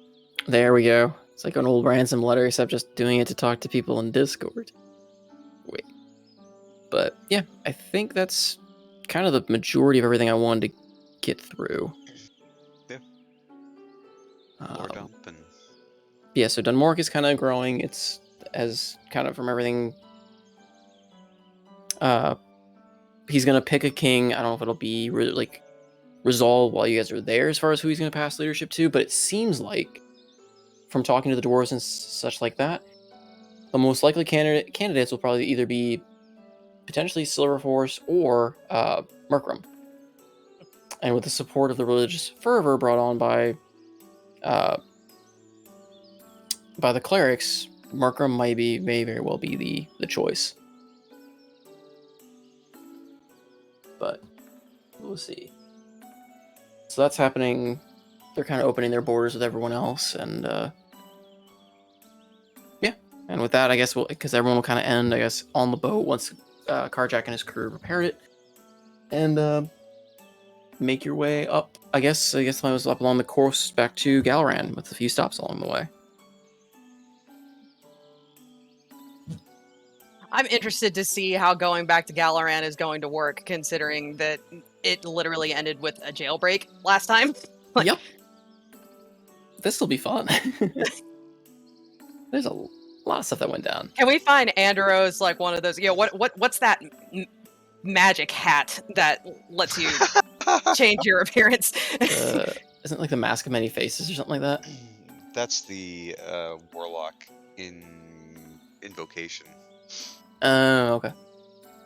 There we go. It's like an old ransom letter, except just doing it to talk to people in Discord. Wait. But yeah, I think that's kind of the majority of everything I wanted to get through. Yeah. Lore dump and Yeah, so Dunmork is kind of growing. It's as kind of from everything. He's gonna pick a king. I don't know if it'll be resolved while you guys are there as far as who he's gonna pass leadership to, but it seems like from talking to the dwarves and such like that, the most likely candidates will probably either be potentially Silverforce or Murkrum. And with the support of the religious fervor brought on by the clerics, Murkrum may very well be the choice. But we'll see. So that's happening. They're kind of opening their borders with everyone else, and yeah. And with that, I guess because everyone will kind of end, I guess, on the boat once Karjak and his crew repaired it, and make your way up. I guess the plan was up along the course back to Galran with a few stops along the way. I'm interested to see how going back to Galaran is going to work, considering that it literally ended with a jailbreak last time. Like, Yep. This'll be fun. There's a lot of stuff that went down. can we find Andros like one of those? What's that magic hat that lets you change your appearance? Isn't it like the Mask of Many Faces or something like that? That's the warlock in Invocation. Oh, okay.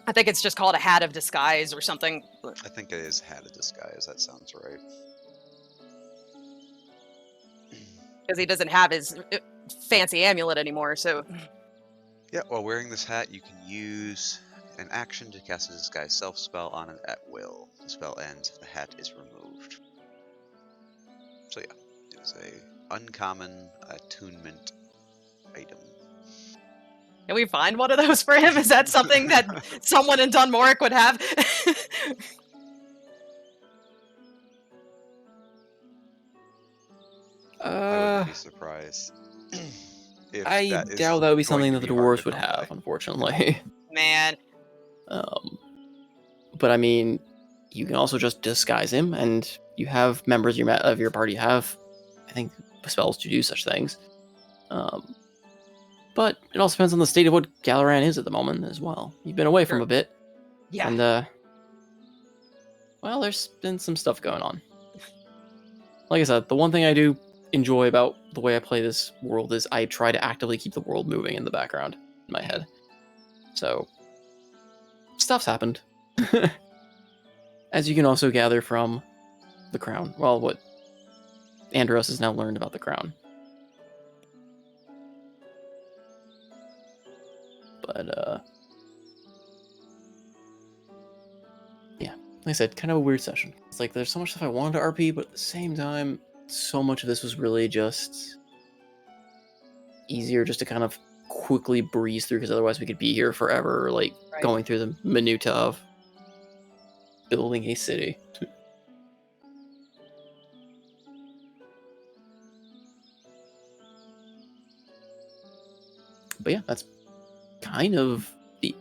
I think it's just called a hat of disguise or something. I think it is Hat of Disguise. That sounds right. Because he doesn't have his fancy amulet anymore. So Yeah, while wearing this hat, you can use an action to cast a disguise self spell on it at will. The spell ends if the hat is removed. So yeah, it is a uncommon attunement item. can we find one of those for him? Is that something that someone in Dunmoric would have? I wouldn't be surprised. If I that is doubt that would be going something to that the be hard to dwarves would come have, by. unfortunately. Man, But I mean, you can also just disguise him, and you have members of your party have, I think, spells to do such things. But it also depends on the state of what Galaran is at the moment as well. You've been away from Sure. a bit, yeah. and well, there's been some stuff going on. Like I said, the one thing I do enjoy about the way I play this world is I try to actively keep the world moving in the background in my head. So, stuff's happened. As you can also gather from the crown. Well, what Andros has now learned about the crown. But, yeah. Like I said, kind of a weird session. It's like there's so much stuff I wanted to RP, but at the same time, so much of this was really just easier just to kind of quickly breeze through, because otherwise we could be here forever, like Right. going through the minutia of building a city. But yeah, that's kind of the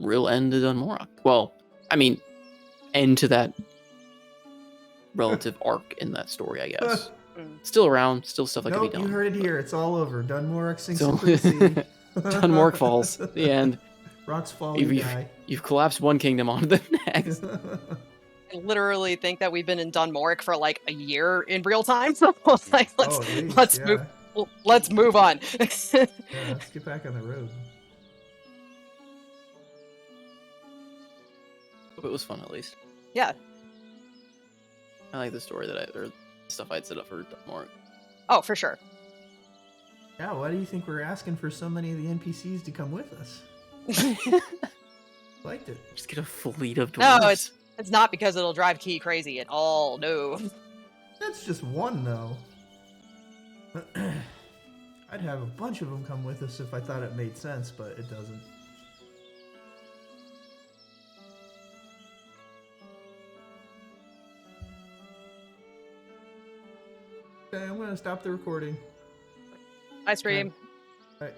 real end of Dunmorok. Well, I mean, end to that relative arc in that story, I guess. Still around, still stuff that could be Nope, done. you heard it here. It's all over. Dunmoric sinks So- into the sea. Dunmorok falls. The end. Rocks fall, you die. You've collapsed one kingdom onto the next. I literally think that we've been in Dunmoric for like a year in real time. So like, Oh, at least, let's yeah. move. Let's move on. Yeah, let's get back on the road. Hope it was fun, at least. Yeah. I like the story or stuff I'd set up for Dunmorok. Oh, for sure. Yeah, why do you think we're asking for so many of the NPCs to come with us? Liked it. Just get a fleet of No, dwarves. it's not because it'll drive Key crazy at all. No. That's just one, though. I'd have a bunch of them come with us if I thought it made sense, but it doesn't. Okay, I'm gonna stop the recording. I stream. Bye.